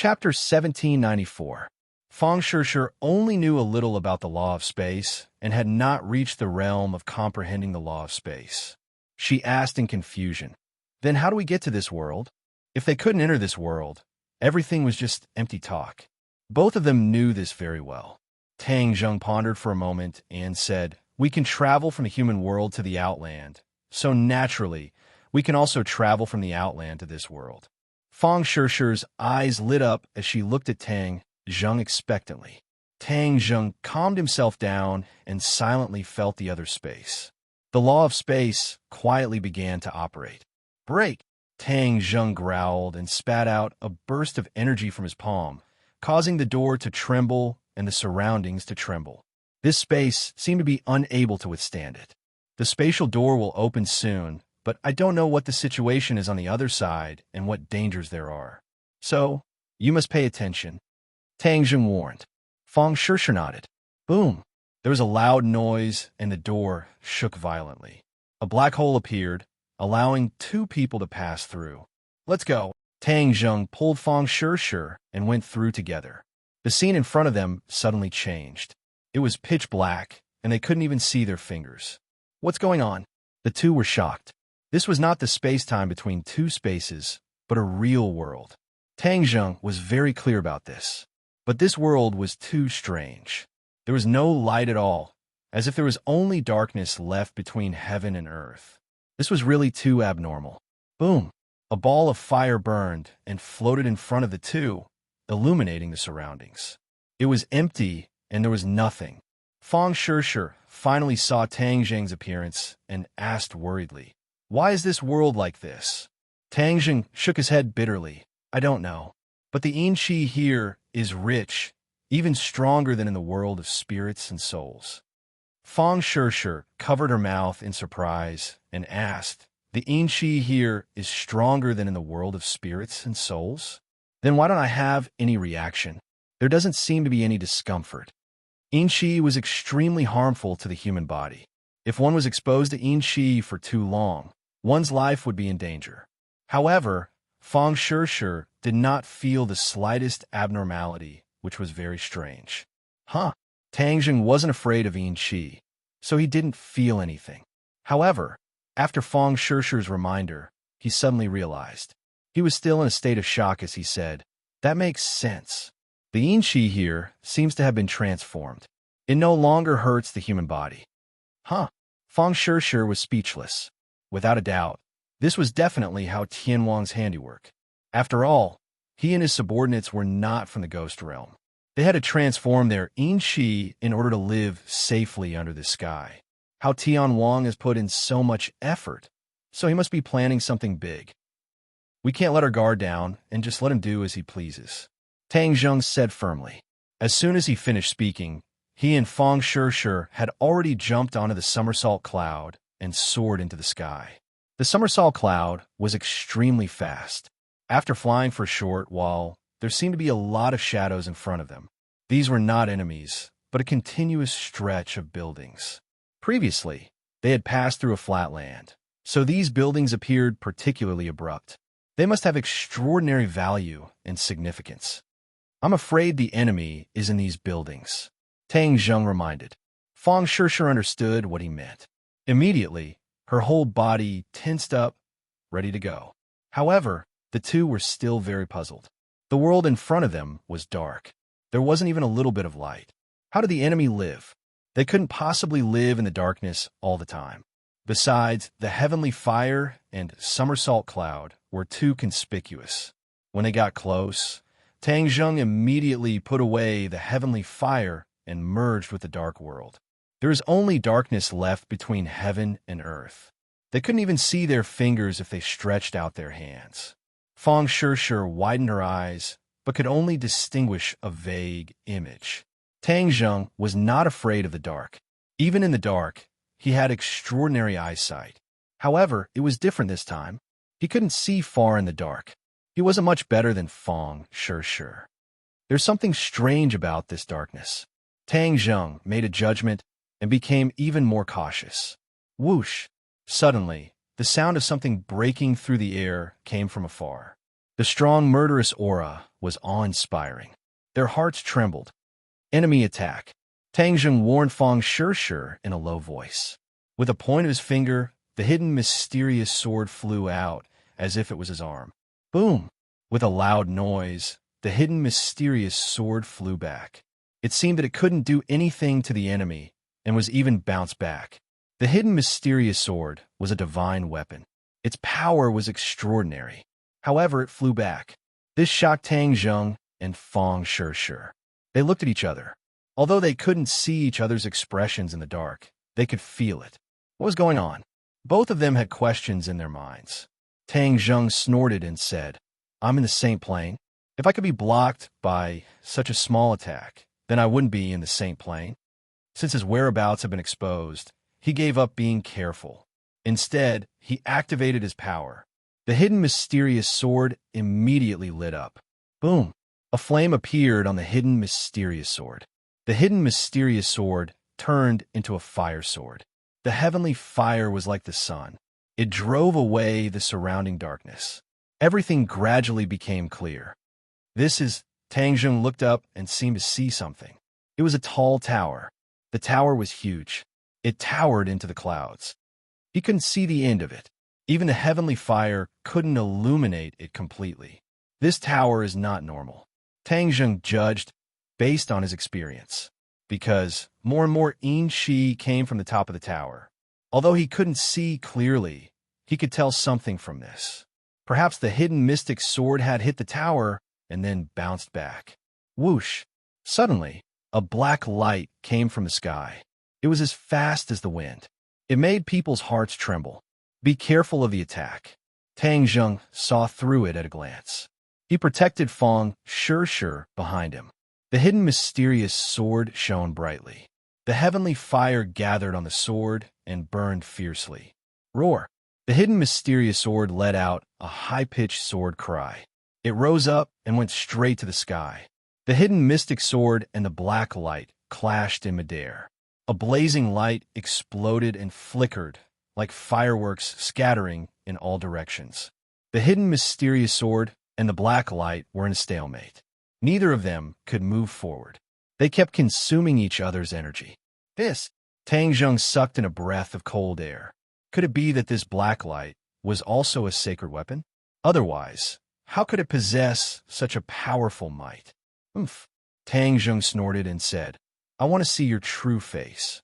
Chapter 1794. Fang Shishir only knew a little about the law of space and had not reached the realm of comprehending the law of space. She asked in confusion, "Then how do we get to this world?" If they couldn't enter this world, everything was just empty talk. Both of them knew this very well. Tang Zheng pondered for a moment and said, "We can travel from the human world to the outland, so naturally, we can also travel from the outland to this world." Fang Shishir's eyes lit up as she looked at Tang Zheng expectantly. Tang Zheng calmed himself down and silently felt the other space. The law of space quietly began to operate. "Break!" Tang Zheng growled and spat out a burst of energy from his palm, causing the door to tremble and the surroundings to tremble. This space seemed to be unable to withstand it. "The spatial door will open soon, but I don't know what the situation is on the other side and what dangers there are. So, you must pay attention," Tang Zheng warned. Fang Shishir nodded. Boom! There was a loud noise and the door shook violently. A black hole appeared, allowing two people to pass through. "Let's go." Tang Zheng pulled Fang Shishir and went through together. The scene in front of them suddenly changed. It was pitch black, and they couldn't even see their fingers. "What's going on?" The two were shocked. This was not the space-time between two spaces, but a real world. Tang Zheng was very clear about this. But this world was too strange. There was no light at all, as if there was only darkness left between heaven and earth. This was really too abnormal. Boom! A ball of fire burned and floated in front of the two, illuminating the surroundings. It was empty, and there was nothing. Fang Shishir finally saw Tang Zheng's appearance and asked worriedly, "Why is this world like this?" Tang Zheng shook his head bitterly. "I don't know. But the yin qi here is rich, even stronger than in the world of spirits and souls." Fang Shishir covered her mouth in surprise and asked, "The yin qi here is stronger than in the world of spirits and souls? Then why don't I have any reaction? There doesn't seem to be any discomfort." Yin qi was extremely harmful to the human body. If one was exposed to yin qi for too long, one's life would be in danger. However, Fang Shishir did not feel the slightest abnormality, which was very strange. Tang Zheng wasn't afraid of yin qi, so he didn't feel anything. However, after Fang Shishir's reminder, he suddenly realized. He was still in a state of shock as he said, "That makes sense. The yin qi here seems to have been transformed. It no longer hurts the human body." Fang Shishir was speechless. Without a doubt, this was definitely how Tianwang's handiwork. After all, he and his subordinates were not from the ghost realm. They had to transform their yin qi in order to live safely under the sky. How Tianwang has put in so much effort, so he must be planning something big. "We can't let our guard down and just let him do as he pleases," Tang Zheng said firmly. As soon as he finished speaking, he and Fang Shishir had already jumped onto the somersault cloud and soared into the sky. The somersault cloud was extremely fast. After flying for a short while, there seemed to be a lot of shadows in front of them. These were not enemies, but a continuous stretch of buildings. Previously, they had passed through a flat land, so these buildings appeared particularly abrupt. They must have extraordinary value and significance. "I'm afraid the enemy is in these buildings," Tang Zheng reminded. Fang Shishir understood what he meant. Immediately, her whole body tensed up, ready to go. However, the two were still very puzzled. The world in front of them was dark. There wasn't even a little bit of light. How did the enemy live? They couldn't possibly live in the darkness all the time. Besides, the heavenly fire and somersault cloud were too conspicuous. When they got close, Tang Zheng immediately put away the heavenly fire and merged with the dark world. There is only darkness left between heaven and earth. They couldn't even see their fingers if they stretched out their hands. Fang Shishir widened her eyes, but could only distinguish a vague image. Tang Zheng was not afraid of the dark. Even in the dark, he had extraordinary eyesight. However, it was different this time. He couldn't see far in the dark. He wasn't much better than Fang Shishir. There's something strange about this darkness. Tang Zheng made a judgment and became even more cautious. Whoosh! Suddenly, the sound of something breaking through the air came from afar. The strong, murderous aura was awe-inspiring. Their hearts trembled. Enemy attack. Tang Zheng warned Fang Shishir in a low voice. With a point of his finger, the hidden mysterious sword flew out, as if it was his arm. Boom! With a loud noise, the hidden mysterious sword flew back. It seemed that it couldn't do anything to the enemy, and was even bounced back. The hidden mysterious sword was a divine weapon. Its power was extraordinary. However, it flew back. This shocked Tang Zheng and Fang Shishir. They looked at each other. Although they couldn't see each other's expressions in the dark, they could feel it. What was going on? Both of them had questions in their minds. Tang Zheng snorted and said, "I'm in the same plane. If I could be blocked by such a small attack, then I wouldn't be in the same plane." Since his whereabouts had been exposed, he gave up being careful. Instead, he activated his power. The hidden mysterious sword immediately lit up. Boom! A flame appeared on the hidden mysterious sword. The hidden mysterious sword turned into a fire sword. The heavenly fire was like the sun. It drove away the surrounding darkness. Everything gradually became clear. Tang Zheng looked up and seemed to see something. It was a tall tower. The tower was huge. It towered into the clouds. He couldn't see the end of it. Even the heavenly fire couldn't illuminate it completely. This tower is not normal. Tang Zheng judged based on his experience, because more and more Yin-Shi came from the top of the tower. Although he couldn't see clearly, he could tell something from this. Perhaps the hidden mystic sword had hit the tower and then bounced back. Whoosh! Suddenly, a black light came from the sky. It was as fast as the wind. It made people's hearts tremble. Be careful of the attack. Tang Zheng saw through it at a glance. He protected Fang Shishir behind him. The hidden mysterious sword shone brightly. The heavenly fire gathered on the sword and burned fiercely. Roar! The hidden mysterious sword let out a high-pitched sword cry. It rose up and went straight to the sky. The hidden mystic sword and the black light clashed in midair. A blazing light exploded and flickered, like fireworks scattering in all directions. The hidden mysterious sword and the black light were in a stalemate. Neither of them could move forward. They kept consuming each other's energy. Tang Zheng sucked in a breath of cold air. Could it be that this black light was also a sacred weapon? Otherwise, how could it possess such a powerful might? Oomph! Tang Zheng snorted and said, "I want to see your true face."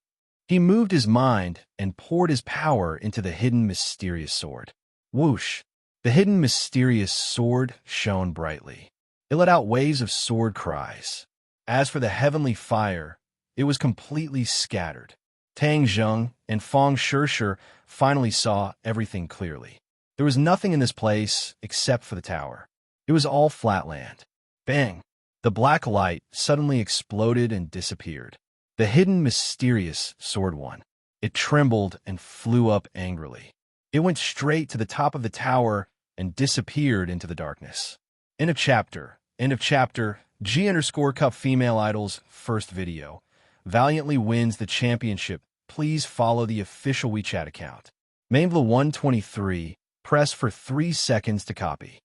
He moved his mind and poured his power into the hidden mysterious sword. Whoosh! The hidden mysterious sword shone brightly. It let out waves of sword cries. As for the heavenly fire, it was completely scattered. Tang Zheng and Fang Shishir finally saw everything clearly. There was nothing in this place except for the tower. It was all flat land. Bang! The black light suddenly exploded and disappeared. The hidden mysterious sword won. It trembled and flew up angrily. It went straight to the top of the tower and disappeared into the darkness. End of chapter. End of chapter. G_Cup Female Idol's first video. Valiantly wins the championship. Please follow the official WeChat account. Mainvla123. Press for 3 seconds to copy.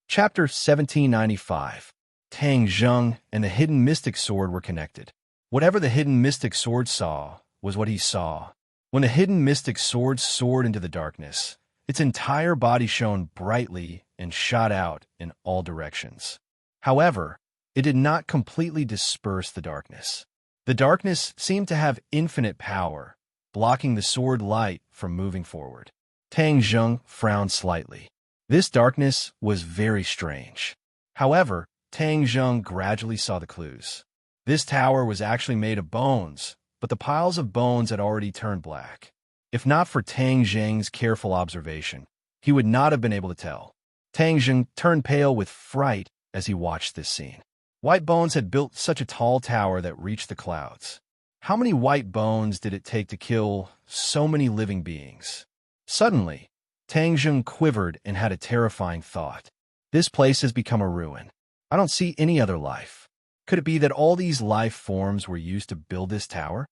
Chapter 1795. Tang Zheng and the hidden mystic sword were connected. Whatever the hidden mystic sword saw was what he saw. When the hidden mystic sword soared into the darkness, its entire body shone brightly and shot out in all directions. However, it did not completely disperse the darkness. The darkness seemed to have infinite power, blocking the sword light from moving forward. Tang Zheng frowned slightly. This darkness was very strange. However, Tang Zheng gradually saw the clues. This tower was actually made of bones, but the piles of bones had already turned black. If not for Tang Zheng's careful observation, he would not have been able to tell. Tang Zheng turned pale with fright as he watched this scene. White bones had built such a tall tower that reached the clouds. How many white bones did it take to kill so many living beings? Suddenly, Tang Zheng quivered and had a terrifying thought. This place has become a ruin. I don't see any other life. Could it be that all these life forms were used to build this tower?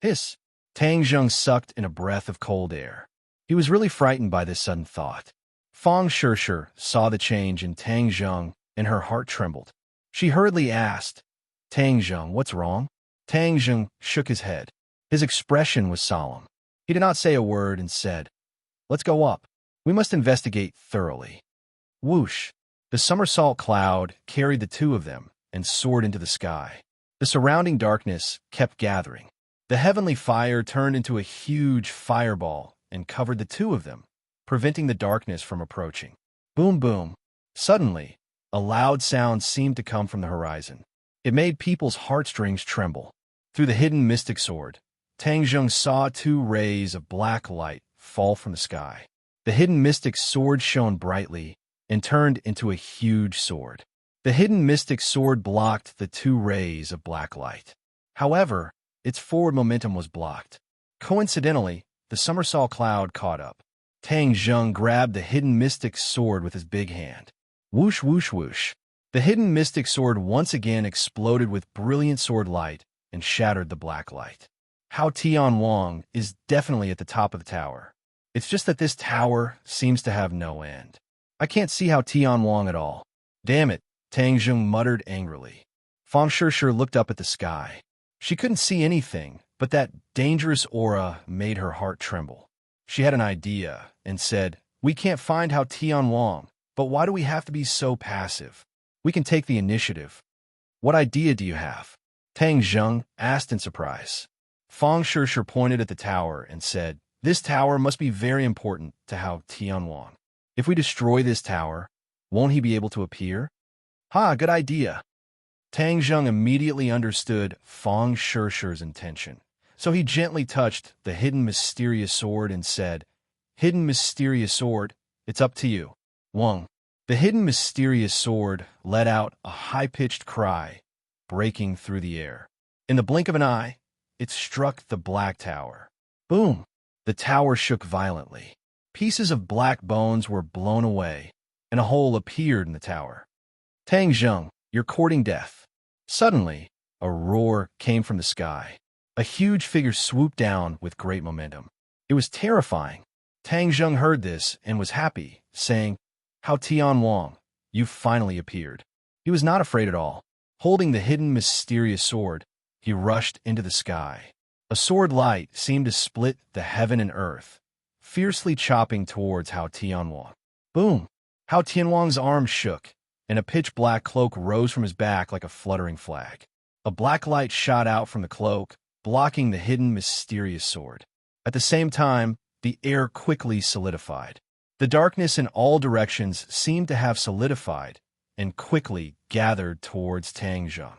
Hiss! Tang Zheng sucked in a breath of cold air. He was really frightened by this sudden thought. Fang Shirshir saw the change in Tang Zheng, and her heart trembled. She hurriedly asked, Tang Zheng, what's wrong? Tang Zheng shook his head. His expression was solemn. He did not say a word and said, let's go up. We must investigate thoroughly. Whoosh! The somersault cloud carried the two of them and soared into the sky. The surrounding darkness kept gathering. The heavenly fire turned into a huge fireball and covered the two of them, preventing the darkness from approaching. Boom, boom. Suddenly, a loud sound seemed to come from the horizon. It made people's heartstrings tremble. Through the hidden mystic sword, Tang Zheng saw two rays of black light fall from the sky. The hidden mystic sword shone brightly and turned into a huge sword. The hidden mystic sword blocked the two rays of black light. However, its forward momentum was blocked. Coincidentally, the somersault cloud caught up. Tang Zheng grabbed the hidden mystic sword with his big hand. Whoosh, whoosh, whoosh. The hidden mystic sword once again exploded with brilliant sword light and shattered the black light. Hao Tianwang is definitely at the top of the tower. It's just that this tower seems to have no end. I can't see Hao Tianwang at all. Damn it, Tang Zheng muttered angrily. Fang Shirshir looked up at the sky. She couldn't see anything, but that dangerous aura made her heart tremble. She had an idea and said, we can't find Hao Tianwang, but why do we have to be so passive? We can take the initiative. What idea do you have? Tang Zheng asked in surprise. Fang Shirshir pointed at the tower and said, this tower must be very important to Hao Tianwang. If we destroy this tower, won't he be able to appear? Ha, good idea. Tang Zheng immediately understood Fang Shirshir's intention, so he gently touched the hidden mysterious sword and said, hidden mysterious sword, it's up to you. Wang. The hidden mysterious sword let out a high-pitched cry, breaking through the air. In the blink of an eye, it struck the black tower. Boom! The tower shook violently. Pieces of black bones were blown away, and a hole appeared in the tower. Tang Zheng, you're courting death. Suddenly, a roar came from the sky. A huge figure swooped down with great momentum. It was terrifying. Tang Zheng heard this and was happy, saying, Hao Tianwang, you've finally appeared. He was not afraid at all. Holding the hidden mysterious sword, he rushed into the sky. A sword light seemed to split the heaven and earth, fiercely chopping towards Hao Tianwang. Boom! Hao Tianwang's arm shook, and a pitch-black cloak rose from his back like a fluttering flag. A black light shot out from the cloak, blocking the hidden mysterious sword. At the same time, the air quickly solidified. The darkness in all directions seemed to have solidified and quickly gathered towards Tang Zheng.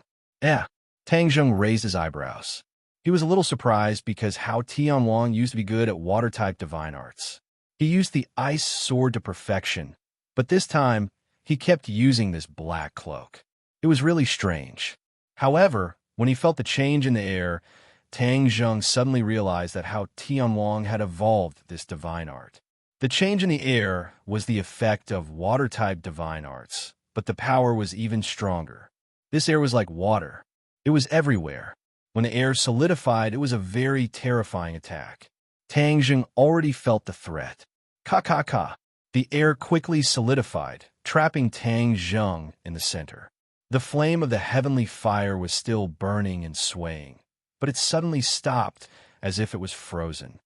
Tang Zheng raised his eyebrows. He was a little surprised because Hao Tianwang used to be good at water-type divine arts. He used the ice sword to perfection, but this time, he kept using this black cloak. It was really strange. However, when he felt the change in the air, Tang Zheng suddenly realized that Hao Tianwang had evolved this divine art. The change in the air was the effect of water-type divine arts, but the power was even stronger. This air was like water. It was everywhere. When the air solidified, it was a very terrifying attack. Tang Zheng already felt the threat. Ka. The air quickly solidified, trapping Tang Zheng in the center. The flame of the heavenly fire was still burning and swaying, but it suddenly stopped as if it was frozen.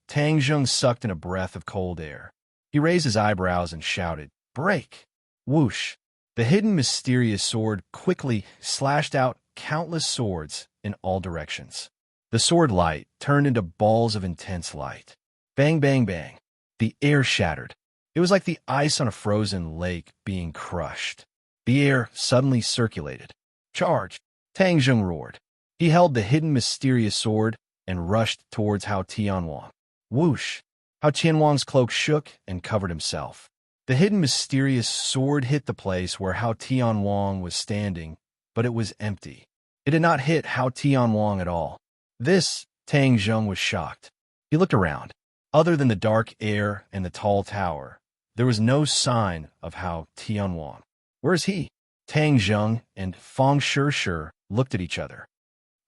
Tang Zheng sucked in a breath of cold air. He raised his eyebrows and shouted, break! Whoosh! The hidden mysterious sword quickly slashed out countless swords in all directions. The sword light turned into balls of intense light. Bang, bang, bang. The air shattered. It was like the ice on a frozen lake being crushed. The air suddenly circulated. Charge! Tang Zheng roared. He held the hidden mysterious sword and rushed towards Hao Tianwang. Whoosh! Hao Tianwang's cloak shook and covered himself. The hidden mysterious sword hit the place where Hao Tianwang was standing, but it was empty. It did not hit Hao Tianwang at all. Tang Zheng was shocked. He looked around. Other than the dark air and the tall tower, there was no sign of Hao Tianwang. Where is he? Tang Zheng and Fang Shirshir looked at each other.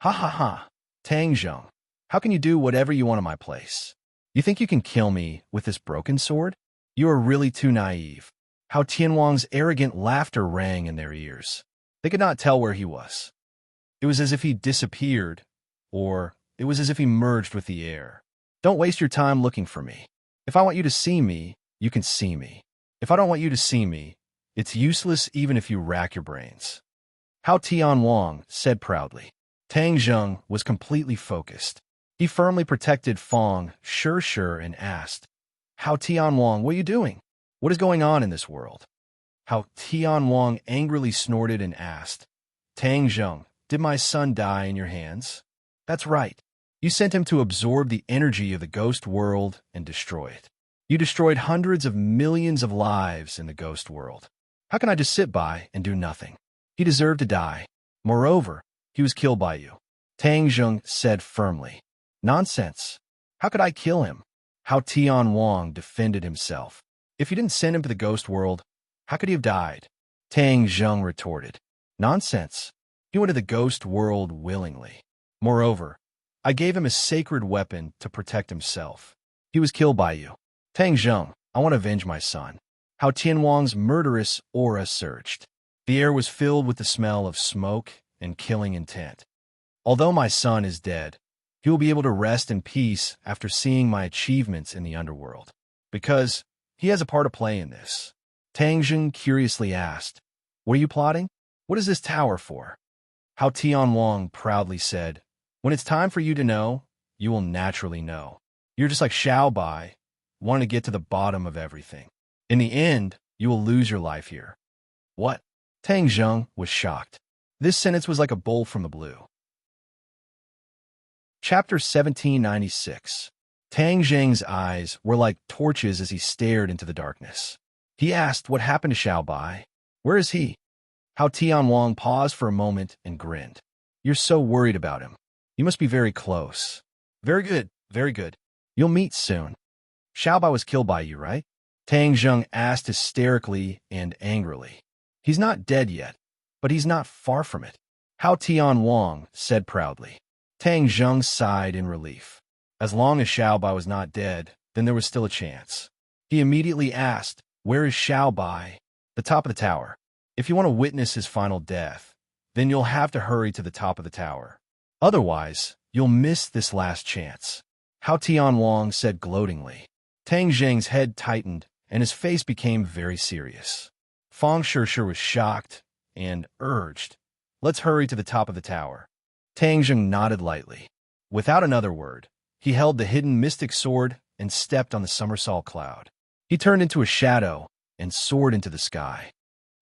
Ha. Tang Zheng, how can you do whatever you want in my place? You think you can kill me with this broken sword? You are really too naive. How Tianwang's arrogant laughter rang in their ears. They could not tell where he was. It was as if he disappeared, or it was as if he merged with the air. Don't waste your time looking for me. If I want you to see me, you can see me. If I don't want you to see me, it's useless even if you rack your brains. Hao Tianwang said proudly. Tang Zheng was completely focused. He firmly protected Fong, sure, and asked, Hao Tianwang, what are you doing? What is going on in this world? Hao Tianwang angrily snorted and asked, Tang Zheng, did my son die in your hands? That's right. You sent him to absorb the energy of the ghost world and destroy it. You destroyed hundreds of millions of lives in the ghost world. How can I just sit by and do nothing? He deserved to die. Moreover, he was killed by you. Tang Zheng said firmly. Nonsense. How could I kill him? Hao Tianwang defended himself. If you didn't send him to the ghost world, how could he have died? Tang Zheng retorted. Nonsense. He went to the ghost world willingly. Moreover, I gave him a sacred weapon to protect himself. He was killed by you. Tang Zheng, I want to avenge my son. Hao Tianwang's murderous aura surged. The air was filled with the smell of smoke and killing intent. Although my son is dead, he will be able to rest in peace after seeing my achievements in the underworld, because he has a part to play in this. Tang Zheng curiously asked, What are you plotting? What is this tower for? Hao Tianwang proudly said, When it's time for you to know, you will naturally know. You're just like Xiao Bai, wanting to get to the bottom of everything. In the end, you will lose your life here. What? Tang Zheng was shocked. This sentence was like a bolt from the blue. Chapter 1796. Tang Zheng's eyes were like torches as he stared into the darkness. He asked what happened to Xiao Bai. Where is he? Hao Tianwang paused for a moment and grinned. You're so worried about him. You must be very close. Very good, very good. You'll meet soon. Xiao Bai was killed by you, right? Tang Zheng asked hysterically and angrily. He's not dead yet, but he's not far from it. Hao Tianwang said proudly. Tang Zheng sighed in relief. As long as Xiao Bai was not dead, then there was still a chance. He immediately asked, Where is Xiao Bai? The top of the tower. If you want to witness his final death, then you'll have to hurry to the top of the tower. Otherwise, you'll miss this last chance. Hao Tianwang said gloatingly. Tang Zheng's head tightened, and his face became very serious. Fong Sure was shocked and urged, Let's hurry to the top of the tower. Tang Zheng nodded lightly. Without another word, he held the hidden mystic sword and stepped on the somersault cloud. He turned into a shadow and soared into the sky.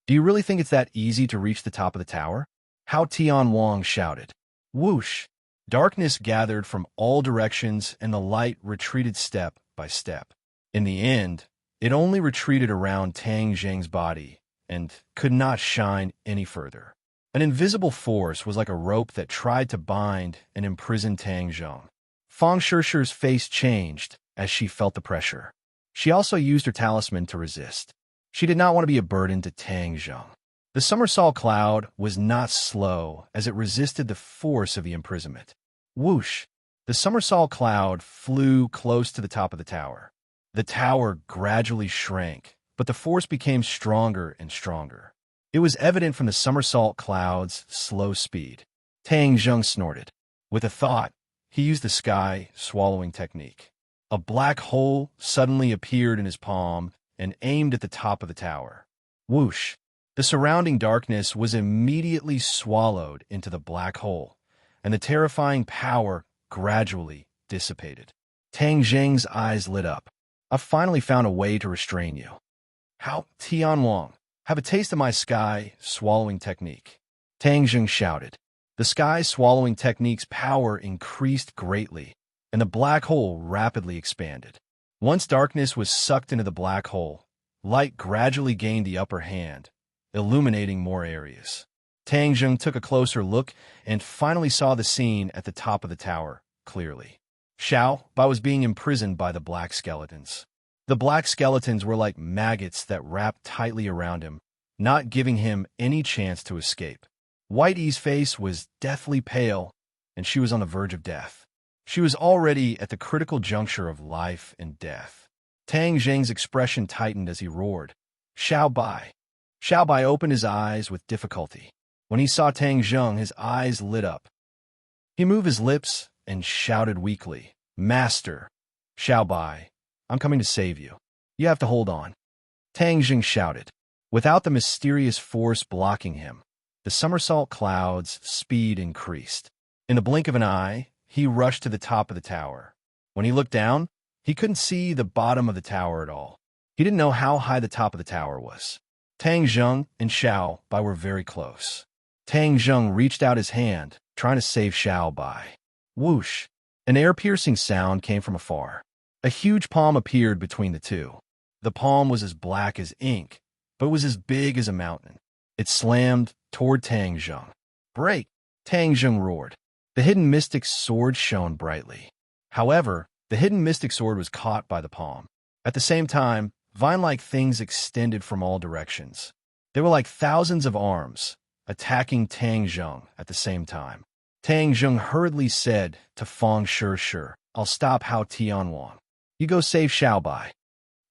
Do you really think it's that easy to reach the top of the tower? Hao Tianwang shouted. Whoosh! Darkness gathered from all directions and the light retreated step by step. In the end, it only retreated around Tang Zheng's body and could not shine any further. An invisible force was like a rope that tried to bind and imprison Tang Zheng. Fong Shurshu's face changed as she felt the pressure. She also used her talisman to resist. She did not want to be a burden to Tang Zheng. The somersault cloud was not slow as it resisted the force of the imprisonment. Whoosh! The somersault cloud flew close to the top of the tower. The tower gradually shrank, but the force became stronger and stronger. It was evident from the somersault cloud's slow speed. Tang Zheng snorted. With a thought, he used the sky-swallowing technique. A black hole suddenly appeared in his palm and aimed at the top of the tower. Whoosh! The surrounding darkness was immediately swallowed into the black hole, and the terrifying power gradually dissipated. Tang Zheng's eyes lit up. I finally found a way to restrain you. Hao Tianwang, have a taste of my sky-swallowing technique. Tang Zheng shouted. The sky-swallowing technique's power increased greatly, and the black hole rapidly expanded. Once darkness was sucked into the black hole, light gradually gained the upper hand, illuminating more areas. Tang Zheng took a closer look and finally saw the scene at the top of the tower clearly. Xiao Bai was being imprisoned by the black skeletons. The black skeletons were like maggots that wrapped tightly around him, not giving him any chance to escape. White Yi's face was deathly pale, and she was on the verge of death. She was already at the critical juncture of life and death. Tang Jing's expression tightened as he roared, "Xiao Bai!" Xiao Bai opened his eyes with difficulty. When he saw Tang Jing, his eyes lit up. He moved his lips and shouted weakly, "Master, Xiao Bai, I'm coming to save you. You have to hold on." Tang Jing shouted. Without the mysterious force blocking him, the somersault cloud's speed increased. In the blink of an eye, he rushed to the top of the tower. When he looked down, he couldn't see the bottom of the tower at all. He didn't know how high the top of the tower was. Tang Jing and Xiao Bai were very close. Tang Jing reached out his hand, trying to save Xiao Bai. Whoosh! An air-piercing sound came from afar. A huge palm appeared between the two. The palm was as black as ink, but it was as big as a mountain. It slammed toward Tang Jing. "Break!" Tang Jing roared. The hidden mystic's sword shone brightly. However, the hidden mystic sword was caught by the palm. At the same time, vine-like things extended from all directions. They were like thousands of arms, attacking Tang Jing at the same time. Tang Jing hurriedly said to Fang Shi, "I'll stop Hao Tianwang. You go save Xiao Bai."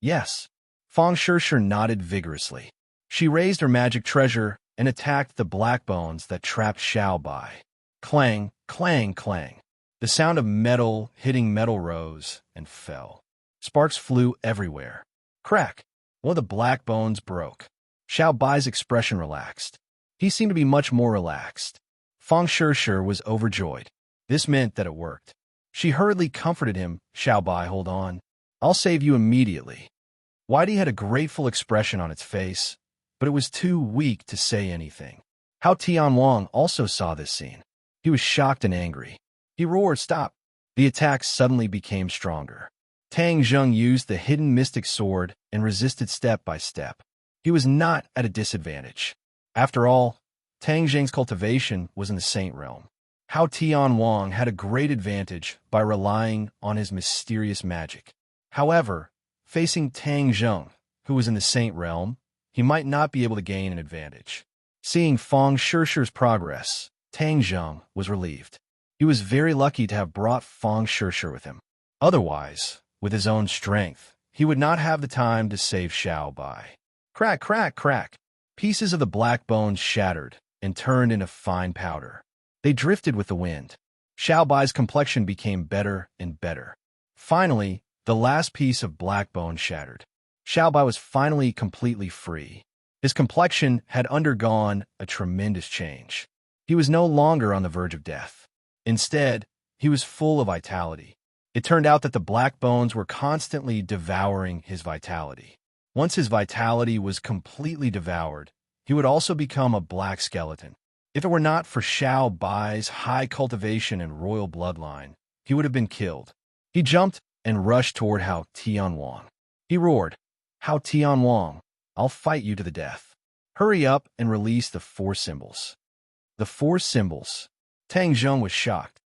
"Yes." Fang Shi nodded vigorously. She raised her magic treasure and attacked the black bones that trapped Xiao Bai. Clang, clang, clang. The sound of metal hitting metal rose and fell. Sparks flew everywhere. Crack! One of the black bones broke. Xiao Bai's expression relaxed. He seemed to be much more relaxed. Fang Shi was overjoyed. This meant that it worked. She hurriedly comforted him. "Xiao Bai, hold on. I'll save you immediately." Whitey had a grateful expression on its face, but it was too weak to say anything. Hao Tianwang also saw this scene. He was shocked and angry. He roared, "Stop!" The attack suddenly became stronger. Tang Jing used the hidden mystic sword and resisted step by step. He was not at a disadvantage. After all, Tang Jing's cultivation was in the saint realm. Hao Tianwang had a great advantage by relying on his mysterious magic. However, facing Tang Jing, who was in the saint realm, he might not be able to gain an advantage. Seeing Fang Shi's progress, Tang Jing was relieved. He was very lucky to have brought Fang Shi with him. Otherwise, with his own strength, he would not have the time to save Xiao Bai. Crack, crack, crack. Pieces of the black bones shattered and turned into fine powder. They drifted with the wind. Xiao Bai's complexion became better and better. Finally, the last piece of black bone shattered. Xiao Bai was finally completely free. His complexion had undergone a tremendous change. He was no longer on the verge of death. Instead, he was full of vitality. It turned out that the black bones were constantly devouring his vitality. Once his vitality was completely devoured, he would also become a black skeleton. If it were not for Xiao Bai's high cultivation and royal bloodline, he would have been killed. He jumped and rushed toward Hao Tianwang. He roared, "Hao Tianwang, I'll fight you to the death. Hurry up and release the 4 symbols." The 4 symbols. Tang Jing was shocked.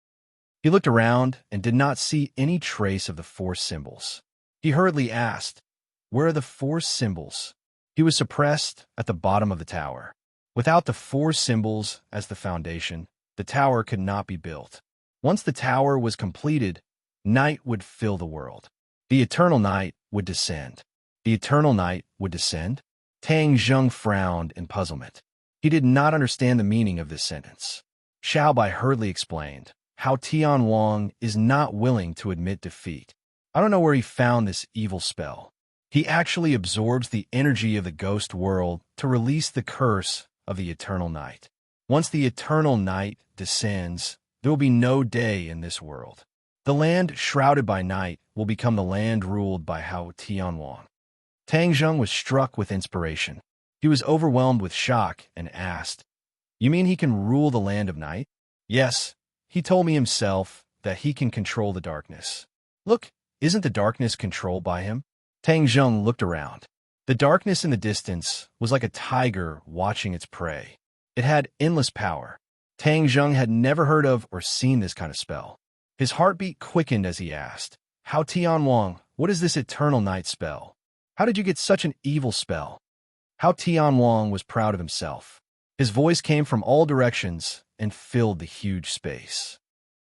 He looked around and did not see any trace of the 4 symbols. He hurriedly asked, "Where are the 4 symbols?" He was suppressed at the bottom of the tower. Without the 4 symbols as the foundation, the tower could not be built. Once the tower was completed, night would fill the world. The eternal night would descend. The eternal night would descend? Tang Jing frowned in puzzlement. He did not understand the meaning of this sentence. Xiao Bai hurriedly explained, "Hao Tianwang is not willing to admit defeat. I don't know where he found this evil spell. He actually absorbs the energy of the ghost world to release the curse of the eternal night. Once the eternal night descends, there will be no day in this world. The land shrouded by night will become the land ruled by Hao Tianwang." Tang Jing was struck with inspiration. He was overwhelmed with shock and asked, "You mean he can rule the land of night?" "Yes, he told me himself that he can control the darkness." "Look, isn't the darkness controlled by him?" Tang Jing looked around. The darkness in the distance was like a tiger watching its prey. It had endless power. Tang Jing had never heard of or seen this kind of spell. His heartbeat quickened as he asked, "Hao Tianwang, what is this eternal night spell? How did you get such an evil spell?" Hao Tianwang was proud of himself. His voice came from all directions and filled the huge space.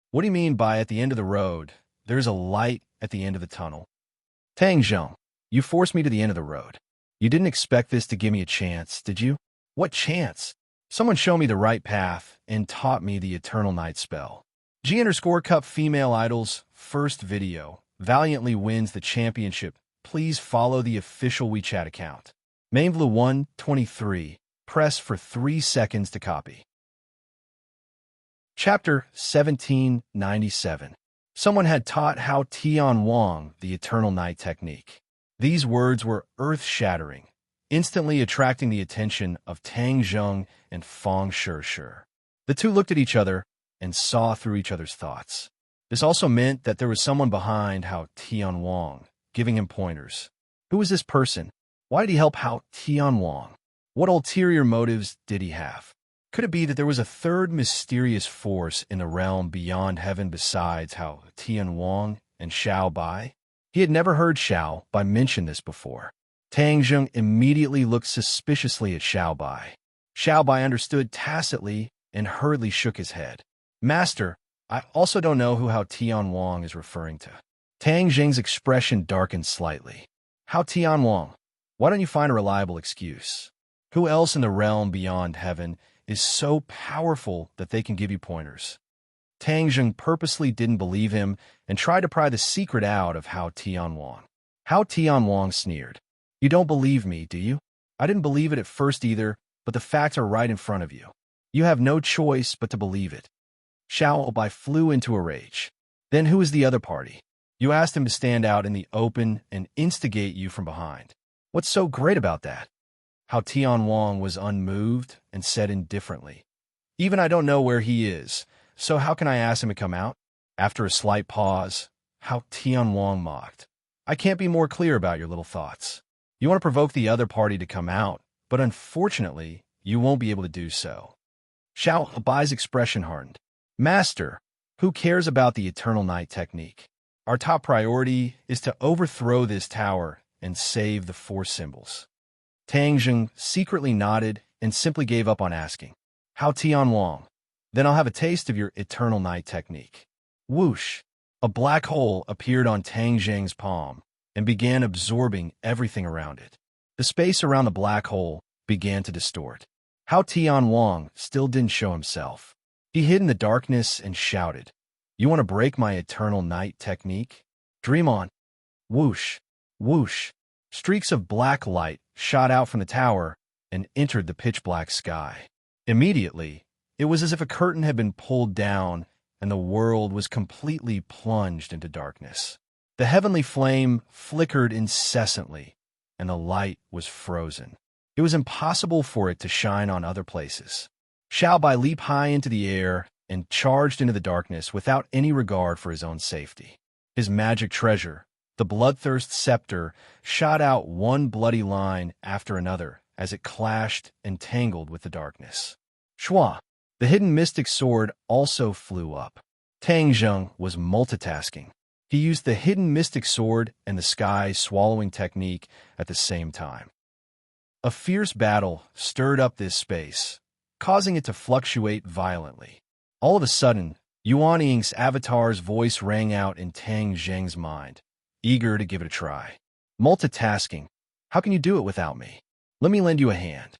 "What do you mean by at the end of the road, there's a light at the end of the tunnel?" Tang Jing, You forced me to the end of the road. You didn't expect this to give me a chance, did you? What chance? Someone showed me the right path and taught me the Eternal Night spell. G_Cup Female Idols first video valiantly wins the championship. Please follow the official WeChat account. Mainvlu123. Press for 3 seconds to copy. Chapter 1797. Someone had taught Hao Tian Wang the Eternal Night technique. These words were earth-shattering, instantly attracting the attention of Tang Zheng and Fang Shirshi. The two looked at each other and saw through each other's thoughts. This also meant that there was someone behind Hao Tian Wang, giving him pointers. Who was this person? Why did he help Hao Tian Wang? What ulterior motives did he have? Could it be that there was a third mysterious force in the realm beyond heaven besides Hao Tian Wang and Xiao Bai? He had never heard Xiao Bai mention this before. Tang Zheng immediately looked suspiciously at Xiao Bai. Xiao Bai understood tacitly and hurriedly shook his head. Master, I also don't know who Hao Tian Wang is referring to. Tang Zheng's expression darkened slightly. Hao Tian Wang, why don't you find a reliable excuse? Who else in the realm beyond heaven is so powerful that they can give you pointers? Tang Zheng purposely didn't believe him and tried to pry the secret out of Hao Tian Wang. Hao Tian Wang sneered. You don't believe me, do you? I didn't believe it at first either, but the facts are right in front of you. You have no choice but to believe it. Xiao Bai flew into a rage. Then who is the other party? You asked him to stand out in the open and instigate you from behind. What's so great about that? Hao Tian Wang was unmoved and said indifferently. Even I don't know where he is, so how can I ask him to come out? After a slight pause, Hao Tian Wang mocked. I can't be more clear about your little thoughts. You want to provoke the other party to come out, but unfortunately, you won't be able to do so. Xiao Bai's expression hardened. Master, who cares about the Eternal Night technique? Our top priority is to overthrow this tower and save the 4 symbols. Tang Zheng secretly nodded and simply gave up on asking. Hao Tian Wang, then I'll have a taste of your Eternal Night technique. Whoosh! A black hole appeared on Tang Zheng's palm and began absorbing everything around it. The space around the black hole began to distort. Hao Tian Wang still didn't show himself. He hid in the darkness and shouted, You want to break my Eternal Night technique? Dream on. Whoosh! Whoosh! Streaks of black light shot out from the tower and entered the pitch-black sky. Immediately, it was as if a curtain had been pulled down and the world was completely plunged into darkness. The heavenly flame flickered incessantly, and the light was frozen. It was impossible for it to shine on other places. Xiao Bai leaped high into the air and charged into the darkness without any regard for his own safety. His magic treasure, the bloodthirst scepter, shot out one bloody line after another as it clashed and tangled with the darkness. Shua! The hidden mystic sword also flew up. Tang Zheng was multitasking. He used the hidden mystic sword and the sky swallowing technique at the same time. A fierce battle stirred up this space, causing it to fluctuate violently. All of a sudden, Yuan Ying's avatar's voice rang out in Tang Zheng's mind, eager to give it a try. Multitasking. How can you do it without me? Let me lend you a hand.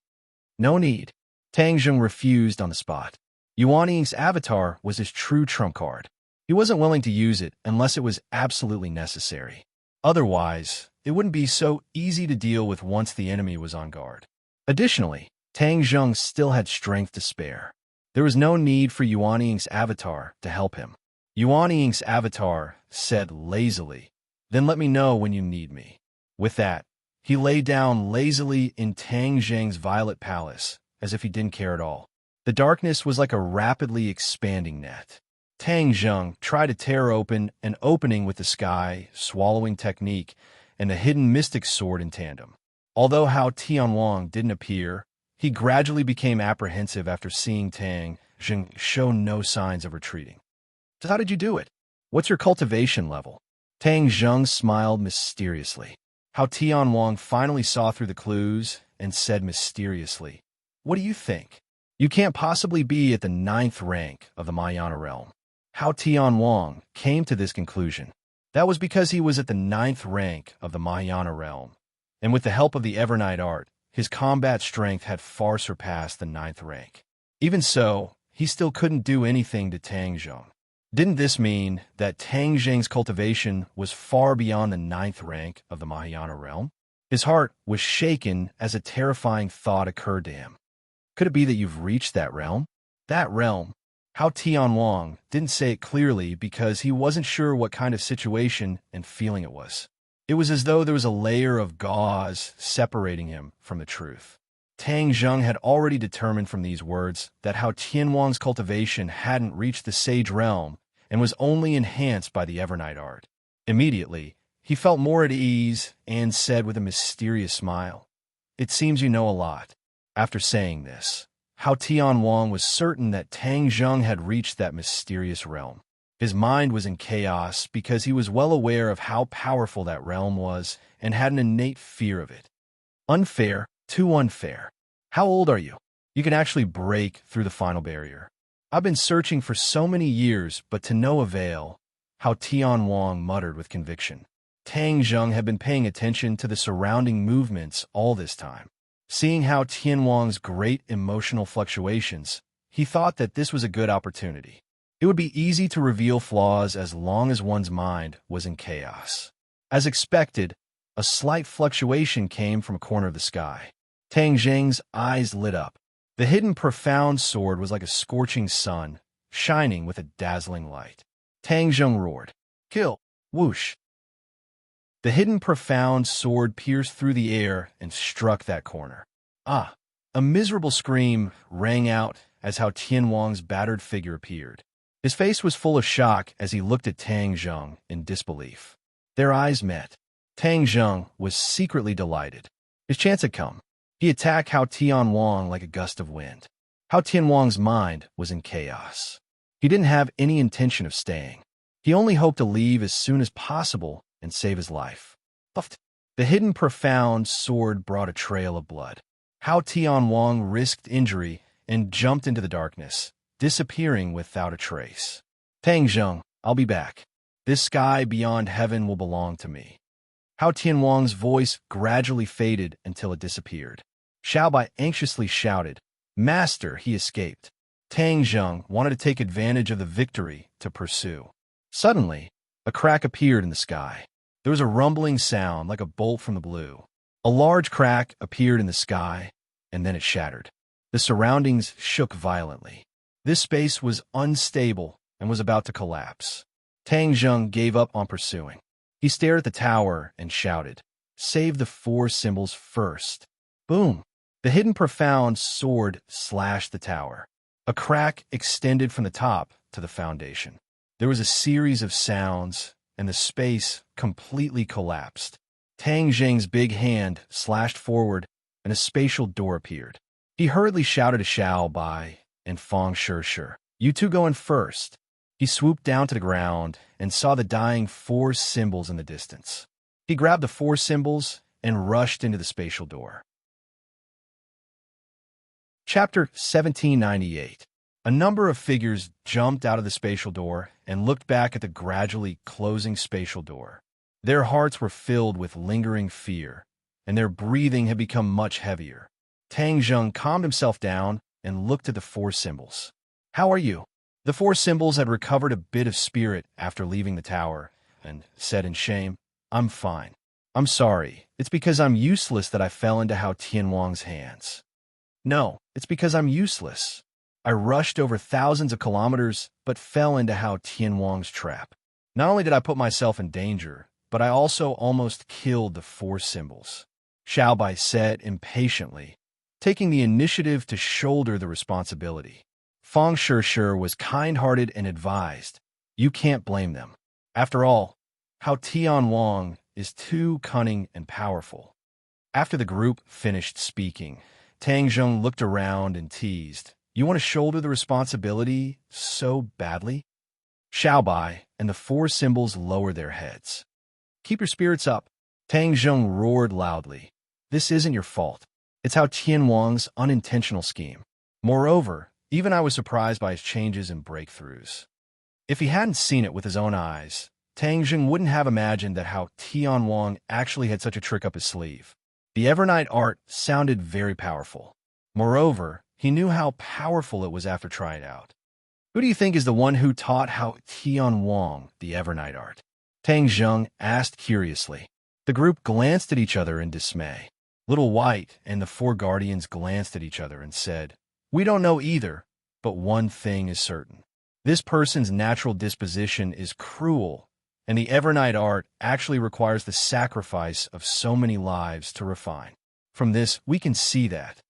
No need. Tang Zheng refused on the spot. Yuan Ying's avatar was his true trump card. He wasn't willing to use it unless it was absolutely necessary. Otherwise, it wouldn't be so easy to deal with once the enemy was on guard. Additionally, Tang Zheng still had strength to spare. There was no need for Yuan Ying's avatar to help him. Yuan Ying's avatar said lazily, Then let me know when you need me. With that, he lay down lazily in Tang Zheng's violet palace, as if he didn't care at all. The darkness was like a rapidly expanding net. Tang Zheng tried to tear open an opening with the sky swallowing technique and the hidden mystic sword in tandem. Although Hao Tian Wang didn't appear, he gradually became apprehensive after seeing Tang Zheng show no signs of retreating. So how did you do it? What's your cultivation level? Tang Zheng smiled mysteriously. Hao Tian Wang finally saw through the clues and said mysteriously, What do you think? You can't possibly be at the 9th rank of the Mayana realm. Hao Tian Wang came to this conclusion. That was because he was at the 9th rank of the Mahayana realm, and with the help of the Evernight art, his combat strength had far surpassed the 9th rank. Even so, he still couldn't do anything to Tang Zheng. Didn't this mean that Tang Zheng's cultivation was far beyond the 9th rank of the Mahayana realm? His heart was shaken as a terrifying thought occurred to him. Could it be that you've reached that realm? That realm. Hao Tianwang didn't say it clearly because he wasn't sure what kind of situation and feeling it was. It was as though there was a layer of gauze separating him from the truth. Tang Zheng had already determined from these words that Hao Tianwang's cultivation hadn't reached the sage realm and was only enhanced by the Evernight art. Immediately, he felt more at ease and said with a mysterious smile, "It seems you know a lot." After saying this, Hao Tianwang was certain that Tang Zheng had reached that mysterious realm. His mind was in chaos because he was well aware of how powerful that realm was and had an innate fear of it. Unfair, too unfair. How old are you? You can actually break through the final barrier. I've been searching for so many years, but to no avail, Hao Tianwang muttered with conviction. Tang Zheng had been paying attention to the surrounding movements all this time. Seeing Hao Tianwang's great emotional fluctuations, he thought that this was a good opportunity. It would be easy to reveal flaws as long as one's mind was in chaos. As expected, a slight fluctuation came from a corner of the sky. Tang Zheng's eyes lit up. The hidden profound sword was like a scorching sun, shining with a dazzling light. Tang Zheng roared, "Kill!" Whoosh! The hidden profound sword pierced through the air and struck that corner. Ah! A miserable scream rang out as Hao Tianwang's battered figure appeared. His face was full of shock as he looked at Tang Zheng in disbelief. Their eyes met. Tang Zheng was secretly delighted. His chance had come. He attacked Hao Tianwang like a gust of wind. Hao Tianwang's mind was in chaos. He didn't have any intention of staying. He only hoped to leave as soon as possible and save his life. The hidden profound sword brought a trail of blood. Hao Tianwang risked injury and jumped into the darkness, disappearing without a trace. Tang Zheng, I'll be back. This sky beyond heaven will belong to me. Hao Tianwang's voice gradually faded until it disappeared. Xiaobai anxiously shouted, "Master!" He escaped. Tang Zheng wanted to take advantage of the victory to pursue. Suddenly, a crack appeared in the sky. There was a rumbling sound like a bolt from the blue. A large crack appeared in the sky, and then it shattered. The surroundings shook violently. This space was unstable and was about to collapse. Tang Zheng gave up on pursuing. He stared at the tower and shouted, "Save the 4 symbols first." Boom! The hidden profound sword slashed the tower. A crack extended from the top to the foundation. There was a series of sounds, and the space completely collapsed. Tang Zheng's big hand slashed forward, and a spatial door appeared. He hurriedly shouted to Xiao Bai and Feng Shi, "You two go in first." He swooped down to the ground and saw the dying 4 symbols in the distance. He grabbed the 4 symbols and rushed into the spatial door. Chapter 1798. A number of figures jumped out of the spatial door and looked back at the gradually closing spatial door. Their hearts were filled with lingering fear, and their breathing had become much heavier. Tang Zheng calmed himself down and looked at the 4 symbols. "How are you?" The 4 symbols had recovered a bit of spirit after leaving the tower, and said in shame, "I'm fine. I'm sorry. It's because I'm useless that I fell into Hao Tianwang's hands." "No, it's because I'm useless. I rushed over thousands of kilometers, but fell into Hao Tianwang's trap. Not only did I put myself in danger, but I also almost killed the 4 symbols." Xiaobai said impatiently, taking the initiative to shoulder the responsibility. Feng Shi was kind-hearted and advised, "You can't blame them. After all, Hao Tianwang is too cunning and powerful." After the group finished speaking, Tang Zheng looked around and teased, "You want to shoulder the responsibility so badly?" Xiaobai and the 4 symbols lowered their heads. "Keep your spirits up." Tang Zheng roared loudly. "This isn't your fault. It's Hao Tianwang's unintentional scheme. Moreover, even I was surprised by his changes and breakthroughs." If he hadn't seen it with his own eyes, Tang Jing wouldn't have imagined that how Tian Wang actually had such a trick up his sleeve. The Evernight art sounded very powerful. Moreover, he knew how powerful it was after trying it out. Who do you think is the one who taught how Tian Wang the Evernight art? Tang Jing asked curiously. The group glanced at each other in dismay. Little White and the four guardians glanced at each other and said, "We don't know either, but one thing is certain. This person's natural disposition is cruel, and the Evernight art actually requires the sacrifice of so many lives to refine. From this, we can see that."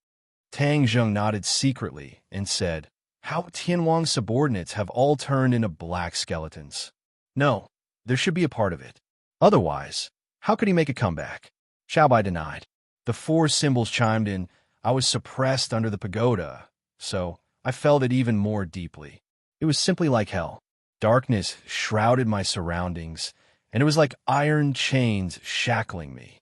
Tang Jing nodded secretly and said, "How Tian Wang's subordinates have all turned into black skeletons. No, there should be a part of it. Otherwise, how could he make a comeback?" Xiaobai denied. The four symbols chimed in, "I was suppressed under the pagoda, so I felt it even more deeply. It was simply like hell. Darkness shrouded my surroundings, and it was like iron chains shackling me."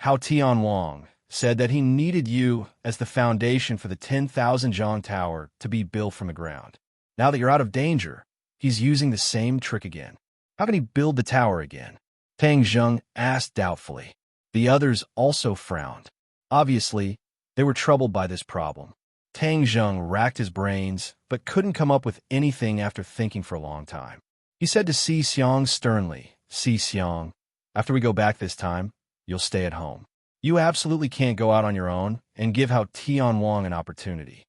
How Tian Wang said that he needed you as the foundation for the 10,000 Zhang Tower to be built from the ground. Now that you're out of danger, he's using the same trick again. How can he build the tower again? Tang Jing asked doubtfully. The others also frowned. Obviously, they were troubled by this problem. Tang Jing racked his brains, but couldn't come up with anything after thinking for a long time. He said to Si Xiang sternly, "Si Xiang, after we go back this time, you'll stay at home. You absolutely can't go out on your own and give Hao Tian Wang an opportunity."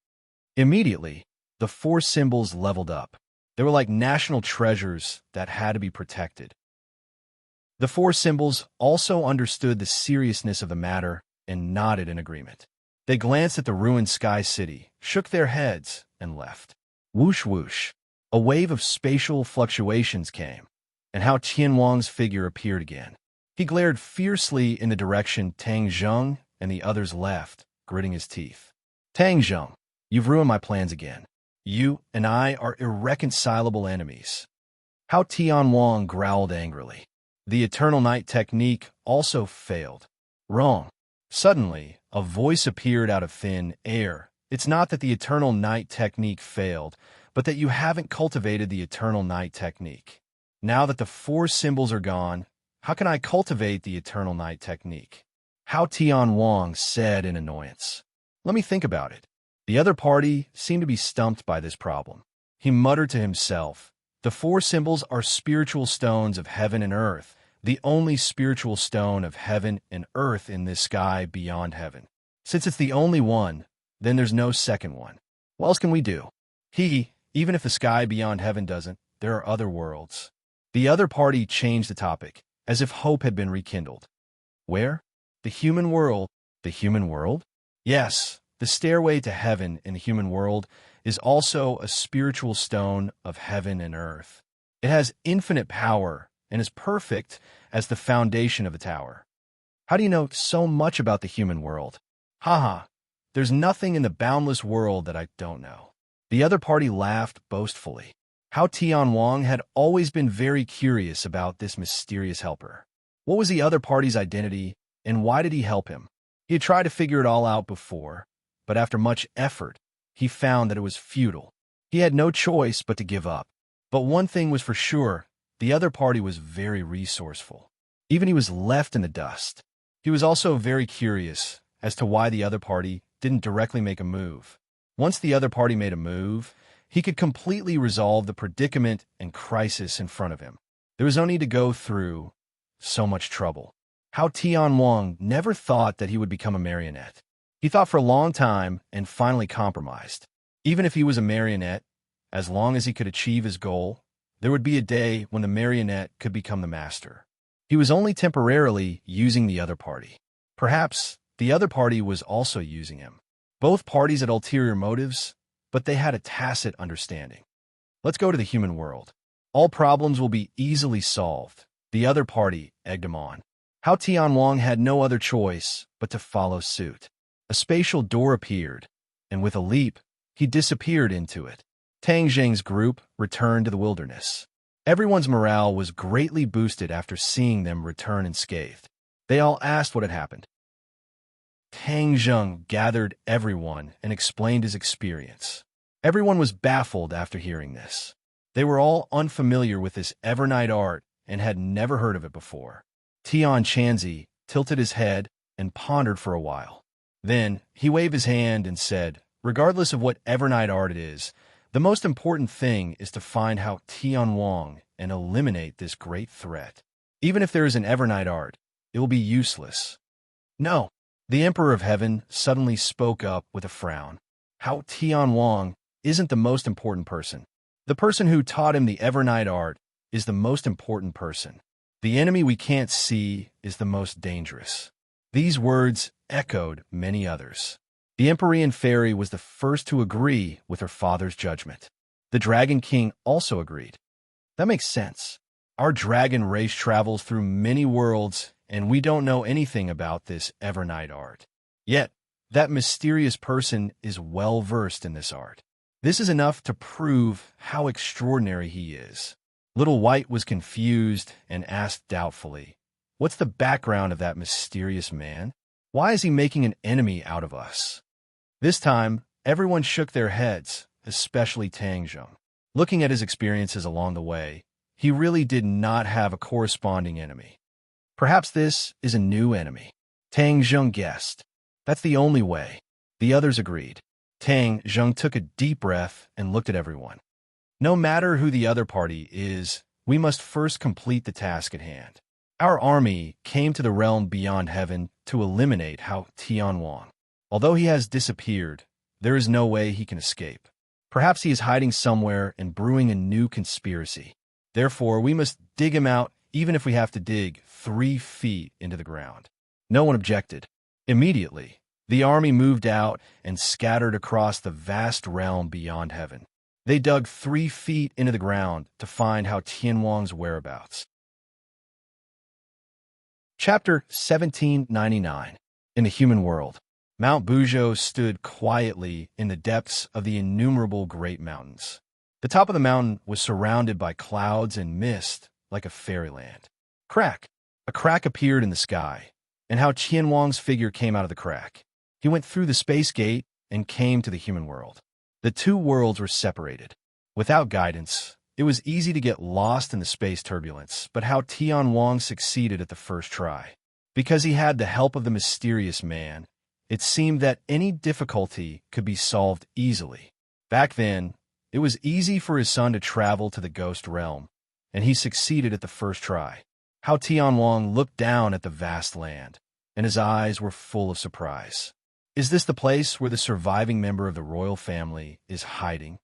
Immediately, the four symbols leveled up. They were like national treasures that had to be protected. The four symbols also understood the seriousness of the matter and nodded in agreement. They glanced at the ruined Sky City, shook their heads, and left. Whoosh whoosh. A wave of spatial fluctuations came, and Hao Tian Wang's figure appeared again. He glared fiercely in the direction Tang Jing and the others left, gritting his teeth. "Tang Jing, you've ruined my plans again. You and I are irreconcilable enemies." Hao Tian Wang growled angrily. The Eternal Night technique also failed. Wrong. Suddenly, a voice appeared out of thin air. "It's not that the Eternal Night technique failed, but that you haven't cultivated the Eternal Night technique. Now that the four symbols are gone, how can I cultivate the Eternal Night technique?" Hao Tian Wang said in annoyance. "Let me think about it." The other party seemed to be stumped by this problem. He muttered to himself, "The four symbols are spiritual stones of heaven and earth, the only spiritual stone of heaven and earth in this sky beyond heaven. Since it's the only one, then there's no second one. What else can we do? Even if the sky beyond heaven doesn't, there are other worlds." The other party changed the topic, as if hope had been rekindled. "Where? The human world." "The human world?" "Yes, the stairway to heaven in the human world is also a spiritual stone of heaven and earth. It has infinite power and is perfect as the foundation of a tower." "How do you know so much about the human world?" "Haha, there's nothing in the boundless world that I don't know." The other party laughed boastfully. Hao Tian Wang had always been very curious about this mysterious helper. What was the other party's identity, and why did he help him? He had tried to figure it all out before, but after much effort, he found that it was futile. He had no choice but to give up. But one thing was for sure, the other party was very resourceful. Even he was left in the dust. He was also very curious as to why the other party didn't directly make a move. Once the other party made a move, he could completely resolve the predicament and crisis in front of him. There was no need to go through so much trouble. Hao Tian Wang never thought that he would become a marionette. He thought for a long time and finally compromised. Even if he was a marionette, as long as he could achieve his goal, there would be a day when the marionette could become the master. He was only temporarily using the other party. Perhaps the other party was also using him. Both parties had ulterior motives, but they had a tacit understanding. "Let's go to the human world. All problems will be easily solved." The other party egged him on. Hao Tian Wang had no other choice but to follow suit. A spatial door appeared, and with a leap, he disappeared into it. Tang Jing's group returned to the wilderness. Everyone's morale was greatly boosted after seeing them return unscathed. They all asked what had happened. Tang Jing gathered everyone and explained his experience. Everyone was baffled after hearing this. They were all unfamiliar with this Evernight art and had never heard of it before. Tian Chanzi tilted his head and pondered for a while. Then he waved his hand and said, "Regardless of what Evernight art it is, the most important thing is to find how Tian Wang and eliminate this great threat. Even if there is an Evernight art, it will be useless." "No," the Emperor of Heaven suddenly spoke up with a frown. "How Tian Wang isn't the most important person. The person who taught him the Evernight art is the most important person. The enemy we can't see is the most dangerous." These words echoed many others. The Empyrean Fairy was the first to agree with her father's judgment. The Dragon King also agreed. "That makes sense. Our dragon race travels through many worlds, and we don't know anything about this Evernight art. Yet, that mysterious person is well-versed in this art. This is enough to prove how extraordinary he is." Little White was confused and asked doubtfully, "What's the background of that mysterious man? Why is he making an enemy out of us?" This time, everyone shook their heads, especially Tang Zheng. Looking at his experiences along the way, he really did not have a corresponding enemy. Perhaps this is a new enemy. Tang Zheng guessed. "That's the only way." The others agreed. Tang Zheng took a deep breath and looked at everyone. "No matter who the other party is, we must first complete the task at hand. Our army came to the realm beyond heaven to eliminate Hao Tianwang. Although he has disappeared, there is no way he can escape. Perhaps he is hiding somewhere and brewing a new conspiracy. Therefore, we must dig him out, even if we have to dig 3 feet into the ground." No one objected. Immediately, the army moved out and scattered across the vast realm beyond heaven. They dug 3 feet into the ground to find Hao Tianwang's whereabouts. Chapter 1799. In the Human World. Mount Buzhou stood quietly in the depths of the innumerable great mountains. The top of the mountain was surrounded by clouds and mist like a fairyland. Crack! A crack appeared in the sky, and Hao Tianwang's figure came out of the crack. He went through the space gate and came to the human world. The two worlds were separated. Without guidance, it was easy to get lost in the space turbulence, but Hao Tianwang succeeded at the first try. Because he had the help of the mysterious man, it seemed that any difficulty could be solved easily. Back then, it was easy for his son to travel to the ghost realm, and he succeeded at the first try. Hao Tianwang looked down at the vast land, and his eyes were full of surprise. Is this the place where the surviving member of the royal family is hiding?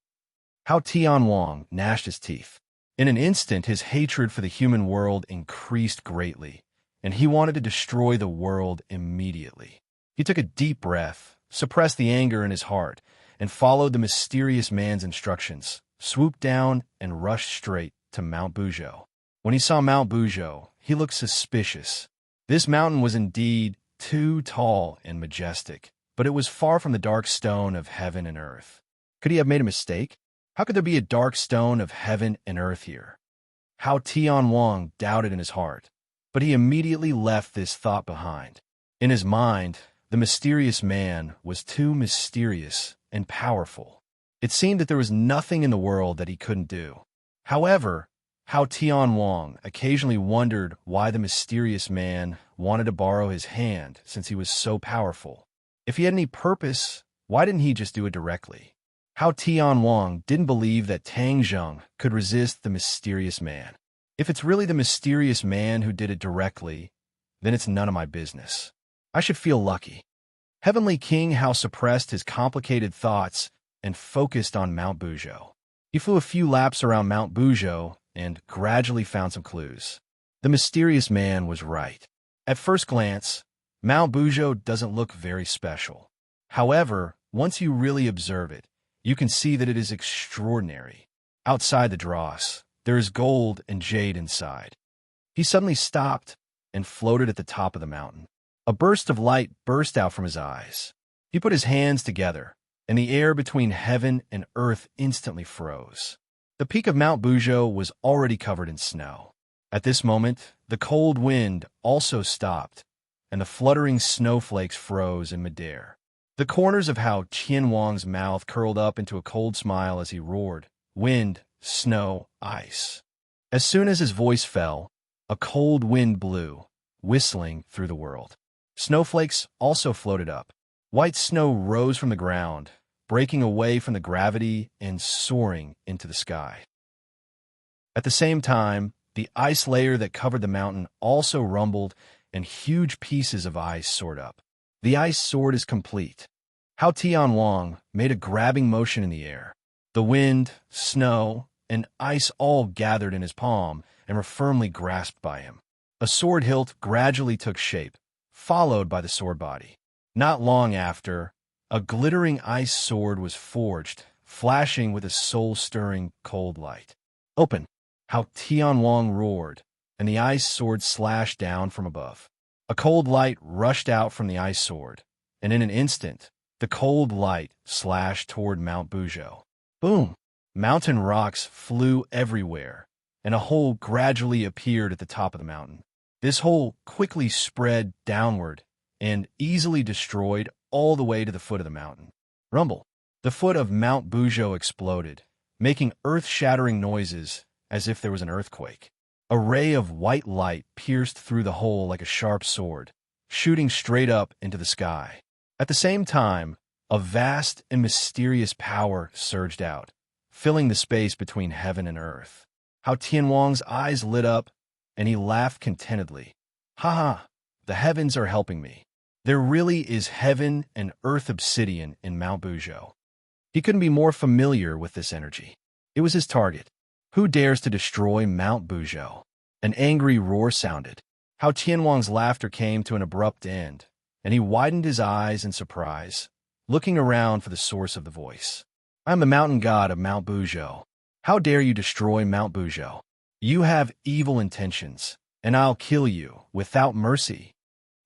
Hao Tianwang gnashed his teeth. In an instant, his hatred for the human world increased greatly, and he wanted to destroy the world immediately. He took a deep breath, suppressed the anger in his heart, and followed the mysterious man's instructions, swooped down, and rushed straight to Mount Buzhou. When he saw Mount Buzhou, he looked suspicious. This mountain was indeed too tall and majestic, but it was far from the dark stone of heaven and earth. Could he have made a mistake? How could there be a dark stone of heaven and earth here? Hao Tianwang doubted in his heart, but he immediately left this thought behind. In his mind, the mysterious man was too mysterious and powerful. It seemed that there was nothing in the world that he couldn't do. However, Hao Tianwang occasionally wondered why the mysterious man wanted to borrow his hand since he was so powerful. If he had any purpose, why didn't he just do it directly? Hao Tianwang didn't believe that Tang Zheng could resist the mysterious man. If it's really the mysterious man who did it directly, then it's none of my business. I should feel lucky. Heavenly King Hao suppressed his complicated thoughts and focused on Mount Buzhou. He flew a few laps around Mount Buzhou and gradually found some clues. The mysterious man was right. At first glance, Mount Buzhou doesn't look very special. However, once you really observe it, you can see that it is extraordinary. Outside the dross, there is gold and jade inside. He suddenly stopped and floated at the top of the mountain. A burst of light burst out from his eyes. He put his hands together, and the air between heaven and earth instantly froze. The peak of Mount Buzhou was already covered in snow. At this moment, the cold wind also stopped, and the fluttering snowflakes froze in midair. The corners of Hao Tianwang's mouth curled up into a cold smile as he roared, "Wind, snow, ice." As soon as his voice fell, A cold wind blew, whistling through the world. Snowflakes also floated up. White snow rose from the ground, breaking away from the gravity and soaring into the sky. At the same time, the ice layer that covered the mountain also rumbled, and huge pieces of ice soared up. The ice sword is complete. Hao Tianwang made a grabbing motion in the air. The wind, snow, and ice all gathered in his palm and were firmly grasped by him. A sword hilt gradually took shape, followed by the sword body. Not long after, a glittering ice sword was forged, flashing with a soul-stirring cold light. Open! How Tianwang roared, and the ice sword slashed down from above. A cold light rushed out from the ice sword, and in an instant, the cold light slashed toward Mount Buzhou. Boom! Mountain rocks flew everywhere, and a hole gradually appeared at the top of the mountain. This hole quickly spread downward and easily destroyed all the way to the foot of the mountain. Rumble! The foot of Mount Buzhou exploded, making earth-shattering noises as if there was an earthquake. A ray of white light pierced through the hole like a sharp sword, shooting straight up into the sky. At the same time, a vast and mysterious power surged out, filling the space between heaven and earth. How Tianwang's eyes lit up, and he laughed contentedly. Ha ha! The heavens are helping me. There really is heaven and earth obsidian in Mount Buzhou. He couldn't be more familiar with this energy. It was his target. Who dares to destroy Mount Buzhou? An angry roar sounded. How Tianwang's laughter came to an abrupt end, and he widened his eyes in surprise, looking around for the source of the voice. I am the mountain god of Mount Buzhou. How dare you destroy Mount Buzhou? You have evil intentions, and I'll kill you without mercy.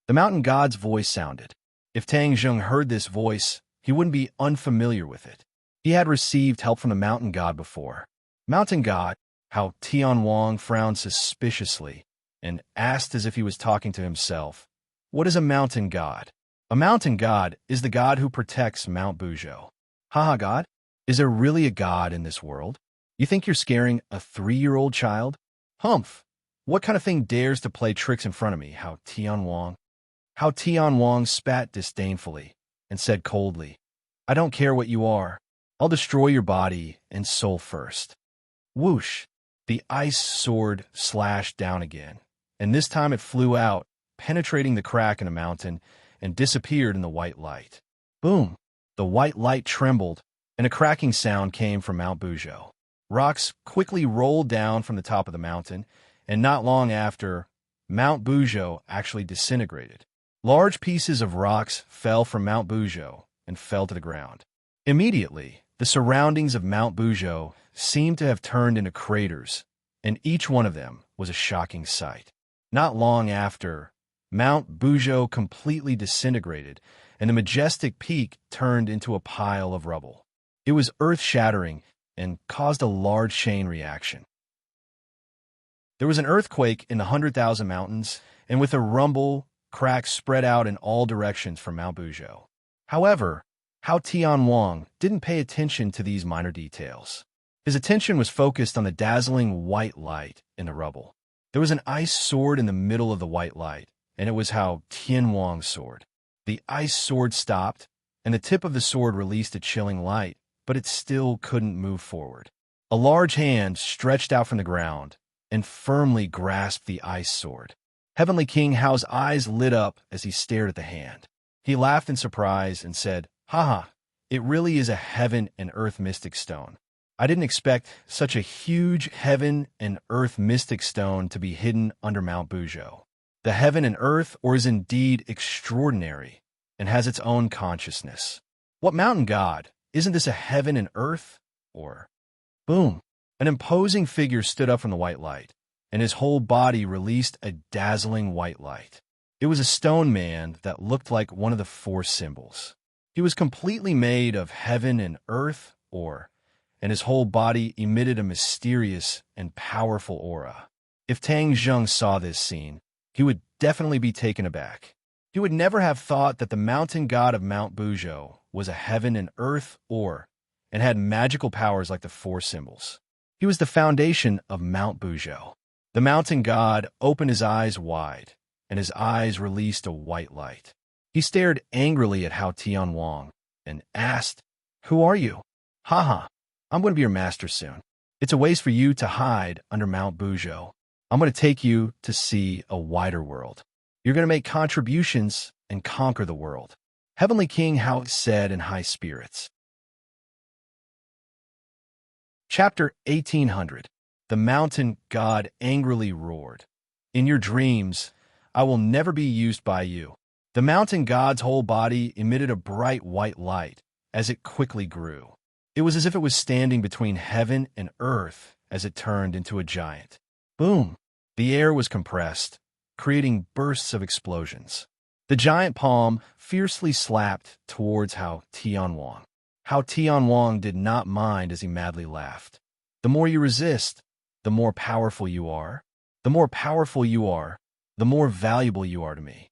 The mountain god's voice sounded. If Tang Zheng heard this voice, he wouldn't be unfamiliar with it. He had received help from the mountain god before. Mountain god, How Tianwang frowned suspiciously and asked as if he was talking to himself, what is a mountain god? A mountain god is the god who protects Mount Buzhou. Haha, god? Is there really a god in this world? You think you're scaring a 3-year-old child? Humph! What kind of thing dares to play tricks in front of me, How Tianwang? How Tianwang spat disdainfully and said coldly, I don't care what you are. I'll destroy your body and soul first. Whoosh! The ice sword slashed down again, and this time it flew out, penetrating the crack in the mountain, and disappeared in the white light. Boom! The white light trembled, and a cracking sound came from Mount Buzhou. Rocks quickly rolled down from the top of the mountain, and not long after, Mount Buzhou actually disintegrated. Large pieces of rocks fell from Mount Buzhou and fell to the ground. Immediately, the surroundings of Mount Buzhou seemed to have turned into craters, and each one of them was a shocking sight. Not long after, Mount Buzhou completely disintegrated, and the majestic peak turned into a pile of rubble. It was earth-shattering and caused a large chain reaction. There was an earthquake in the 100,000 mountains, and with a rumble, cracks spread out in all directions from Mount Buzhou. However, How Tianwang didn't pay attention to these minor details. His attention was focused on the dazzling white light in the rubble. There was an ice sword in the middle of the white light, and it was How Tianwang's sword. The ice sword stopped, and the tip of the sword released a chilling light, but it still couldn't move forward. A large hand stretched out from the ground and firmly grasped the ice sword. Heavenly King Hao's eyes lit up as he stared at the hand. He laughed in surprise and said, Haha, it really is a heaven and earth mystic stone. I didn't expect such a huge heaven and earth mystic stone to be hidden under Mount Buzhou. The heaven and earth is indeed extraordinary and has its own consciousness. What mountain god? Isn't this a heaven and earth? Or, boom, an imposing figure stood up from the white light, and his whole body released a dazzling white light. It was a stone man that looked like one of the 4 symbols. He was completely made of heaven and earth, and his whole body emitted a mysterious and powerful aura. If Tang Zheng saw this scene, he would definitely be taken aback. He would never have thought that the mountain god of Mount Buzhou was a heaven and earth and had magical powers like the 4 symbols. He was the foundation of Mount Buzhou. The mountain god opened his eyes wide, and his eyes released a white light. He stared angrily at Hao Tianwang and asked, "Who are you?" "Haha, I'm going to be your master soon. It's a ways for you to hide under Mount Buzhou. I'm going to take you to see a wider world. You're going to make contributions and conquer the world." Heavenly King Hao said in high spirits. Chapter 1800. The mountain god angrily roared, "In your dreams, I will never be used by you." The mountain god's whole body emitted a bright white light as it quickly grew. It was as if it was standing between heaven and earth as it turned into a giant. Boom! The air was compressed, creating bursts of explosions. The giant palm fiercely slapped towards Hao Tianwang. Hao Tianwang did not mind as he madly laughed. "The more you resist, the more powerful you are. The more powerful you are, the more valuable you are to me."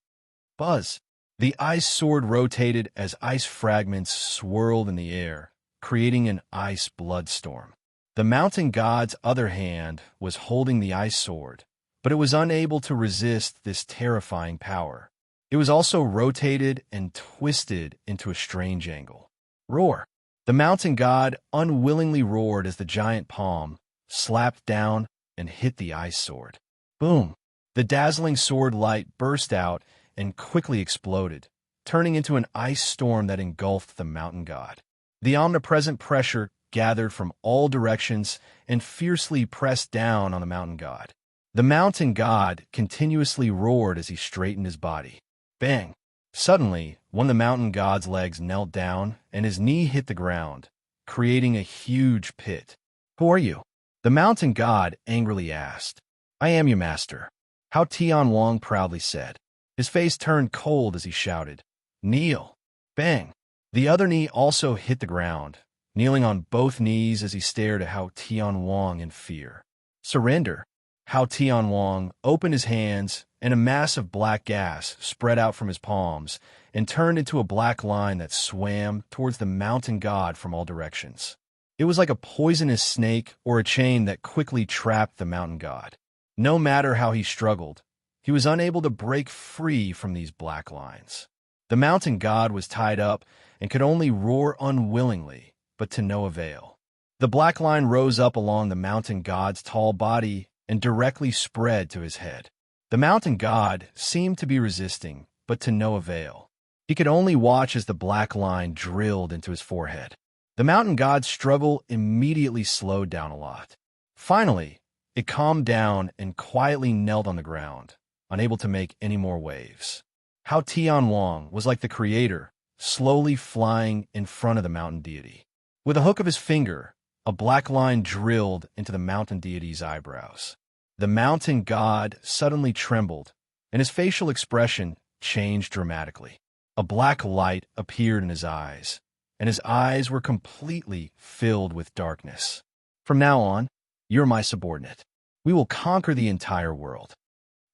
Buzz! The ice sword rotated as ice fragments swirled in the air, creating an ice bloodstorm. The mountain god's other hand was holding the ice sword, but it was unable to resist this terrifying power. It was also rotated and twisted into a strange angle. Roar! The mountain god unwillingly roared as the giant palm slapped down and hit the ice sword. Boom! The dazzling sword light burst out and quickly exploded, turning into an ice storm that engulfed the mountain god. The omnipresent pressure gathered from all directions and fiercely pressed down on the mountain god. The mountain god continuously roared as he straightened his body. Bang! Suddenly, one of the mountain god's legs knelt down and his knee hit the ground, creating a huge pit. "Who are you?" the mountain god angrily asked. "I am your master," Hao Tianwang proudly said. His face turned cold as he shouted, "Kneel!" Bang! The other knee also hit the ground, kneeling on both knees as he stared at Hao Tianwang in fear. "Surrender!" Hao Tianwang opened his hands, and a mass of black gas spread out from his palms and turned into a black line that swam towards the mountain god from all directions. It was like a poisonous snake or a chain that quickly trapped the mountain god. No matter how he struggled, he was unable to break free from these black lines. The mountain god was tied up and could only roar unwillingly, but to no avail. The black line rose up along the mountain god's tall body and directly spread to his head. The mountain god seemed to be resisting, but to no avail. He could only watch as the black line drilled into his forehead. The mountain god's struggle immediately slowed down a lot. Finally, it calmed down and quietly knelt on the ground, unable to make any more waves. Hao Tianwang was like the creator, slowly flying in front of the mountain deity. With a hook of his finger, a black line drilled into the mountain deity's eyebrows. The mountain god suddenly trembled, and his facial expression changed dramatically. A black light appeared in his eyes, and his eyes were completely filled with darkness. "From now on, you're my subordinate. We will conquer the entire world,"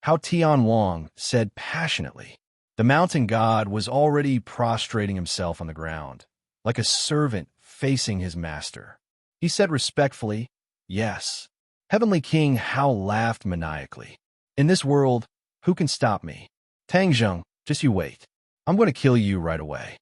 Hao Tianwang said passionately. The mountain god was already prostrating himself on the ground, like a servant facing his master. He said respectfully, "Yes." Heavenly King Hao laughed maniacally. "In this world, who can stop me? Tangzheng, just you wait. I'm going to kill you right away."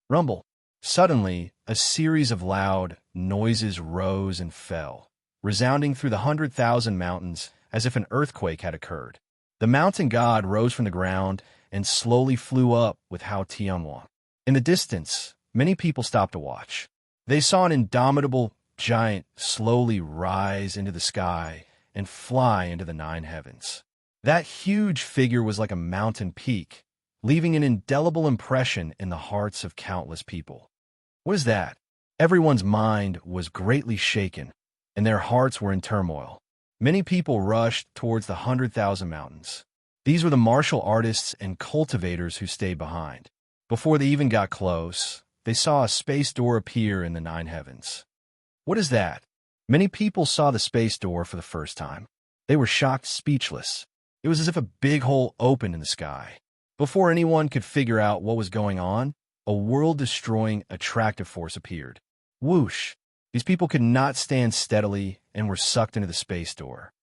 Rumble. Suddenly, a series of loud noises rose and fell, resounding through the 100,000 mountains as if an earthquake had occurred. The mountain god rose from the ground and slowly flew up with Hao Tianwang. In the distance, many people stopped to watch. They saw an indomitable giant slowly rise into the sky and fly into the 9 heavens. That huge figure was like a mountain peak, leaving an indelible impression in the hearts of countless people. What is that? Everyone's mind was greatly shaken, and their hearts were in turmoil. Many people rushed towards the 100,000 mountains. These were the martial artists and cultivators who stayed behind. Before they even got close, they saw a space door appear in the 9 heavens. What is that? Many people saw the space door for the first time. They were shocked speechless. It was as if a big hole opened in the sky. Before anyone could figure out what was going on, a world-destroying attractive force appeared. Whoosh! These people could not stand steadily and were sucked into the space door.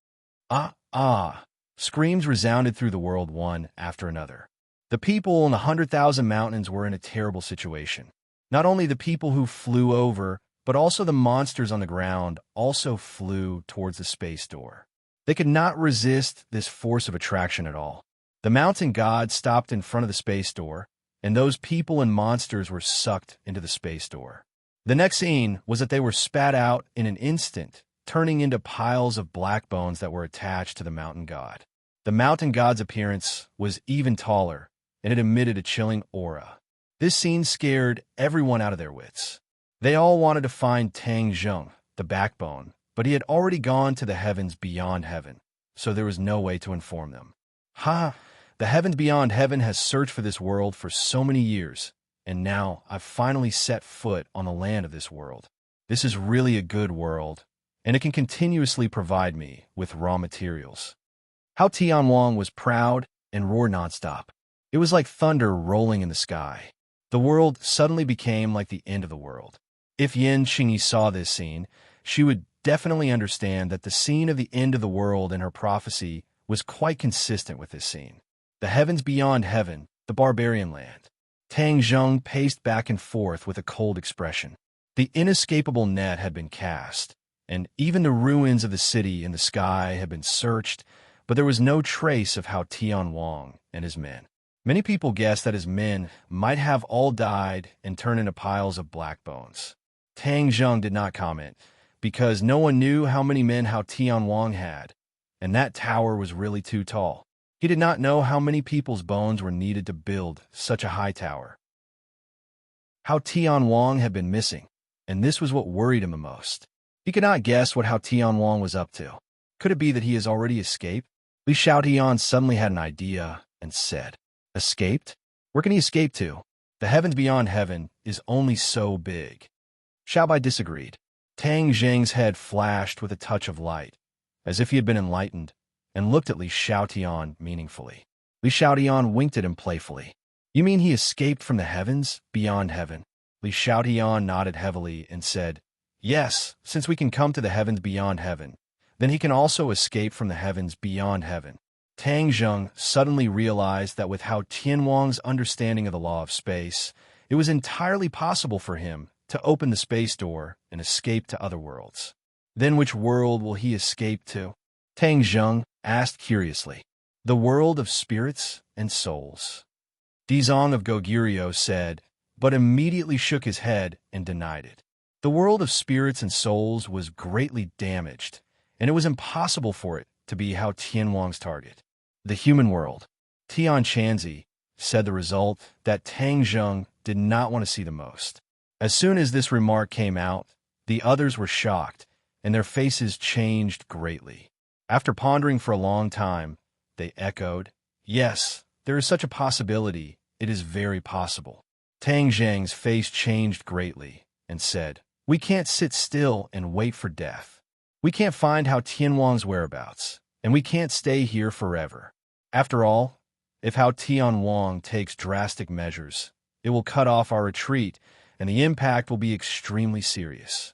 Ah, ah! Screams resounded through the world one after another. The people in the 100,000 mountains were in a terrible situation. Not only the people who flew over, but also the monsters on the ground also flew towards the space door. They could not resist this force of attraction at all. The mountain god stopped in front of the space door, and those people and monsters were sucked into the space door. The next scene was that they were spat out in an instant, turning into piles of black bones that were attached to the mountain god. The mountain god's appearance was even taller, and it emitted a chilling aura. This scene scared everyone out of their wits. They all wanted to find Tang Zheng, the backbone, but he had already gone to the heavens beyond heaven, so there was no way to inform them. Ha! The heavens beyond heaven has searched for this world for so many years, and now I've finally set foot on the land of this world. This is really a good world, and it can continuously provide me with raw materials. How Tianwang was proud and roared nonstop. It was like thunder rolling in the sky. The world suddenly became like the end of the world. If Yin Qingyi saw this scene, she would definitely understand that the scene of the end of the world in her prophecy was quite consistent with this scene. The heavens beyond heaven, the barbarian land. Tang Zheng paced back and forth with a cold expression. The inescapable net had been cast, and even the ruins of the city in the sky had been searched, but there was no trace of Hao Tianwang and his men. Many people guessed that his men might have all died and turned into piles of black bones. Tang Zheng did not comment, because no one knew how many men Hao Tianwang had, and that tower was really too tall. He did not know how many people's bones were needed to build such a high tower. Hao Tianwang had been missing, and this was what worried him the most. He could not guess what Hao Tianwang was up to. Could it be that he has already escaped? Li Xiaotian suddenly had an idea and said, "Escaped? Where can he escape to? The heavens beyond heaven is only so big." Xiaobai disagreed. Tang Zheng's head flashed with a touch of light, as if he had been enlightened, and looked at Li Xiaotian meaningfully. Li Xiaotian winked at him playfully. "You mean he escaped from the heavens beyond heaven?" Li Xiaotian nodded heavily and said, "Yes, since we can come to the heavens beyond heaven, then he can also escape from the heavens beyond heaven." Tang Zheng suddenly realized that with Hao Tianwang's understanding of the law of space, it was entirely possible for him to open the space door and escape to other worlds. Then which world will he escape to? Tang Zheng asked curiously. "The world of spirits and souls." Dizong of Goguryeo said, but immediately shook his head and denied it. The world of spirits and souls was greatly damaged, and it was impossible for it to be Hao Tianwang's target. The human world. Tian Chanzi said the result that Tang Zheng did not want to see the most. As soon as this remark came out, the others were shocked, and their faces changed greatly. After pondering for a long time, they echoed, "Yes, there is such a possibility. It is very possible." Tang Zheng's face changed greatly and said, "We can't sit still and wait for death. We can't find Hao Tianwang's whereabouts, and we can't stay here forever. After all, if Hao Tianwang takes drastic measures, it will cut off our retreat, and the impact will be extremely serious."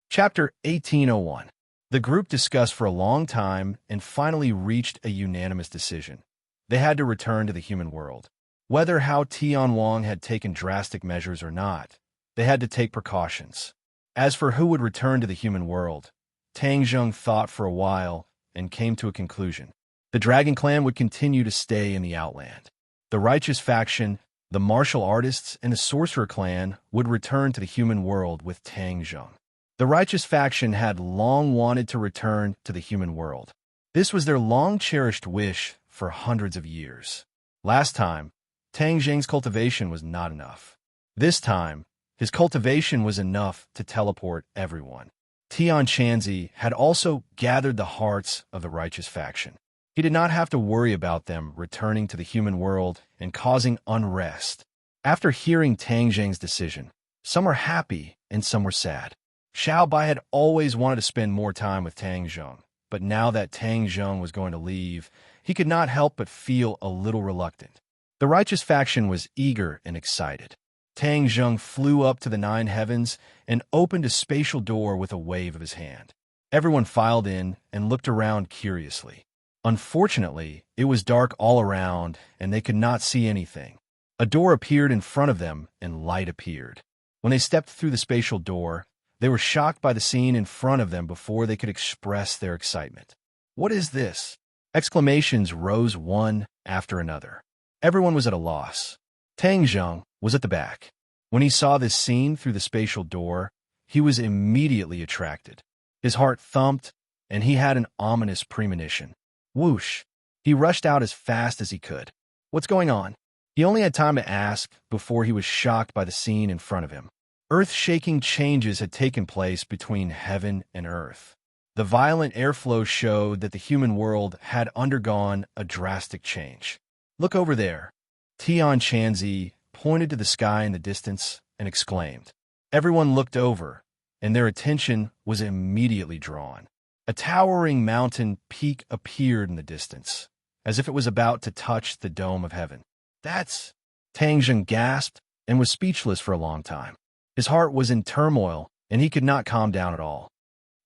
Chapter 1801. The group discussed for a long time and finally reached a unanimous decision. They had to return to the human world. Whether Hao Tianwang had taken drastic measures or not, they had to take precautions. As for who would return to the human world, Tang Zheng thought for a while and came to a conclusion. The Dragon Clan would continue to stay in the Outland. The Righteous Faction, the Martial Artists, and the Sorcerer Clan would return to the human world with Tang Zheng. The Righteous Faction had long wanted to return to the human world. This was their long-cherished wish for hundreds of years. Last time, Tang Zheng's cultivation was not enough. This time, his cultivation was enough to teleport everyone. Tian Chanzi had also gathered the hearts of the Righteous Faction. He did not have to worry about them returning to the human world and causing unrest. After hearing Tang Zheng's decision, some were happy and some were sad. Xiao Bai had always wanted to spend more time with Tang Zheng, but now that Tang Zheng was going to leave, he could not help but feel a little reluctant. The Righteous Faction was eager and excited. Tang Zheng flew up to the 9 heavens and opened a spatial door with a wave of his hand. Everyone filed in and looked around curiously. Unfortunately, it was dark all around, and they could not see anything. A door appeared in front of them, and light appeared. When they stepped through the spatial door, they were shocked by the scene in front of them before they could express their excitement. "What is this?" Exclamations rose one after another. Everyone was at a loss. Tang Zheng was at the back. When he saw this scene through the spatial door, he was immediately attracted. His heart thumped, and he had an ominous premonition. Whoosh! He rushed out as fast as he could. "What's going on?" He only had time to ask before he was shocked by the scene in front of him. Earth-shaking changes had taken place between heaven and earth. The violent airflow showed that the human world had undergone a drastic change. "Look over there." Tian Chanzi pointed to the sky in the distance and exclaimed. Everyone looked over, and their attention was immediately drawn. A towering mountain peak appeared in the distance, as if it was about to touch the dome of heaven. "That's—" Tang Zheng gasped and was speechless for a long time. His heart was in turmoil, and he could not calm down at all.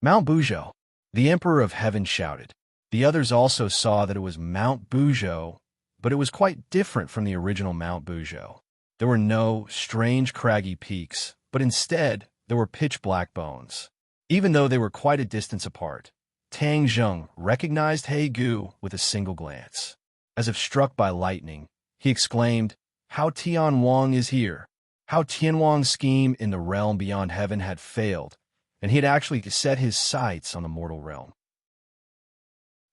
"Mount Buzhou," the Emperor of Heaven shouted. The others also saw that it was Mount Buzhou, but it was quite different from the original Mount Buzhou. There were no strange craggy peaks, but instead there were pitch-black bones. Even though they were quite a distance apart, Tang Zheng recognized He Gu with a single glance. As if struck by lightning, he exclaimed, "How Tian Wang is here!" How Tian Wang's scheme in the realm beyond heaven had failed, and he had actually set his sights on the mortal realm.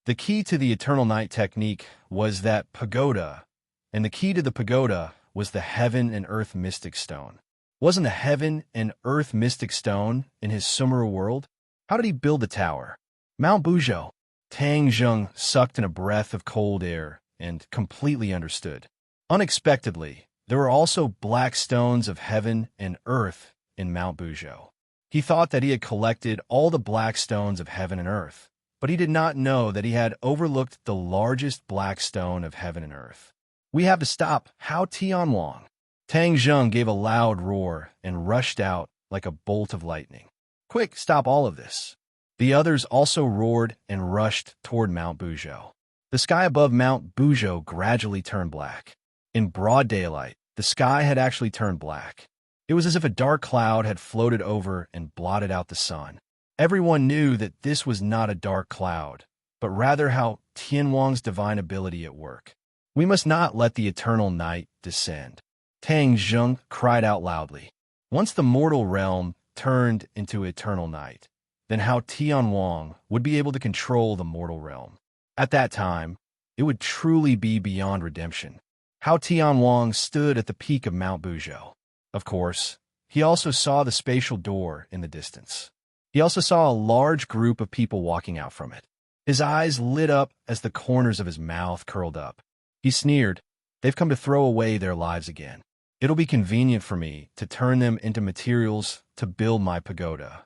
The key to the Eternal Night technique was that pagoda, and the key to the pagoda was the Heaven and Earth Mystic Stone. Wasn't the Heaven and Earth Mystic Stone in his Sumeru world? How did he build the tower? Mount Buzhou. Tang Zheng sucked in a breath of cold air and completely understood. Unexpectedly, there were also black stones of heaven and earth in Mount Buzhou. He thought that he had collected all the black stones of heaven and earth, but he did not know that he had overlooked the largest black stone of heaven and earth. "We have to stop Hao Tian Wang." Tang Zheng gave a loud roar and rushed out like a bolt of lightning. "Quick, stop all of this." The others also roared and rushed toward Mount Buzhou. The sky above Mount Buzhou gradually turned black. In broad daylight, the sky had actually turned black. It was as if a dark cloud had floated over and blotted out the sun. Everyone knew that this was not a dark cloud, but rather Hao Tian Wang's divine ability at work. "We must not let the eternal night descend." Tang Zheng cried out loudly. Once the mortal realm turned into eternal night, then Hao Tian Wang would be able to control the mortal realm. At that time, it would truly be beyond redemption. Hao Tian Wang stood at the peak of Mount Buzhou. Of course, he also saw the spatial door in the distance. He also saw a large group of people walking out from it. His eyes lit up as the corners of his mouth curled up. He sneered, "They've come to throw away their lives again. It'll be convenient for me to turn them into materials to build my pagoda."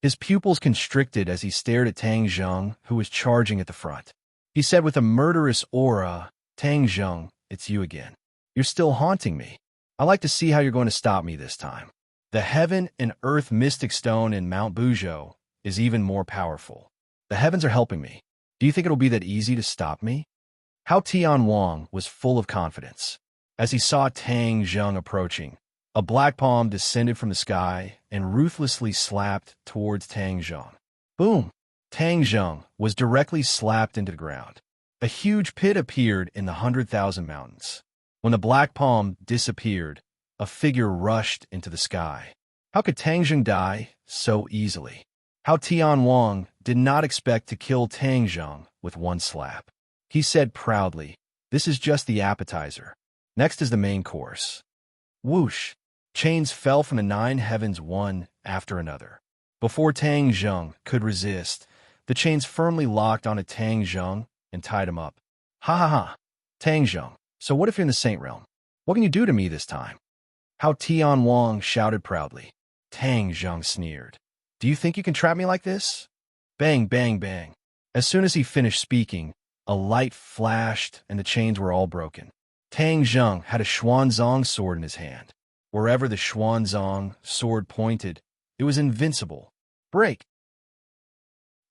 His pupils constricted as he stared at Tang Zheng, who was charging at the front. He said with a murderous aura, "Tang Zheng, it's you again. You're still haunting me. I'd like to see how you're going to stop me this time." The Heaven and Earth Mystic Stone in Mount Buzhou is even more powerful. The heavens are helping me. Do you think it'll be that easy to stop me? Hao Tian Wang was full of confidence. As he saw Tang Zheng approaching, a black palm descended from the sky and ruthlessly slapped towards Tang Zheng. Boom! Tang Zheng was directly slapped into the ground. A huge pit appeared in the 100,000 mountains. When the black palm disappeared, a figure rushed into the sky. How could Tang Zheng die so easily? Hao Tian Wang did not expect to kill Tang Zheng with one slap. He said proudly, "This is just the appetizer. Next is the main course." Whoosh! Chains fell from the 9 heavens one after another. Before Tang Zheng could resist, the chains firmly locked onto Tang Zheng and tied him up. "Ha ha ha! Tang Zheng, so what if you're in the Saint Realm? What can you do to me this time?" Hao Tian Wang shouted proudly. Tang Zheng sneered. "Do you think you can trap me like this?" Bang, bang, bang. As soon as he finished speaking, a light flashed and the chains were all broken. Tang Zheng had a Xuanzang sword in his hand. Wherever the Xuanzang sword pointed, it was invincible. Break!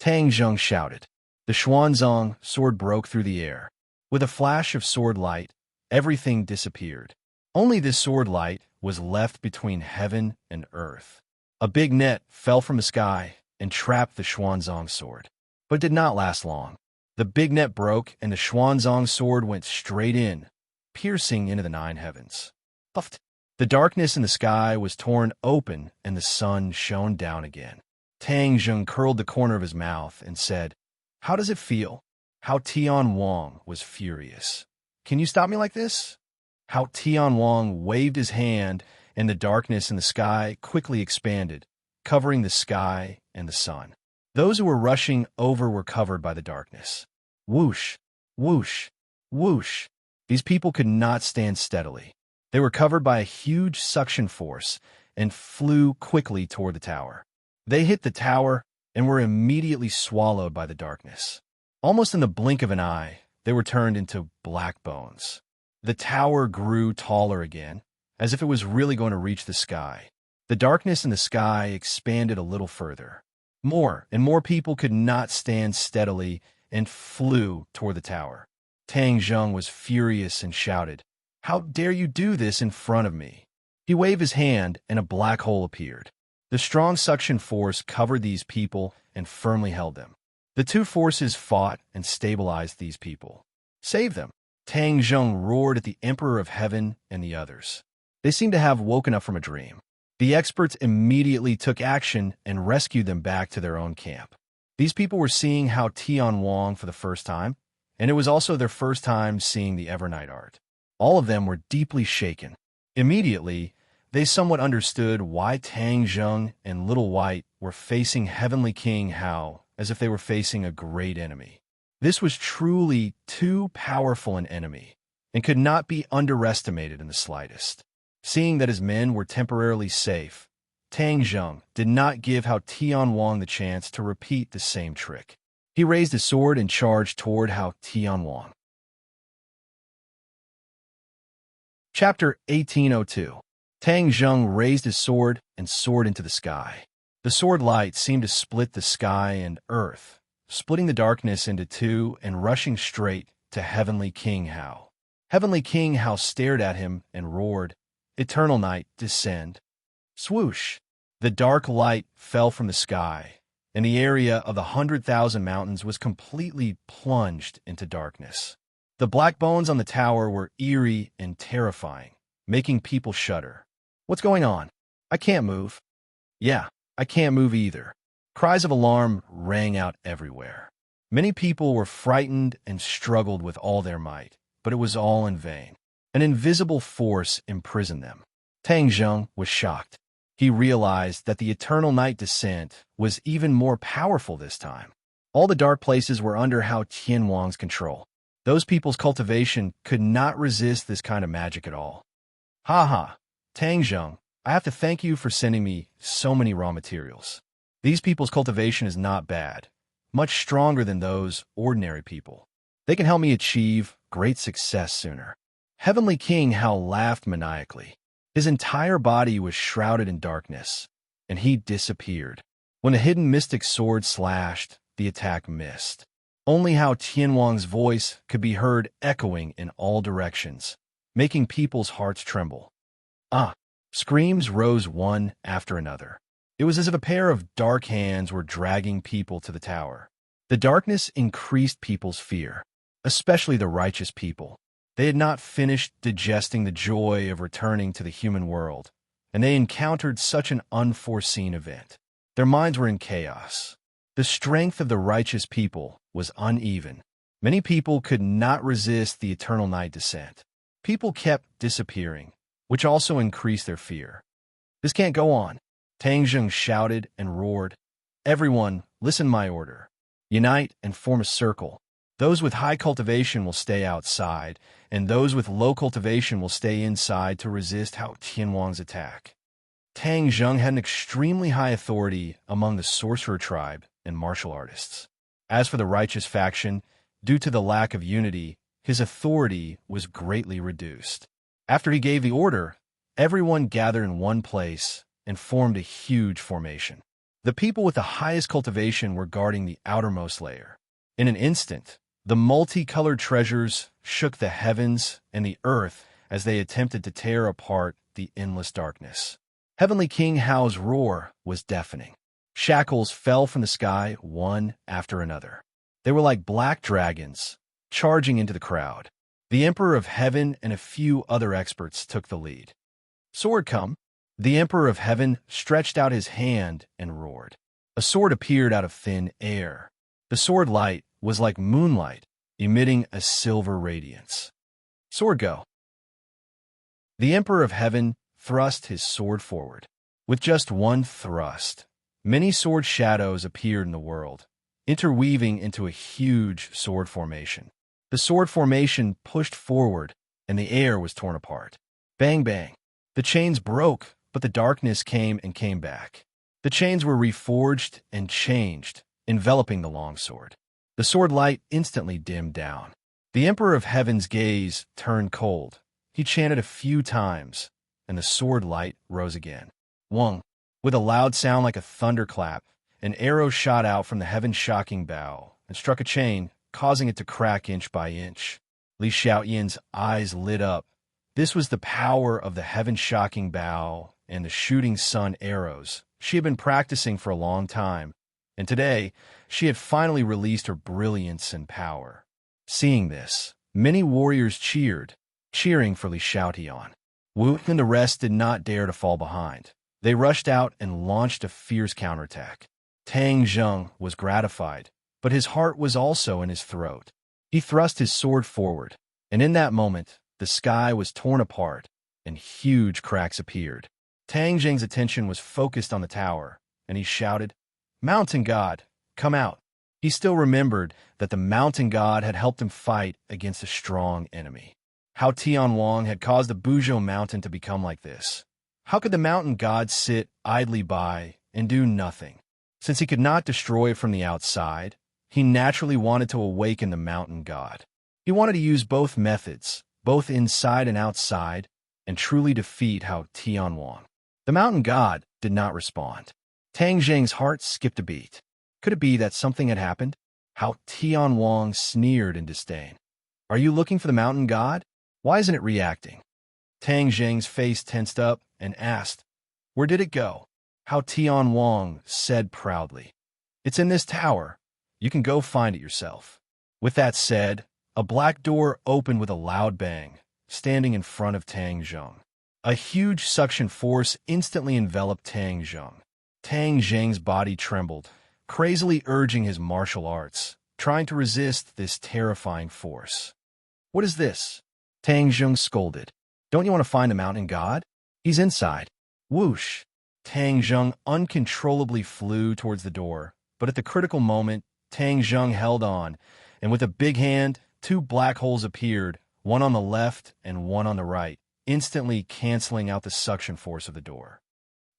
Tang Zheng shouted. The Xuanzong sword broke through the air. With a flash of sword light, everything disappeared. Only this sword light was left between heaven and earth. A big net fell from the sky and trapped the Xuanzong sword. But it did not last long. The big net broke and the Xuanzong sword went straight in, piercing into the nine heavens. Puffed. The darkness in the sky was torn open and the sun shone down again. Tang Zheng curled the corner of his mouth and said, "How does it feel?" How Tian Wang was furious. "Can you stop me like this?" How Tian Wang waved his hand and the darkness in the sky quickly expanded, covering the sky and the sun. Those who were rushing over were covered by the darkness. Whoosh, whoosh, whoosh. These people could not stand steadily. They were covered by a huge suction force and flew quickly toward the tower. They hit the tower and were immediately swallowed by the darkness. Almost in the blink of an eye, they were turned into black bones. The tower grew taller again, as if it was really going to reach the sky. The darkness in the sky expanded a little further. More and more people could not stand steadily and flew toward the tower. Tang Zheng was furious and shouted, "How dare you do this in front of me?" He waved his hand and a black hole appeared. The strong suction force covered these people and firmly held them. The two forces fought and stabilized these people. "Save them!" Tang Zheng roared at the Emperor of Heaven and the others. They seemed to have woken up from a dream. The experts immediately took action and rescued them back to their own camp. These people were seeing How Tian Wang for the first time, and it was also their first time seeing the Evernight art. All of them were deeply shaken. Immediately, they somewhat understood why Tang Zheng and Little White were facing Heavenly King Hao as if they were facing a great enemy. This was truly too powerful an enemy and could not be underestimated in the slightest. Seeing that his men were temporarily safe, Tang Zheng did not give How Tian Wang the chance to repeat the same trick. He raised his sword and charged toward How Tian Wang. Chapter 1802. Tang Zheng raised his sword and soared into the sky. The sword light seemed to split the sky and earth, splitting the darkness into two and rushing straight to Heavenly King Hao. Heavenly King Hao stared at him and roared, "Eternal night, descend." Swoosh! The dark light fell from the sky, and the area of the 100,000 mountains was completely plunged into darkness. The black bones on the tower were eerie and terrifying, making people shudder. "What's going on? I can't move." "Yeah, I can't move either." Cries of alarm rang out everywhere. Many people were frightened and struggled with all their might, but it was all in vain. An invisible force imprisoned them. Tang Zheng was shocked. He realized that the eternal night descent was even more powerful this time. All the dark places were under How Tian Wang's control. Those people's cultivation could not resist this kind of magic at all. "Ha ha, Tang Zheng, I have to thank you for sending me so many raw materials. These people's cultivation is not bad, much stronger than those ordinary people. They can help me achieve great success sooner." Heavenly King Hao laughed maniacally. His entire body was shrouded in darkness, and he disappeared. When the hidden mystic sword slashed, the attack missed. Only How Tian Wang's voice could be heard echoing in all directions, making people's hearts tremble. "Ah!" Screams rose one after another. It was as if a pair of dark hands were dragging people to the tower. The darkness increased people's fear, especially the righteous people. They had not finished digesting the joy of returning to the human world, and they encountered such an unforeseen event. Their minds were in chaos. The strength of the righteous people was uneven. Many people could not resist the eternal night descent. People kept disappearing, which also increased their fear. "This can't go on," Tang Zheng shouted and roared. "Everyone, listen to my order. Unite and form a circle. Those with high cultivation will stay outside, and those with low cultivation will stay inside to resist How Tian Wang's attack." Tang Zheng had an extremely high authority among the sorcerer tribe and martial artists. As for the righteous faction, due to the lack of unity, his authority was greatly reduced. After he gave the order, everyone gathered in one place and formed a huge formation. The people with the highest cultivation were guarding the outermost layer. In an instant, the multicolored treasures shook the heavens and the earth as they attempted to tear apart the endless darkness. Heavenly King Hao's roar was deafening. Shackles fell from the sky one after another. They were like black dragons, charging into the crowd. The Emperor of Heaven and a few other experts took the lead. Sword come! The Emperor of Heaven stretched out his hand and roared. A sword appeared out of thin air. The sword light was like moonlight, emitting a silver radiance. Sword go! The Emperor of Heaven thrust his sword forward. With just one thrust, many sword shadows appeared in the world, interweaving into a huge sword formation. The sword formation pushed forward, and the air was torn apart. Bang, bang. The chains broke, but the darkness came and came back. The chains were reforged and changed, enveloping the longsword. The sword light instantly dimmed down. The Emperor of Heaven's gaze turned cold. He chanted a few times, and the sword light rose again. Wong! With a loud sound like a thunderclap, an arrow shot out from the heaven-shocking bow and struck a chain, causing it to crack inch by inch. Li Xiaoyin's eyes lit up. This was the power of the heaven-shocking bow and the shooting sun arrows. She had been practicing for a long time, and today she had finally released her brilliance and power. Seeing this, many warriors cheered, cheering for Li Xiaotian. Wu and the rest did not dare to fall behind. They rushed out and launched a fierce counterattack. Tang Zheng was gratified, but his heart was also in his throat. He thrust his sword forward, and in that moment, the sky was torn apart, and huge cracks appeared. Tang Zheng's attention was focused on the tower, and he shouted, "Mountain God, come out!" He still remembered that the mountain god had helped him fight against a strong enemy. How Tianwang had caused the Buzhou mountain to become like this. How could the mountain god sit idly by and do nothing? Since he could not destroy it from the outside, he naturally wanted to awaken the mountain god. He wanted to use both methods, both inside and outside, and truly defeat Hao Tianwang. The mountain god did not respond. Tang Zheng's heart skipped a beat. Could it be that something had happened? Hao Tianwang sneered in disdain. "Are you looking for the mountain god? Why isn't it reacting?" Tang Zheng's face tensed up and asked, "Where did it go?" Hao Tianwang said proudly, "It's in this tower. You can go find it yourself." With that said, a black door opened with a loud bang, standing in front of Tang Zheng. A huge suction force instantly enveloped Tang Zheng. Tang Zheng's body trembled, crazily urging his martial arts, trying to resist this terrifying force. "What is this?" Tang Zheng scolded. "Don't you want to find the mountain god? He's inside." Whoosh! Tang Zheng uncontrollably flew towards the door, but at the critical moment, Tang Zheng held on, and with a big hand, two black holes appeared, one on the left and one on the right, instantly canceling out the suction force of the door.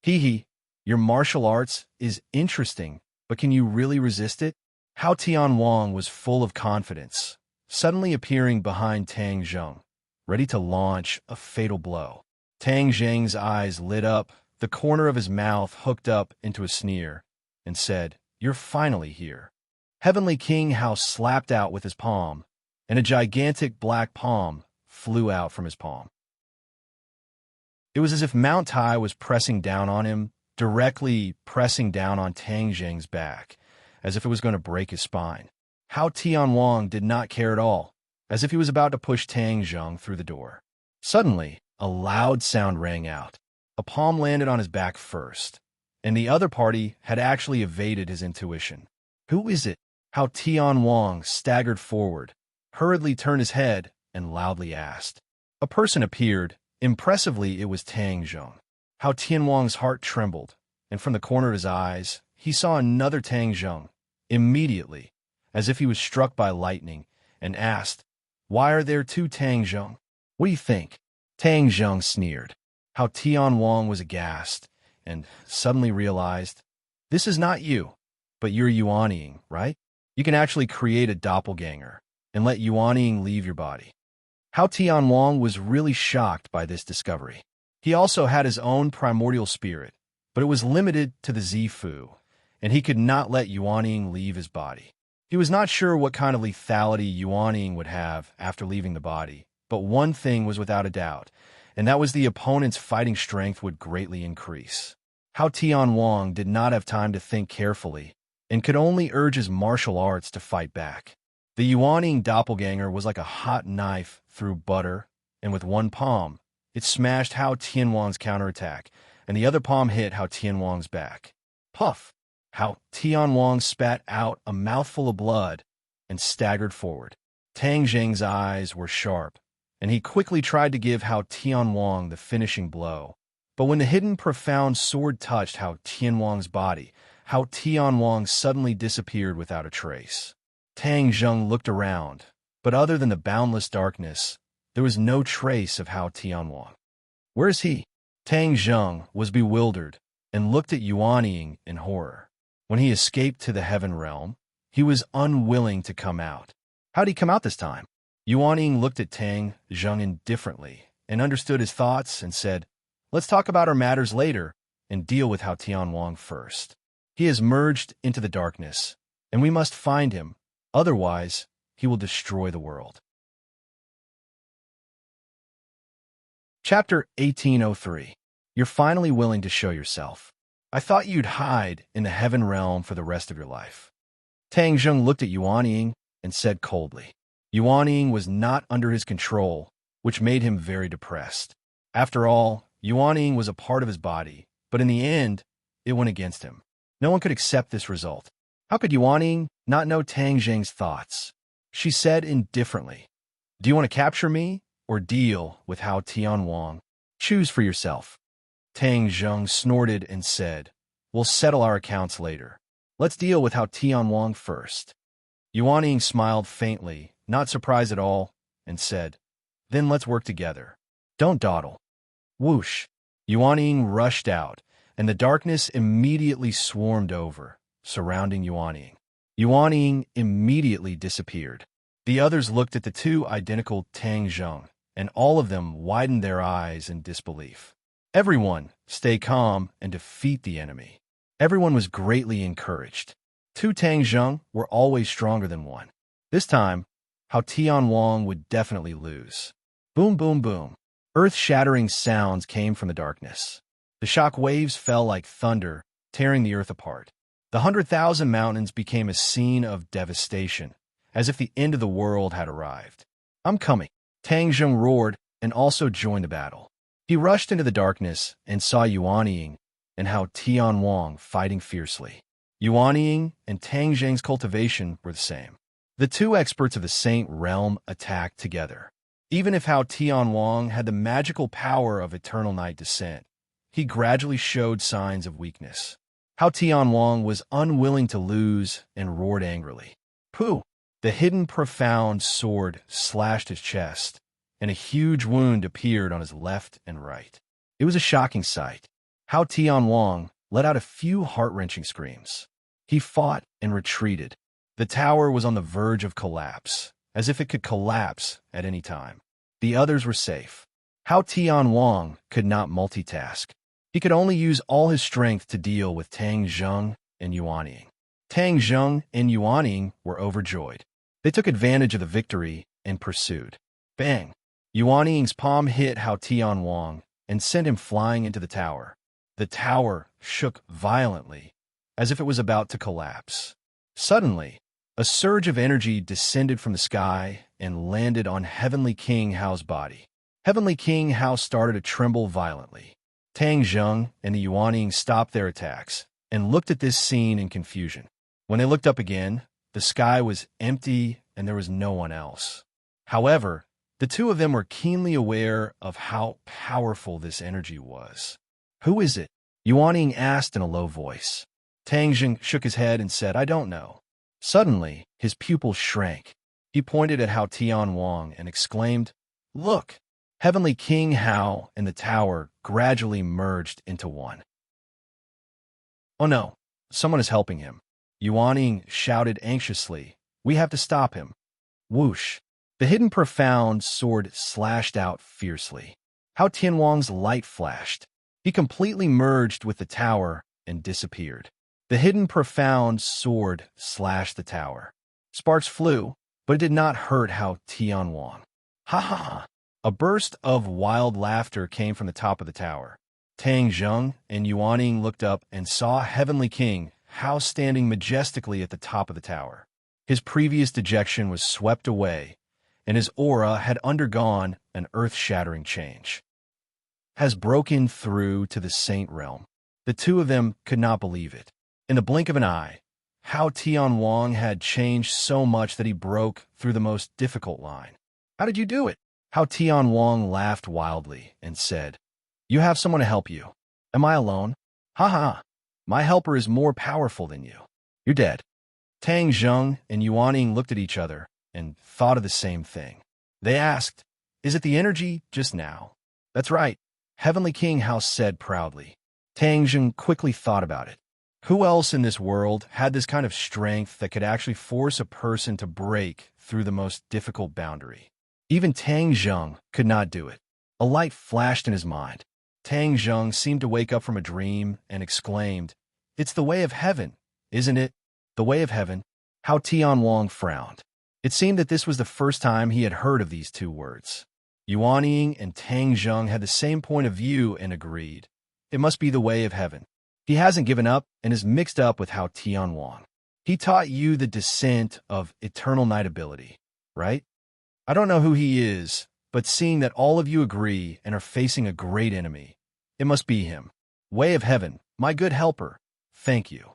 "Hee hee, your martial arts is interesting, but can you really resist it?" Hao Tianwang was full of confidence, suddenly appearing behind Tang Zheng, ready to launch a fatal blow. Tang Zheng's eyes lit up, the corner of his mouth hooked up into a sneer, and said, "You're finally here." Heavenly King Hao slapped out with his palm, and a gigantic black palm flew out from his palm. It was as if Mount Tai was pressing down on him, directly pressing down on Tang Zheng's back, as if it was going to break his spine. Hao Tianwang did not care at all, as if he was about to push Tang Zheng through the door. Suddenly, a loud sound rang out. A palm landed on his back first, and the other party had actually evaded his intuition. "Who is it?" Hao Tianwang staggered forward, hurriedly turned his head, and loudly asked. A person appeared. Impressively, it was Tang Zheng. Hao Tianwang's heart trembled, and from the corner of his eyes, he saw another Tang Zheng. Immediately, as if he was struck by lightning, and asked, "Why are there two Tang Zheng? What do you think?" Tang Zheng sneered. Hao Tianwang was aghast, and suddenly realized, "This is not you, but you're Yuanying, right? You can actually create a doppelganger, and let Yuanying leave your body." Hao Tianwang was really shocked by this discovery. He also had his own primordial spirit, but it was limited to the Zifu, and he could not let Yuanying leave his body. He was not sure what kind of lethality Yuanying would have after leaving the body, but one thing was without a doubt, and that was the opponent's fighting strength would greatly increase. Hao Tianwang did not have time to think carefully, and could only urge his martial arts to fight back. The Yuanying doppelganger was like a hot knife through butter, and with one palm, it smashed Hao Tianwang's counterattack, and the other palm hit Hao Tianwang's back. Puff! Hao Tianwang spat out a mouthful of blood and staggered forward. Tang Zheng's eyes were sharp, and he quickly tried to give Hao Tianwang the finishing blow. But when the hidden profound sword touched Hao Tianwang's body, Hao Tianwang suddenly disappeared without a trace. Tang Zheng looked around, but other than the boundless darkness, there was no trace of Hao Tianwang. Where is he? Tang Zheng was bewildered and looked at Yuanying in horror. When he escaped to the heaven realm, he was unwilling to come out. How'd he come out this time? Yuanying looked at Tang Zheng indifferently and understood his thoughts and said, "Let's talk about our matters later and deal with Hao Tianwang first. He has merged into the darkness, and we must find him. Otherwise, he will destroy the world." Chapter 1803. You're finally willing to show yourself. I thought you'd hide in the heaven realm for the rest of your life. Tang Zheng looked at Yuanying and said coldly. Yuanying was not under his control, which made him very depressed. After all, Yuanying was a part of his body, but in the end, it went against him. No one could accept this result. How could Yuanying not know Tang Zheng's thoughts? She said indifferently, "Do you want to capture me or deal with Hao Tianwang? Choose for yourself." Tang Zheng snorted and said, "We'll settle our accounts later. Let's deal with Hao Tianwang first." Yuanying smiled faintly, not surprised at all, and said, "Then let's work together. Don't dawdle." Whoosh! Yuanying rushed out, and the darkness immediately swarmed over, surrounding Yuanying. Yuanying immediately disappeared. The others looked at the two identical Tang Zheng, and all of them widened their eyes in disbelief. Everyone, stay calm and defeat the enemy. Everyone was greatly encouraged. Two Tang Zheng were always stronger than one. This time, Hao Tianwang would definitely lose. Boom, boom, boom. Earth-shattering sounds came from the darkness. The shock waves fell like thunder, tearing the earth apart. The 100,000 mountains became a scene of devastation, as if the end of the world had arrived. "I'm coming." Tang Zheng roared and also joined the battle. He rushed into the darkness and saw Yuanying and Hao Tianwang fighting fiercely. Yuanying and Tang Zheng's cultivation were the same. The two experts of the Saint Realm attacked together. Even if Hao Tianwang had the magical power of eternal night descent, he gradually showed signs of weakness. Hao Tianwang was unwilling to lose and roared angrily. Pooh! The hidden profound sword slashed his chest, and a huge wound appeared on his left and right. It was a shocking sight. Hao Tianwang let out a few heart-wrenching screams. He fought and retreated. The tower was on the verge of collapse, as if it could collapse at any time. The others were safe. Hao Tianwang could not multitask. He could only use all his strength to deal with Tang Zheng and Yuanying. Tang Zheng and Yuanying were overjoyed. They took advantage of the victory and pursued. Bang! Yuanying's palm hit Hao Tianwang and sent him flying into the tower. The tower shook violently, as if it was about to collapse. Suddenly, a surge of energy descended from the sky and landed on Heavenly King Hao's body. Heavenly King Hao started to tremble violently. Tang Zheng and the Yuanying stopped their attacks and looked at this scene in confusion. When they looked up again, the sky was empty and there was no one else. However, the two of them were keenly aware of how powerful this energy was. "Who is it?" Yuanying asked in a low voice. Tang Zheng shook his head and said, "I don't know." Suddenly, his pupils shrank. He pointed at Hao Tianwang and exclaimed, "Look!" Heavenly King Hao and the tower gradually merged into one. "Oh no, someone is helping him." Yuanying shouted anxiously, "We have to stop him." Whoosh! The hidden profound sword slashed out fiercely. Hao Tianwang's light flashed. He completely merged with the tower and disappeared. The hidden profound sword slashed the tower. Sparks flew, but it did not hurt Hao Tianwang. Ha ha ha! A burst of wild laughter came from the top of the tower. Tang Zheng and Yuaning looked up and saw Heavenly King Hao standing majestically at the top of the tower. His previous dejection was swept away, and his aura had undergone an earth-shattering change. Has broken through to the saint realm. The two of them could not believe it. In the blink of an eye, Hao Tianwang had changed so much that he broke through the most difficult line. How did you do it? Hao Tianwang laughed wildly and said, You have someone to help you. Am I alone? Ha ha! My helper is more powerful than you. You're dead. Tang Zheng and Yuaning looked at each other and thought of the same thing. They asked, Is it the energy just now? That's right, Heavenly King Hao said proudly. Tang Zheng quickly thought about it. Who else in this world had this kind of strength that could actually force a person to break through the most difficult boundary? Even Tang Zheng could not do it. A light flashed in his mind. Tang Zheng seemed to wake up from a dream and exclaimed, It's the way of heaven, isn't it? The way of heaven? Hao Tianwang frowned. It seemed that this was the first time he had heard of these two words. Yuaning and Tang Zheng had the same point of view and agreed. It must be the way of heaven. He hasn't given up and is mixed up with Hao Tianwang. He taught you the descent of eternal night ability, right? I don't know who he is, but seeing that all of you agree and are facing a great enemy, it must be him. Way of heaven, my good helper, thank you.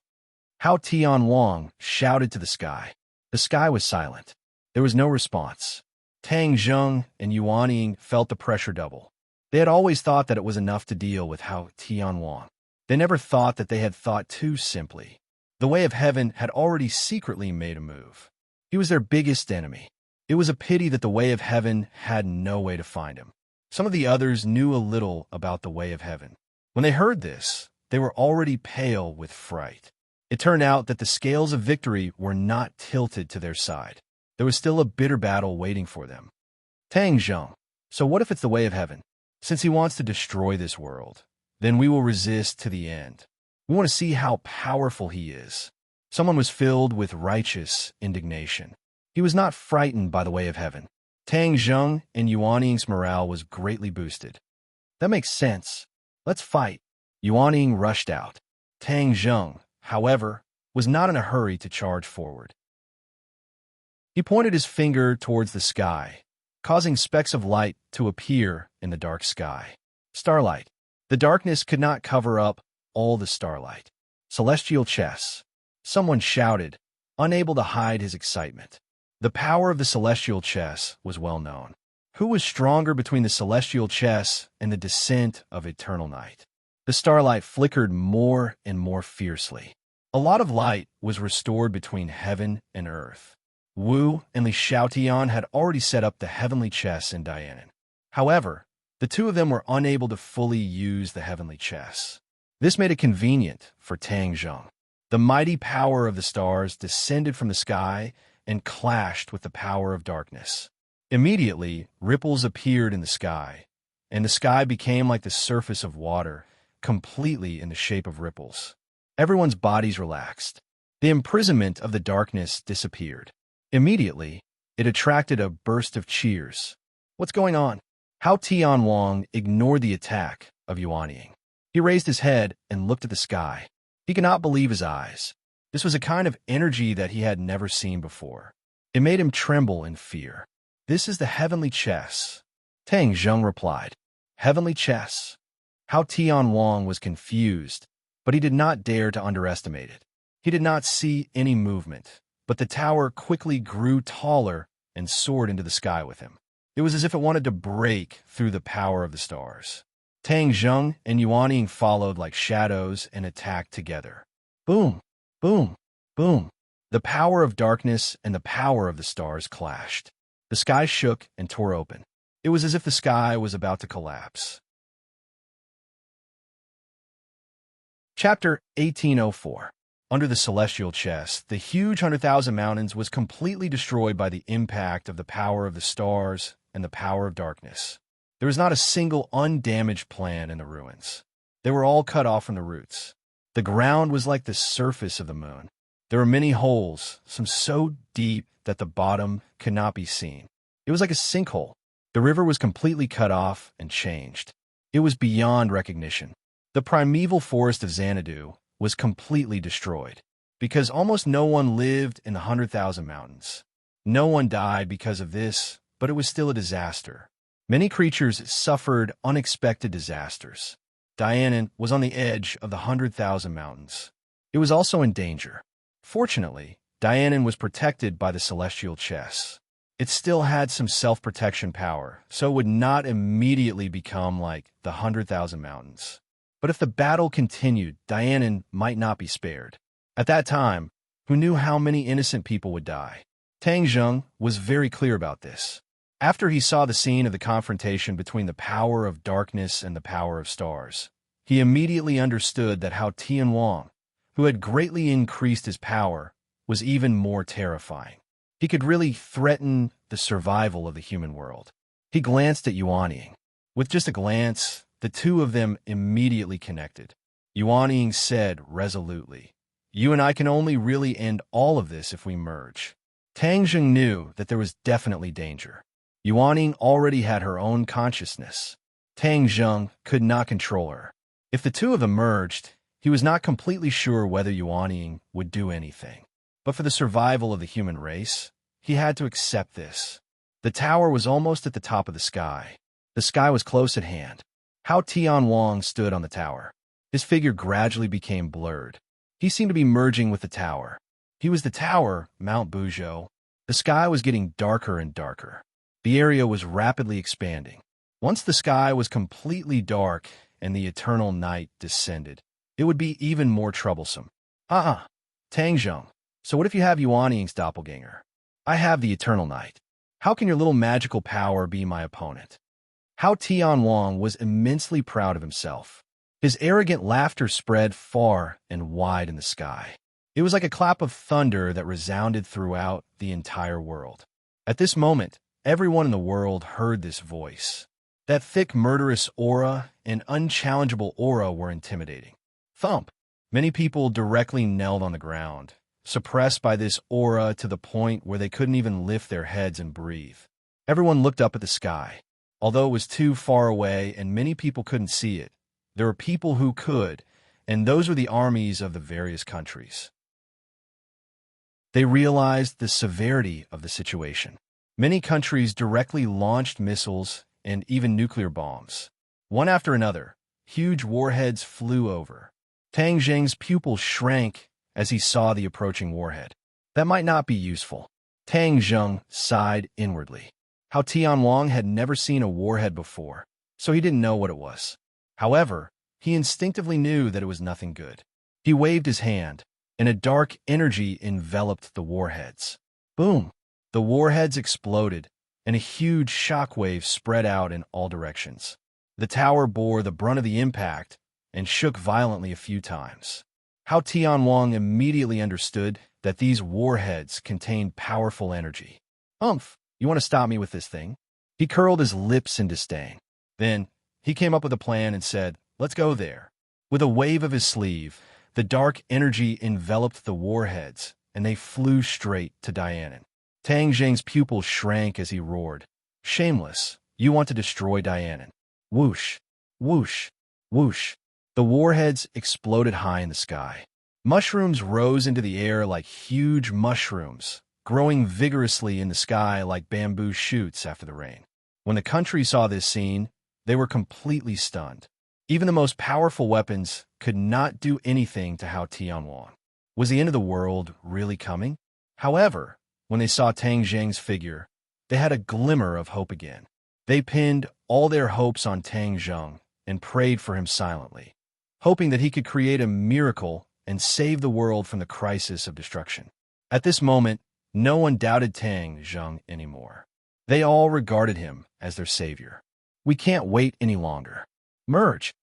Hao Tianwang shouted to the sky. The sky was silent. There was no response. Tang Zheng and Yuaning felt the pressure double. They had always thought that it was enough to deal with Hao Tianwang. They never thought that they had thought too simply. The way of heaven had already secretly made a move. He was their biggest enemy. It was a pity that the way of heaven had no way to find him. Some of the others knew a little about the way of heaven. When they heard this, they were already pale with fright. It turned out that the scales of victory were not tilted to their side. There was still a bitter battle waiting for them. Tang Zheng, so what if it's the way of heaven? Since he wants to destroy this world, then we will resist to the end. We want to see how powerful he is. Someone was filled with righteous indignation. He was not frightened by the way of heaven. Tang Zheng and Yuaning's morale was greatly boosted. That makes sense. Let's fight. Yuaning rushed out. Tang Zheng, however, was not in a hurry to charge forward. He pointed his finger towards the sky, causing specks of light to appear in the dark sky. Starlight. The darkness could not cover up all the starlight. Celestial chess. Someone shouted, unable to hide his excitement. The power of the celestial chess was well known. Who was stronger between the celestial chess and the descent of eternal night? The starlight flickered more and more fiercely. A lot of light was restored between heaven and earth. Wu and Li Xiaotian had already set up the heavenly chess in Dianan. However, the two of them were unable to fully use the heavenly chess. This made it convenient for Tang Zheng. The mighty power of the stars descended from the sky and clashed with the power of darkness. Immediately, ripples appeared in the sky, and the sky became like the surface of water, completely in the shape of ripples. Everyone's bodies relaxed. The imprisonment of the darkness disappeared. Immediately, it attracted a burst of cheers. What's going on? Hao Tianwang ignored the attack of Yuanying. He raised his head and looked at the sky. He could not believe his eyes. This was a kind of energy that he had never seen before. It made him tremble in fear. This is the heavenly chess. Tang Zheng replied. Heavenly chess. Hao Tianwang was confused, but he did not dare to underestimate it. He did not see any movement, but the tower quickly grew taller and soared into the sky with him. It was as if it wanted to break through the power of the stars. Tang Zheng and Yuanying followed like shadows and attacked together. Boom, boom, boom. The power of darkness and the power of the stars clashed. The sky shook and tore open. It was as if the sky was about to collapse. Chapter 1804. Under the celestial chest, the huge 100,000 mountains was completely destroyed by the impact of the power of the stars and the power of darkness. There was not a single undamaged plant in the ruins. They were all cut off from the roots. The ground was like the surface of the moon. There were many holes, some so deep that the bottom could not be seen. It was like a sinkhole. The river was completely cut off and changed. It was beyond recognition. The primeval forest of Xanadu was completely destroyed, because almost no one lived in the 100,000 mountains. No one died because of this, but it was still a disaster. Many creatures suffered unexpected disasters. Dianan was on the edge of the 100,000 mountains. It was also in danger. Fortunately, Dianan was protected by the celestial chess. It still had some self-protection power, so it would not immediately become like the 100,000 mountains. But if the battle continued, Dianan might not be spared. At that time, who knew how many innocent people would die? Tang Zheng was very clear about this. After he saw the scene of the confrontation between the power of darkness and the power of stars, he immediately understood that how Tian Wang, who had greatly increased his power, was even more terrifying. He could really threaten the survival of the human world. He glanced at Yuan Ying. With just a glance, the two of them immediately connected. Yuan Ying said resolutely, "You and I can only really end all of this if we merge." Tang Zheng knew that there was definitely danger. Yuan Ying already had her own consciousness. Tang Zheng could not control her. If the two of them merged, he was not completely sure whether Yuan Ying would do anything. But for the survival of the human race, he had to accept this. The tower was almost at the top of the sky. The sky was close at hand. How Tian Wang stood on the tower. His figure gradually became blurred. He seemed to be merging with the tower. He was the tower, Mount Buzhou. The sky was getting darker and darker. The area was rapidly expanding. Once the sky was completely dark and the eternal night descended, it would be even more troublesome. Tang Zheng. So what if you have Yuan Ying's doppelganger? I have the eternal night. How can your little magical power be my opponent? How Tian Wang was immensely proud of himself. His arrogant laughter spread far and wide in the sky. It was like a clap of thunder that resounded throughout the entire world. At this moment, everyone in the world heard this voice. That thick, murderous aura and unchallengeable aura were intimidating. Thump! Many people directly knelt on the ground, suppressed by this aura to the point where they couldn't even lift their heads and breathe. Everyone looked up at the sky. Although it was too far away and many people couldn't see it, there were people who could, and those were the armies of the various countries. They realized the severity of the situation. Many countries directly launched missiles and even nuclear bombs. One after another, huge warheads flew over. Tang Zheng's pupils shrank as he saw the approaching warhead. That might not be useful. Tang Zheng sighed inwardly. How Tian Wang had never seen a warhead before, so he didn't know what it was. However, he instinctively knew that it was nothing good. He waved his hand, and a dark energy enveloped the warheads. Boom! The warheads exploded, and a huge shockwave spread out in all directions. The tower bore the brunt of the impact and shook violently a few times. How Tian Wang immediately understood that these warheads contained powerful energy. You want to stop me with this thing? He curled his lips in disdain. Then, he came up with a plan and said, "Let's go there." With a wave of his sleeve, the dark energy enveloped the warheads, and they flew straight to Dianan. Tang Zheng's pupils shrank as he roared, "Shameless, you want to destroy Dianan." Whoosh, whoosh, whoosh. The warheads exploded high in the sky. Mushrooms rose into the air like huge mushrooms, growing vigorously in the sky like bamboo shoots after the rain. When the country saw this scene, they were completely stunned. Even the most powerful weapons could not do anything to Hao Tianwang. Was the end of the world really coming? However, when they saw Tang Zheng's figure, they had a glimmer of hope again. They pinned all their hopes on Tang Zheng and prayed for him silently, hoping that he could create a miracle and save the world from the crisis of destruction. At this moment, no one doubted Tang Zheng anymore. They all regarded him as their savior. We can't wait any longer. Merge!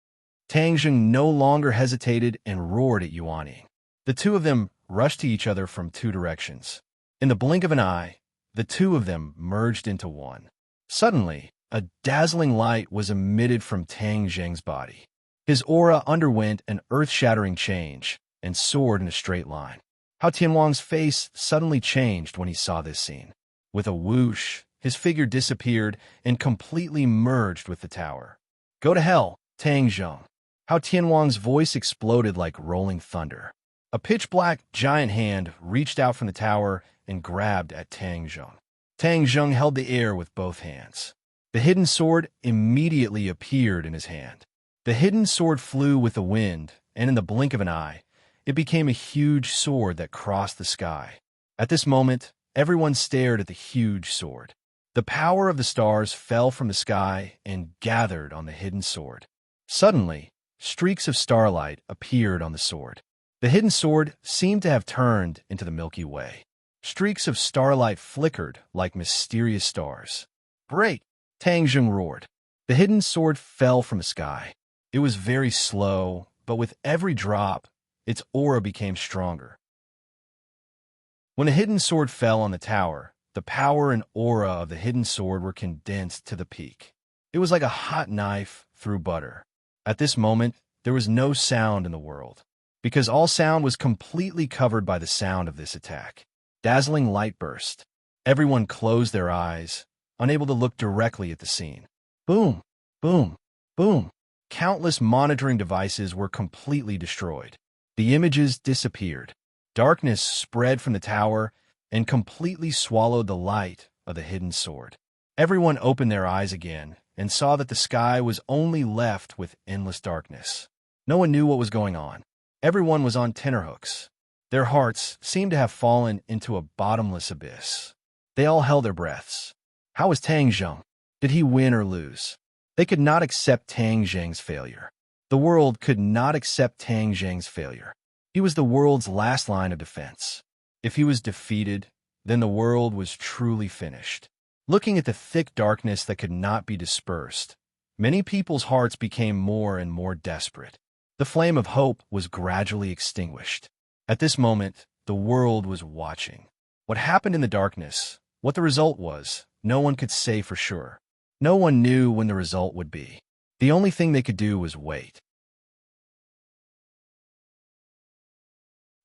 Tang Zheng no longer hesitated and roared at Yuan Ying. The two of them rushed to each other from two directions. In the blink of an eye, the two of them merged into one. Suddenly, a dazzling light was emitted from Tang Zheng's body. His aura underwent an earth-shattering change and soared in a straight line. Hao Tianhuang's face suddenly changed when he saw this scene. With a whoosh, his figure disappeared and completely merged with the tower. "Go to hell, Tang Zheng." Hao Tianhuang's voice exploded like rolling thunder. A pitch-black giant hand reached out from the tower and grabbed at Tang Zheng. Tang Zheng held the air with both hands. The hidden sword immediately appeared in his hand. The hidden sword flew with the wind, and in the blink of an eye, it became a huge sword that crossed the sky. At this moment, everyone stared at the huge sword. The power of the stars fell from the sky and gathered on the hidden sword. Suddenly, streaks of starlight appeared on the sword. The hidden sword seemed to have turned into the Milky Way. Streaks of starlight flickered like mysterious stars. "Break!" Tang Zheng roared. The hidden sword fell from the sky. It was very slow, but with every drop, its aura became stronger. When the hidden sword fell on the tower, the power and aura of the hidden sword were condensed to the peak. It was like a hot knife through butter. At this moment, there was no sound in the world, because all sound was completely covered by the sound of this attack. Dazzling light burst. Everyone closed their eyes, unable to look directly at the scene. Boom, boom, boom. Countless monitoring devices were completely destroyed. The images disappeared. Darkness spread from the tower and completely swallowed the light of the hidden sword. Everyone opened their eyes again and saw that the sky was only left with endless darkness. No one knew what was going on. Everyone was on tenterhooks. Their hearts seemed to have fallen into a bottomless abyss. They all held their breaths. How was Tang Zheng? Did he win or lose? They could not accept Tang Zheng's failure. The world could not accept Tang Zheng's failure. He was the world's last line of defense. If he was defeated, then the world was truly finished. Looking at the thick darkness that could not be dispersed, many people's hearts became more and more desperate. The flame of hope was gradually extinguished. At this moment, the world was watching. What happened in the darkness, what the result was, no one could say for sure. No one knew when the result would be. The only thing they could do was wait.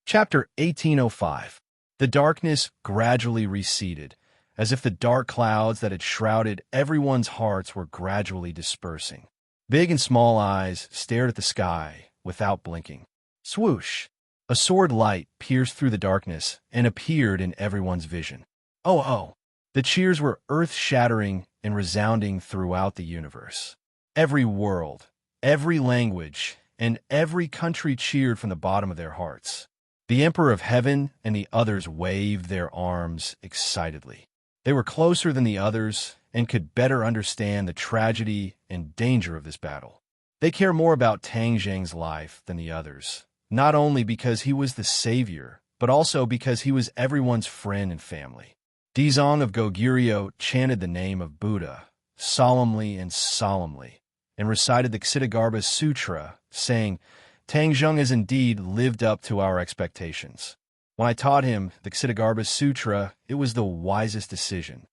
Chapter 1805. The darkness gradually receded, as if the dark clouds that had shrouded everyone's hearts were gradually dispersing. Big and small eyes stared at the sky without blinking. Swoosh! A sword light pierced through the darkness and appeared in everyone's vision. Oh, oh! The cheers were earth-shattering and resounding throughout the universe. Every world, every language, and every country cheered from the bottom of their hearts. The Emperor of Heaven and the others waved their arms excitedly. They were closer than the others and could better understand the tragedy and danger of this battle. They care more about Tang Zheng's life than the others, not only because he was the savior, but also because he was everyone's friend and family. Dizong of Goguryeo chanted the name of Buddha, solemnly, and recited the Ksitigarbha Sutra, saying, "Tang Zheng has indeed lived up to our expectations. When I taught him the Ksitigarbha Sutra, it was the wisest decision."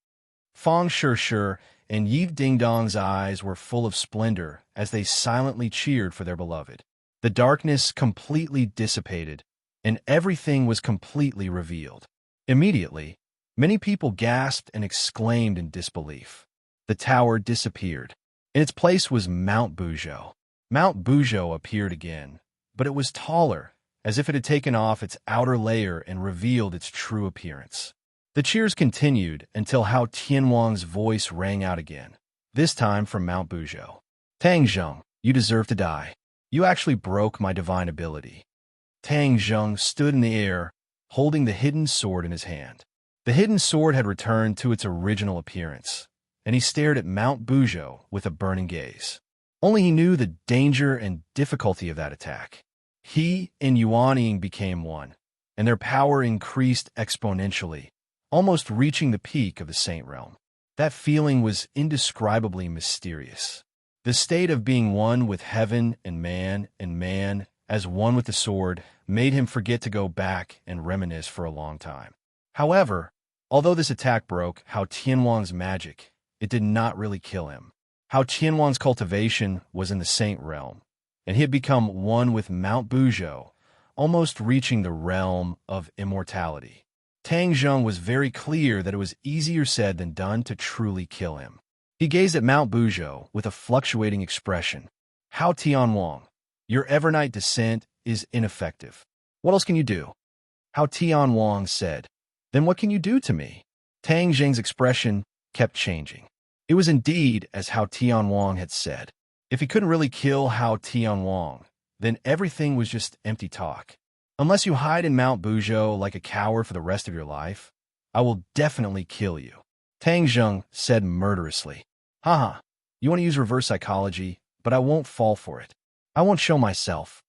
Fang Shishir and Yi Dingdong's eyes were full of splendor as they silently cheered for their beloved. The darkness completely dissipated, and everything was completely revealed. Immediately, many people gasped and exclaimed in disbelief. The tower disappeared. In its place was Mount Buzhou. Mount Buzhou appeared again, but it was taller, as if it had taken off its outer layer and revealed its true appearance. The cheers continued until Hao Tianhuang's voice rang out again, this time from Mount Buzhou. "Tang Zheng, you deserve to die. You actually broke my divine ability." Tang Zheng stood in the air, holding the hidden sword in his hand. The hidden sword had returned to its original appearance, and he stared at Mount Buzhou with a burning gaze. Only he knew the danger and difficulty of that attack. He and Yuanying became one, and their power increased exponentially, almost reaching the peak of the Saint Realm. That feeling was indescribably mysterious. The state of being one with heaven and man as one with the sword made him forget to go back and reminisce for a long time. However, although this attack broke Hao Tianhuang's magic, it did not really kill him. Hao Tianhuang's cultivation was in the Saint Realm, and he had become one with Mount Buzhou, almost reaching the realm of immortality. Tang Zheng was very clear that it was easier said than done to truly kill him. He gazed at Mount Buzhou with a fluctuating expression. Hao Tianwang, your evernight descent is ineffective. What else can you do? Hao Tianwang said. Then what can you do to me? Tang Zheng's expression kept changing. It was indeed as Hao Tianwang had said. If he couldn't really kill Hao Tianwang, then everything was just empty talk. Unless you hide in Mount Buzhou like a coward for the rest of your life, I will definitely kill you. Tang Zheng said murderously. Haha, you want to use reverse psychology, but I won't fall for it. I won't show myself.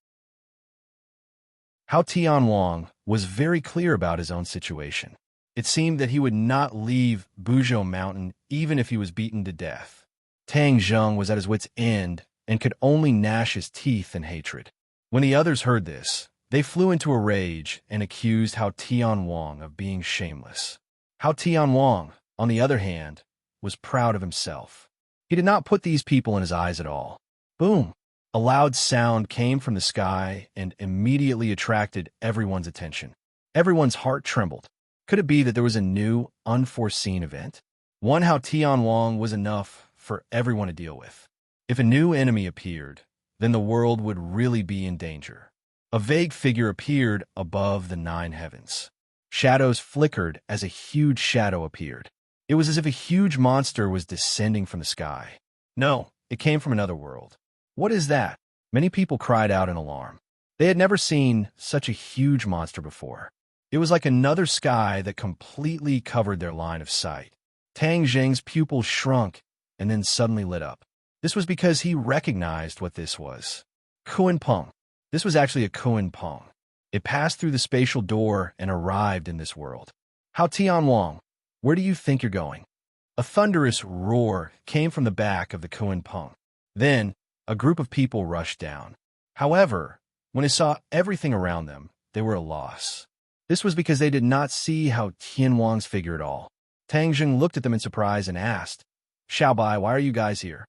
Hao Tianwang was very clear about his own situation. It seemed that he would not leave Buzhou Mountain even if he was beaten to death. Tang Zheng was at his wit's end and could only gnash his teeth in hatred. When the others heard this, they flew into a rage and accused Hao Tianwang of being shameless. Hao Tianwang, on the other hand, was proud of himself. He did not put these people in his eyes at all. Boom! A loud sound came from the sky and immediately attracted everyone's attention. Everyone's heart trembled. Could it be that there was a new, unforeseen event? One Hao Tianwang was enough for everyone to deal with. If a new enemy appeared, then the world would really be in danger. A vague figure appeared above the 9 heavens. Shadows flickered as a huge shadow appeared. It was as if a huge monster was descending from the sky. No, it came from another world. What is that? Many people cried out in alarm. They had never seen such a huge monster before. It was like another sky that completely covered their line of sight. Tang Zheng's pupils shrunk and then suddenly lit up. This was because he recognized what this was. Kuan Peng. This was actually a Kuan Peng. It passed through the spatial door and arrived in this world. Hao Tianwang, where do you think you're going? A thunderous roar came from the back of the Kuan Peng. Then, a group of people rushed down. However, when they saw everything around them, they were at a loss. This was because they did not see Hao Tianwang's figure at all. Tang Zheng looked at them in surprise and asked, Xiao Bai, why are you guys here?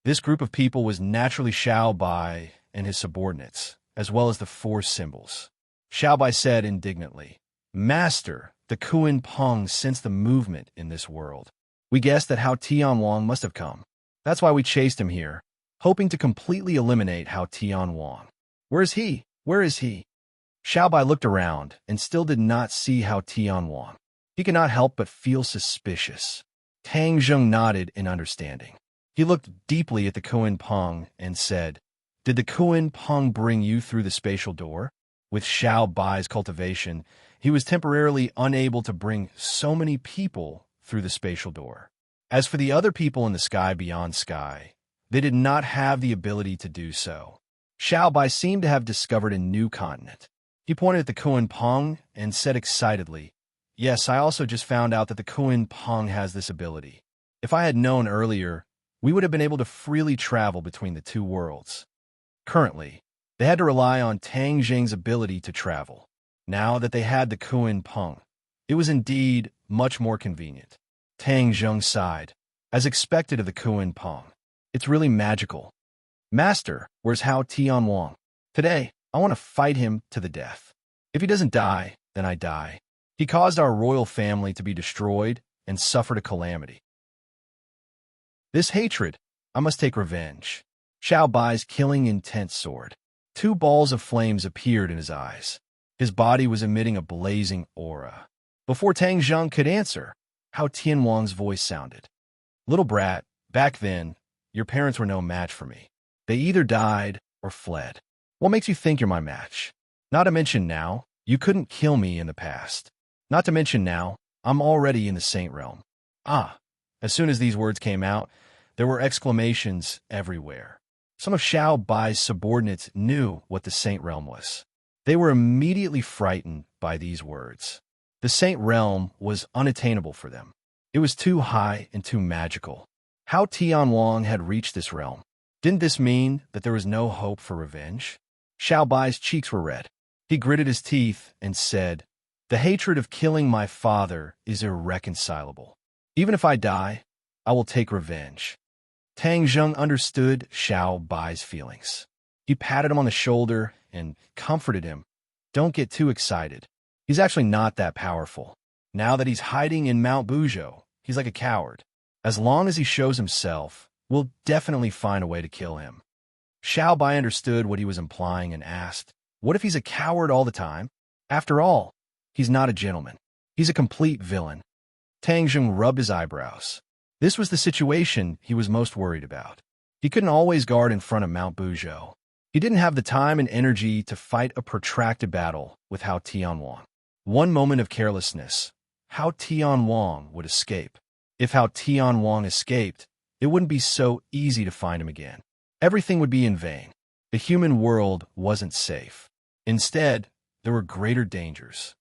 This group of people was naturally Xiao Bai and his subordinates, as well as the 4 symbols. Xiao Bai said indignantly, Master, the Kuan Peng sensed the movement in this world. We guessed that Hao Tianwang must have come. That's why we chased him here, hoping to completely eliminate Hao Tianwang. Where is he? Where is he? Xiao Bai looked around and still did not see Hao Tianwang. He could not help but feel suspicious. Tang Zheng nodded in understanding. He looked deeply at the Kuan Peng and said, Did the Kuan Peng bring you through the spatial door? With Xiao Bai's cultivation, he was temporarily unable to bring so many people through the spatial door. As for the other people in the sky beyond sky, they did not have the ability to do so. Xiao Bai seemed to have discovered a new continent. He pointed at the Kuan Peng and said excitedly, Yes, I also just found out that the Kuan Peng has this ability. If I had known earlier, we would have been able to freely travel between the 2 worlds. Currently, they had to rely on Tang Zheng's ability to travel. Now that they had the Kuan Peng, it was indeed much more convenient. Tang Zheng sighed, as expected of the Kuan Peng. It's really magical. Master, where's Hao Tianwang? Today, I want to fight him to the death. If he doesn't die, then I die. He caused our royal family to be destroyed and suffered a calamity. This hatred, I must take revenge. Xiao Bai's killing intense sword. 2 balls of flames appeared in his eyes. His body was emitting a blazing aura. Before Tang Zheng could answer, Hao Tianwang's voice sounded. Little brat, back then, your parents were no match for me. They either died or fled. What makes you think you're my match? Not to mention now, you couldn't kill me in the past. Not to mention now, I'm already in the Saint Realm. Ah, as soon as these words came out, there were exclamations everywhere. Some of Xiao Bai's subordinates knew what the Saint Realm was. They were immediately frightened by these words. The Saint Realm was unattainable for them. It was too high and too magical. Hao Tianwang had reached this realm. Didn't this mean that there was no hope for revenge? Xiao Bai's cheeks were red. He gritted his teeth and said, The hatred of killing my father is irreconcilable. Even if I die, I will take revenge. Tang Zheng understood Xiao Bai's feelings. He patted him on the shoulder and comforted him. Don't get too excited. He's actually not that powerful. Now that he's hiding in Mount Bujo, he's like a coward. As long as he shows himself, we'll definitely find a way to kill him. Xiao Bai understood what he was implying and asked, what if he's a coward all the time? After all, he's not a gentleman. He's a complete villain. Tang Zheng rubbed his eyebrows. This was the situation he was most worried about. He couldn't always guard in front of Mount Bujo. He didn't have the time and energy to fight a protracted battle with Hao Tianwang. One moment of carelessness, Hao Tianwang would escape. If Hao Tianwang escaped, it wouldn't be so easy to find him again. Everything would be in vain. The human world wasn't safe. Instead, there were greater dangers.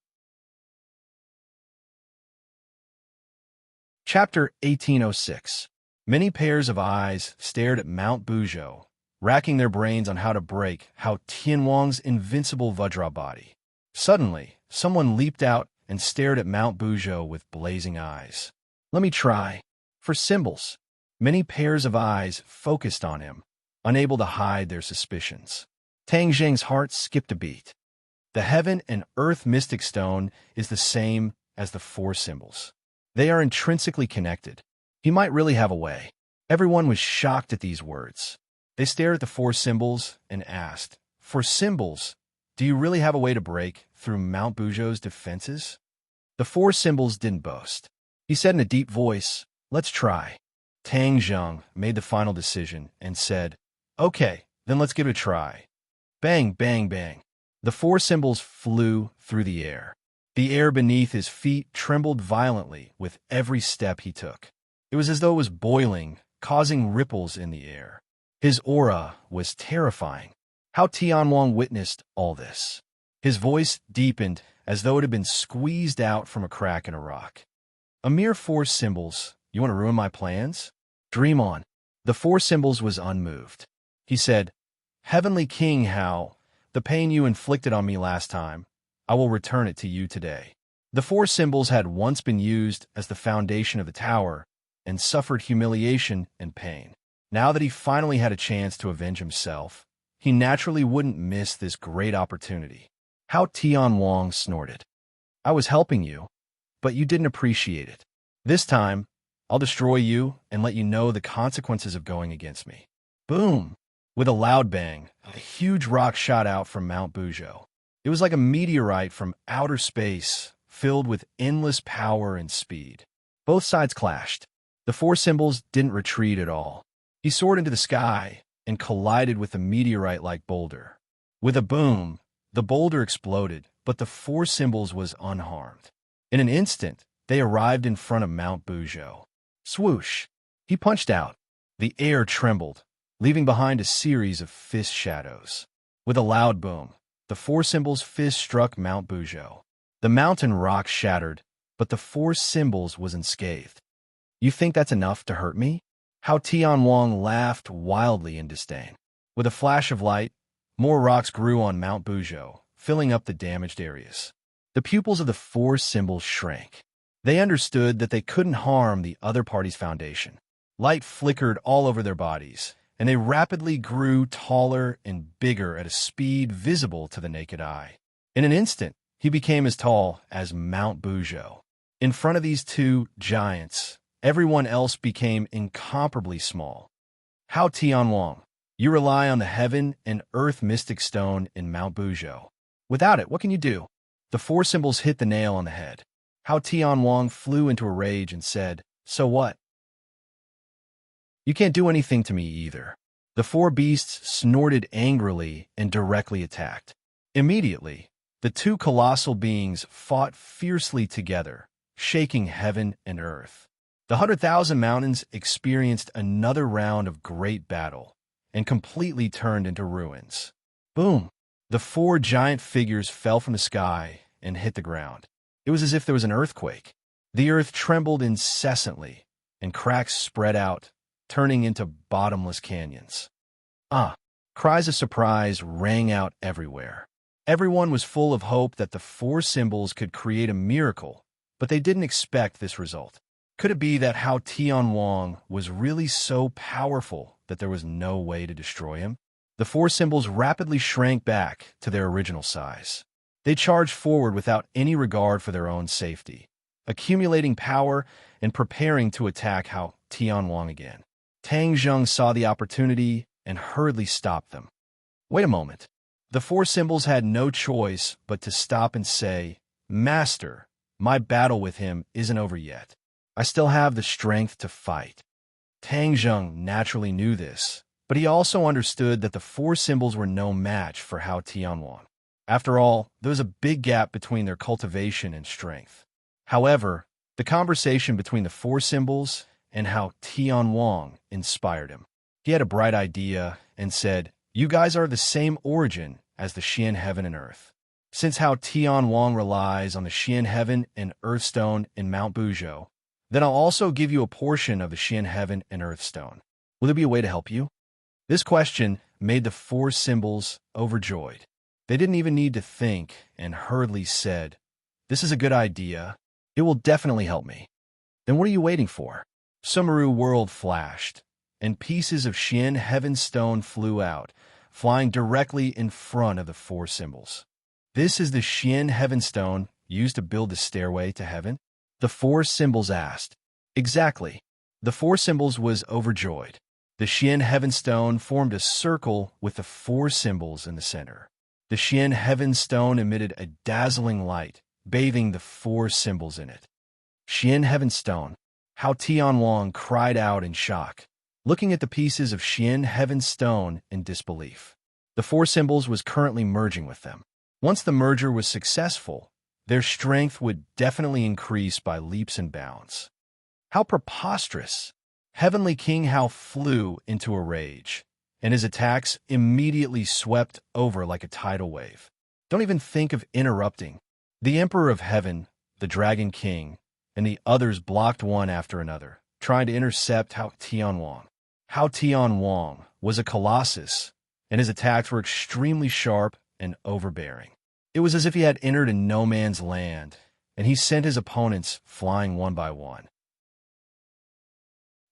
Chapter 1806. Many pairs of eyes stared at Mount Bujo, racking their brains on how to break Hao Tianwang's invincible Vajra body. Suddenly, someone leaped out and stared at Mount Bujo with blazing eyes. Let me try. For symbols. Many pairs of eyes focused on him, unable to hide their suspicions. Tang Zheng's heart skipped a beat. The heaven and earth mystic stone is the same as the four symbols. They are intrinsically connected. He might really have a way. Everyone was shocked at these words. They stared at the four symbols and asked, for symbols, do you really have a way to break through Mount Bujo's defenses? The four symbols didn't boast. He said in a deep voice, let's try. Tang Zheng made the final decision and said, okay, then let's give it a try. Bang, bang, bang. The four symbols flew through the air. The air beneath his feet trembled violently with every step he took. It was as though it was boiling, causing ripples in the air. His aura was terrifying. Hao Tianwang witnessed all this. His voice deepened as though it had been squeezed out from a crack in a rock. A mere four symbols. You want to ruin my plans? Dream on. The four symbols was unmoved. He said, Heavenly King Hao, the pain you inflicted on me last time, I will return it to you today. The four symbols had once been used as the foundation of the tower and suffered humiliation and pain. Now that he finally had a chance to avenge himself, he naturally wouldn't miss this great opportunity. Hao Tianwang snorted. I was helping you, but you didn't appreciate it. This time, I'll destroy you and let you know the consequences of going against me. Boom! With a loud bang, a huge rock shot out from Mount Bujo. It was like a meteorite from outer space, filled with endless power and speed. Both sides clashed. The four symbols didn't retreat at all. He soared into the sky and collided with the meteorite-like boulder. With a boom, the boulder exploded, but the four symbols was unharmed. In an instant, they arrived in front of Mount Bujo. Swoosh! He punched out. The air trembled, leaving behind a series of fist shadows. With a loud boom, the four symbols' fist struck Mount Bujo. The mountain rock shattered, but the four symbols was unscathed. You think that's enough to hurt me? Hao Tianwang laughed wildly in disdain. With a flash of light, more rocks grew on Mount Bujo, filling up the damaged areas. The pupils of the four symbols shrank. They understood that they couldn't harm the other party's foundation. Light flickered all over their bodies, and they rapidly grew taller and bigger at a speed visible to the naked eye. In an instant, he became as tall as Mount Bujo. In front of these two giants, everyone else became incomparably small. Hao Tianwang, you rely on the heaven and earth mystic stone in Mount Bujo. Without it, what can you do? The four symbols hit the nail on the head. Hao Tianwang flew into a rage and said, so what? You can't do anything to me either. The four beasts snorted angrily and directly attacked. Immediately, the two colossal beings fought fiercely together, shaking heaven and earth. The 100,000 mountains experienced another round of great battle and completely turned into ruins. Boom! The four giant figures fell from the sky and hit the ground. It was as if there was an earthquake. The earth trembled incessantly, and cracks spread out, turning into bottomless canyons. Cries of surprise rang out everywhere. Everyone was full of hope that the four symbols could create a miracle, but they didn't expect this result. Could it be that Hao Tianwang was really so powerful that there was no way to destroy him? The four symbols rapidly shrank back to their original size. They charged forward without any regard for their own safety, accumulating power and preparing to attack Hao Tianwang again. Tang Zheng saw the opportunity and hurriedly stopped them. Wait a moment. The four symbols had no choice but to stop and say, "Master, my battle with him isn't over yet. I still have the strength to fight." Tang Zheng naturally knew this, but he also understood that the four symbols were no match for Hao Tianwang. After all, there was a big gap between their cultivation and strength. However, the conversation between the four symbols and Hao Tianwang inspired him. He had a bright idea and said, "You guys are the same origin as the Xian heaven and earth. Since Hao Tianwang relies on the Xian heaven and earth stone in Mount Buzhou, then I'll also give you a portion of the Xian heaven and earth stone. Will there be a way to help you?" This question made the four symbols overjoyed. They didn't even need to think and hurriedly said, "This is a good idea. It will definitely help me." "Then what are you waiting for?" Sumeru world flashed, and pieces of Xian heaven stone flew out, flying directly in front of the four symbols. "This is the Xian heaven stone used to build the stairway to heaven?" The four symbols asked. "Exactly." The four symbols was overjoyed. The Xian heaven stone formed a circle with the four symbols in the center. The Xian heaven stone emitted a dazzling light, bathing the four symbols in it. "Xian heaven stone!" Hao Tianwang cried out in shock, looking at the pieces of Xian heaven stone in disbelief. The four symbols was currently merging with them. Once the merger was successful, their strength would definitely increase by leaps and bounds. How preposterous! Heavenly King Hao flew into a rage, and his attacks immediately swept over like a tidal wave. Don't even think of interrupting. The Emperor of Heaven, the Dragon King, and the others blocked one after another, trying to intercept Hao Tianwang. Hao Tianwang was a colossus, and his attacks were extremely sharp and overbearing. It was as if he had entered a no man's land, and he sent his opponents flying one by one.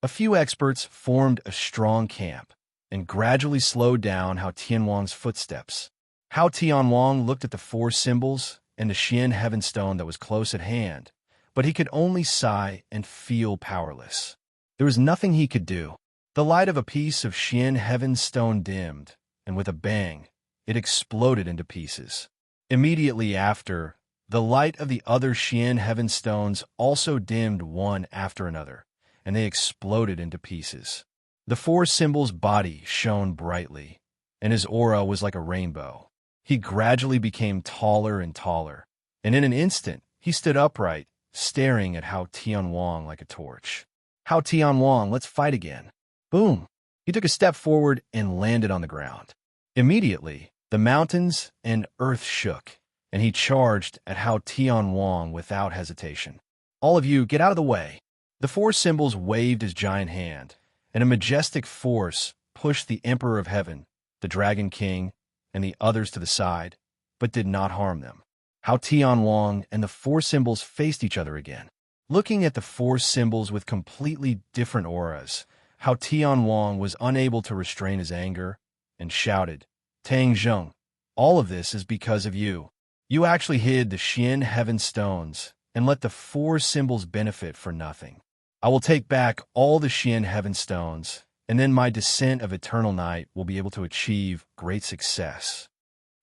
A few experts formed a strong camp and gradually slowed down Hao Tianwang's footsteps. Hao Tianwang looked at the four symbols and the Xian heaven stone that was close at hand, but he could only sigh and feel powerless. There was nothing he could do. The light of a piece of Xian heaven stone dimmed, and with a bang, it exploded into pieces. Immediately after, the light of the other Xian heaven stones also dimmed one after another, and they exploded into pieces. The four symbols' body shone brightly, and his aura was like a rainbow. He gradually became taller and taller, and in an instant, he stood upright, staring at Hao Tianwang like a torch. "Hao Tianwang, let's fight again." Boom! He took a step forward and landed on the ground. Immediately, the mountains and earth shook, and he charged at Hao Tianwang without hesitation. "All of you, get out of the way." The four symbols waved his giant hand, and a majestic force pushed the Emperor of Heaven, the Dragon King, and the others to the side, but did not harm them. Hao Tianwang and the four symbols faced each other again. Looking at the four symbols with completely different auras, Hao Tianwang was unable to restrain his anger and shouted, "Tang Zheng, all of this is because of you. You actually hid the Xian heaven stones and let the four symbols benefit for nothing. I will take back all the Xian heaven stones, and then my descent of eternal night will be able to achieve great success.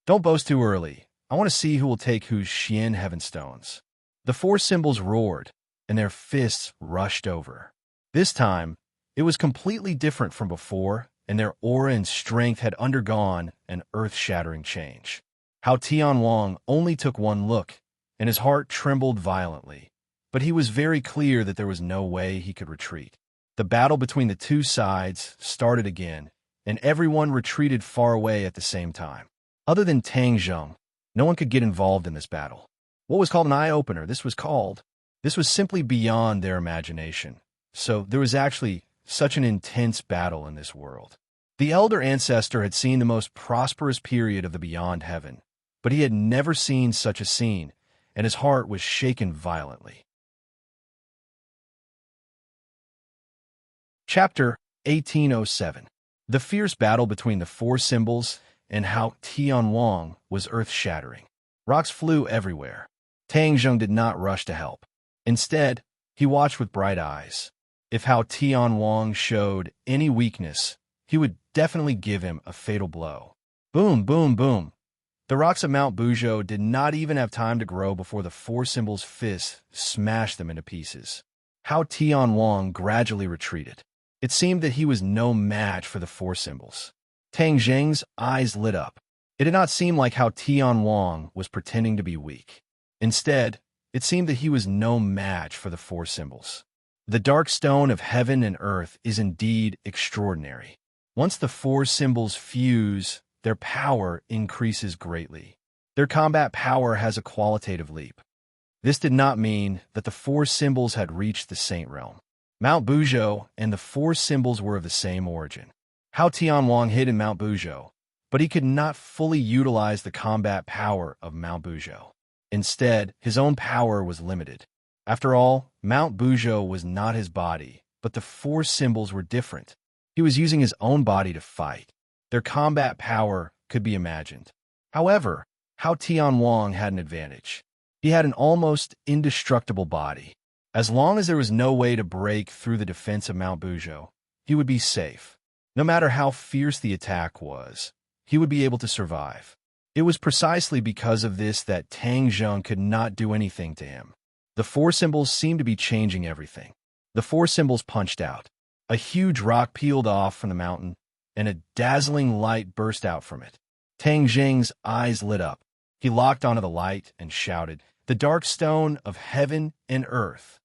Don't boast too early. I want to see who will take whose Xian heaven stones." The four symbols roared, and their fists rushed over. This time, it was completely different from before, and their aura and strength had undergone an earth-shattering change. Hao Tianwang only took one look, and his heart trembled violently, but he was very clear that there was no way he could retreat. The battle between the two sides started again, and everyone retreated far away at the same time. Other than Tang Zheng, no one could get involved in this battle. What was called an eye-opener, this was simply beyond their imagination. So there was actually such an intense battle in this world. The elder ancestor had seen the most prosperous period of the beyond heaven, but he had never seen such a scene, and his heart was shaken violently. Chapter 1807. The fierce battle between the four symbols and Hao Tianwang was earth-shattering. Rocks flew everywhere. Tang Zheng did not rush to help. Instead, he watched with bright eyes. If Hao Tianwang showed any weakness, he would definitely give him a fatal blow. Boom, boom, boom. The rocks of Mount Buzhou did not even have time to grow before the four symbols' fists smashed them into pieces. Hao Tianwang gradually retreated. It seemed that he was no match for the four symbols. Tang Zheng's eyes lit up. It did not seem like Hao Tianwang was pretending to be weak. Instead, it seemed that he was no match for the four symbols. The dark stone of heaven and earth is indeed extraordinary. Once the four symbols fuse, their power increases greatly. Their combat power has a qualitative leap. This did not mean that the four symbols had reached the Saint Realm. Mount Buzhou and the four symbols were of the same origin. Hao Tianwang hid in Mount Buzhou, but he could not fully utilize the combat power of Mount Buzhou. Instead, his own power was limited. After all, Mount Buzhou was not his body, but the four symbols were different. He was using his own body to fight. Their combat power could be imagined. However, Hao Tianwang had an advantage. He had an almost indestructible body. As long as there was no way to break through the defense of Mount Buzhou, he would be safe. No matter how fierce the attack was, he would be able to survive. It was precisely because of this that Tang Zheng could not do anything to him. The four symbols seemed to be changing everything. The four symbols punched out. A huge rock peeled off from the mountain, and a dazzling light burst out from it. Tang Zheng's eyes lit up. He locked onto the light and shouted, "The dark stone of heaven and earth."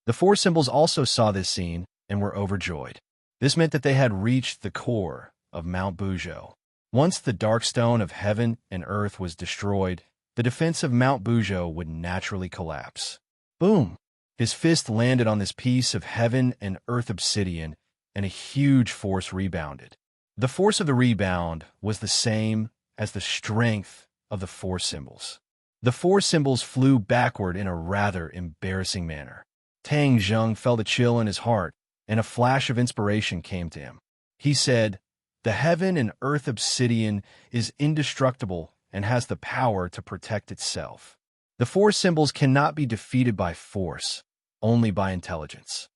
The four symbols also saw this scene and were overjoyed. This meant that they had reached the core of Mount Buzhou. Once the dark stone of heaven and earth was destroyed, the defense of Mount Buzhou would naturally collapse. Boom! His fist landed on this piece of heaven and earth obsidian, and a huge force rebounded. The force of the rebound was the same as the strength of the four symbols. The four symbols flew backward in a rather embarrassing manner. Tang Zheng felt a chill in his heart, and a flash of inspiration came to him. He said, "The heaven and earth obsidian is indestructible and has the power to protect itself. The four symbols cannot be defeated by force, only by intelligence."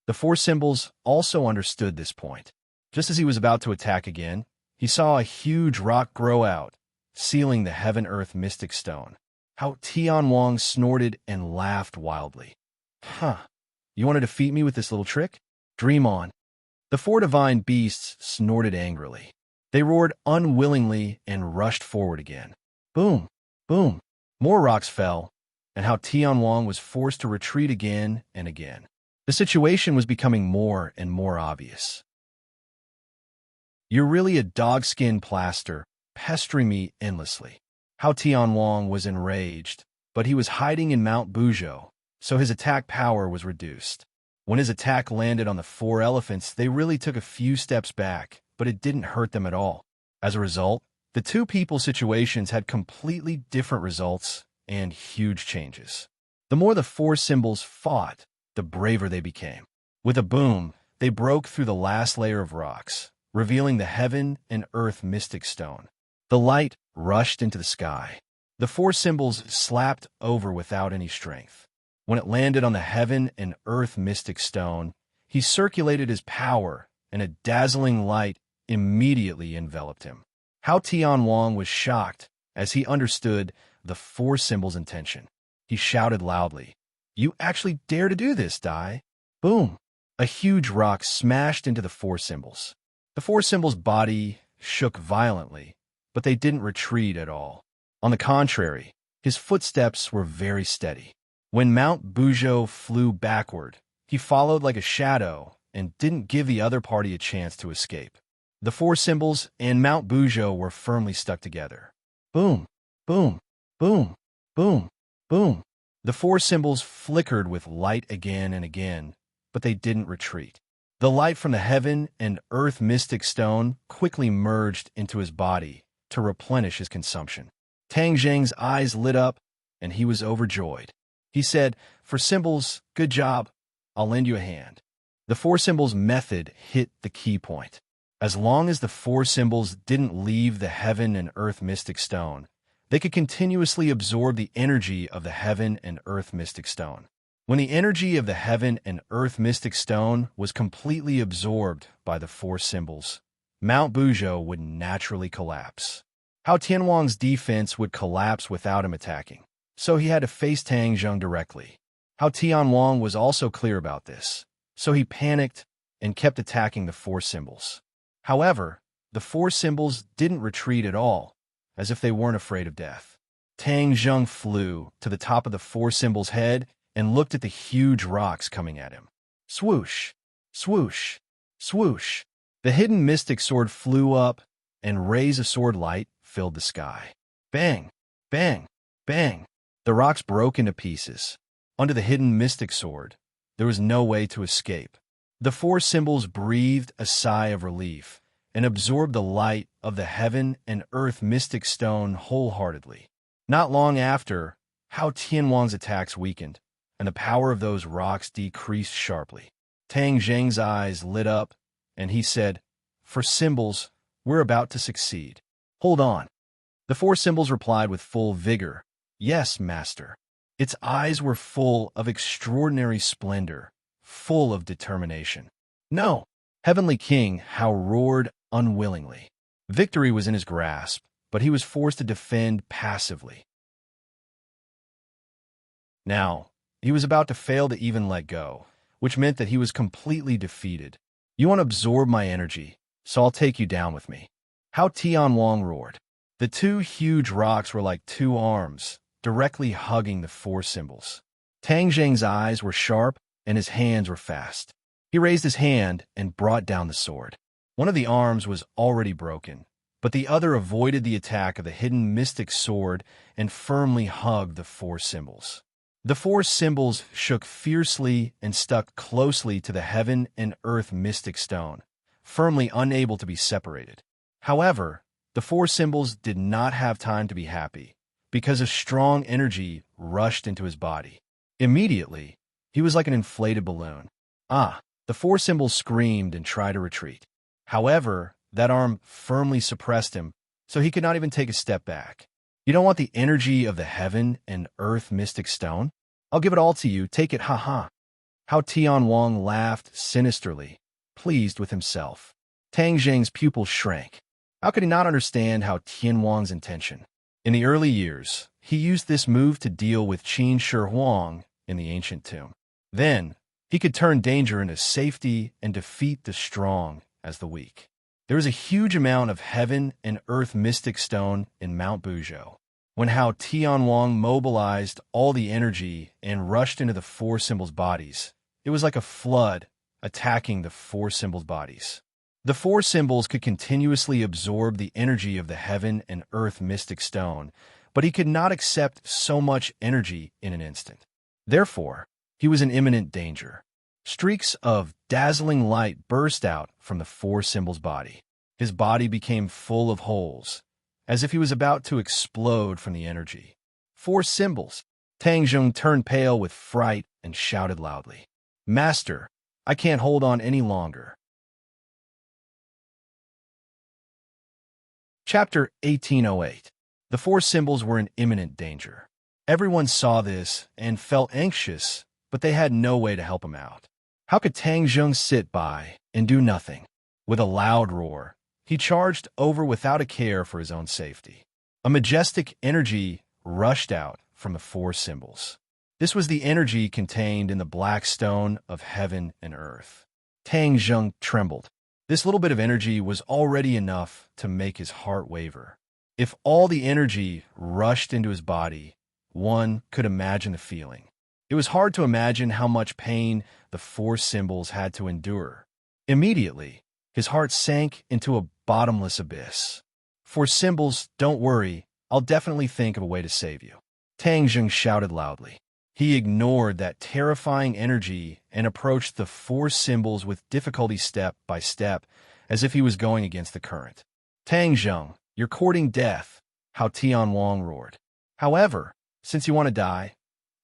The four symbols also understood this point. Just as he was about to attack again, he saw a huge rock grow out, sealing the heaven-earth mystic stone. Hao Tianwang snorted and laughed wildly. "Huh, you want to defeat me with this little trick? Dream on." The four divine beasts snorted angrily. They roared unwillingly and rushed forward again. Boom, boom. More rocks fell, and Hao Tianwang was forced to retreat again and again. The situation was becoming more and more obvious. "You're really a dog-skin plaster, pestering me endlessly." Hao Tianwang was enraged, but he was hiding in Mount Buzhou, so his attack power was reduced. When his attack landed on the four elephants, they really took a few steps back, but it didn't hurt them at all. As a result, the two people's situations had completely different results and huge changes. The more the four symbols fought, the braver they became. With a boom, they broke through the last layer of rocks, revealing the heaven and earth mystic stone. The light rushed into the sky. The four symbols slapped over without any strength. When it landed on the heaven and earth mystic stone, he circulated his power, and a dazzling light immediately enveloped him. Hao Tianwang was shocked as he understood the four symbols' intention. He shouted loudly, "You actually dare to do this, Dai?" Boom! A huge rock smashed into the four symbols. The four symbols' body shook violently, but they didn't retreat at all. On the contrary, his footsteps were very steady. When Mount Buzhou flew backward, he followed like a shadow and didn't give the other party a chance to escape. The four symbols and Mount Buzhou were firmly stuck together. Boom, boom, boom, boom, boom. The four symbols flickered with light again and again, but they didn't retreat. The light from the heaven and earth mystic stone quickly merged into his body to replenish his consumption. Tang Zheng's eyes lit up, and he was overjoyed. He said, "For symbols, good job. I'll lend you a hand." The four symbols method hit the key point. As long as the four symbols didn't leave the heaven and earth mystic stone, they could continuously absorb the energy of the heaven and earth mystic stone. When the energy of the heaven and earth mystic stone was completely absorbed by the four symbols, Mount Buzhou would naturally collapse. Hao Tianhuang's defense would collapse without him attacking, so he had to face Tang Zheng directly. Hao Tianhuang was also clear about this, so he panicked and kept attacking the four symbols. However, the four symbols didn't retreat at all, as if they weren't afraid of death. Tang Zheng flew to the top of the four symbols' head and looked at the huge rocks coming at him. Swoosh, swoosh, swoosh. The hidden mystic sword flew up, and rays of sword light filled the sky. Bang, bang, bang. The rocks broke into pieces. Under the hidden mystic sword, there was no way to escape. The four symbols breathed a sigh of relief and absorbed the light of the heaven and earth mystic stone wholeheartedly. Not long after, Hao Tianhuang's attacks weakened, and the power of those rocks decreased sharply. Tang Zheng's eyes lit up, and he said, "For symbols, we're about to succeed. Hold on." The four symbols replied with full vigor, "Yes, master." Its eyes were full of extraordinary splendor, full of determination. "No!" Heavenly King Hao roared unwillingly. Victory was in his grasp, but he was forced to defend passively. Now, he was about to fail to even let go, which meant that he was completely defeated. "You want to absorb my energy, so I'll take you down with me." Hao Tianhuang roared. The two huge rocks were like two arms, directly hugging the four symbols. Tang Zheng's eyes were sharp, and his hands were fast. He raised his hand and brought down the sword. One of the arms was already broken, but the other avoided the attack of the hidden mystic sword and firmly hugged the four symbols. The four symbols shook fiercely and stuck closely to the heaven and earth mystic stone, firmly unable to be separated. However, the four symbols did not have time to be happy, because a strong energy rushed into his body. Immediately, he was like an inflated balloon. The four symbols screamed and tried to retreat. However, that arm firmly suppressed him, so he could not even take a step back. "You don't want the energy of the heaven and earth mystic stone? I'll give it all to you, take it, ha-ha." Hao Tianhuang laughed sinisterly, pleased with himself. Tang Zheng's pupils shrank. How could he not understand Hao Tianhuang's intention? In the early years, he used this move to deal with Qin Shi Huang in the ancient tomb. Then, he could turn danger into safety and defeat the strong as the weak. There was a huge amount of heaven and earth mystic stone in Mount Buzhou. When Hao Tianhuang mobilized all the energy and rushed into the four symbols' bodies, it was like a flood attacking the four symbols' bodies. The four symbols could continuously absorb the energy of the heaven and earth mystic stone, but he could not accept so much energy in an instant. Therefore, he was in imminent danger. Streaks of dazzling light burst out from the four symbols' body. His body became full of holes, as if he was about to explode from the energy. "Four symbols!" Tang Zheng turned pale with fright and shouted loudly. "Master, I can't hold on any longer." Chapter 1808. The four symbols were in imminent danger. Everyone saw this and felt anxious, but they had no way to help him out. How could Tang Zheng sit by and do nothing? With a loud roar, he charged over without a care for his own safety. A majestic energy rushed out from the four symbols. This was the energy contained in the black stone of heaven and earth. Tang Zheng trembled. This little bit of energy was already enough to make his heart waver. If all the energy rushed into his body, one could imagine the feeling. It was hard to imagine how much pain the four symbols had to endure. Immediately, his heart sank into a bottomless abyss. "Four symbols, don't worry, I'll definitely think of a way to save you." Tang Zheng shouted loudly. He ignored that terrifying energy and approached the four symbols with difficulty step by step, as if he was going against the current. "Tang Zheng, you're courting death," Hao Tianhuang roared. "However, since you want to die,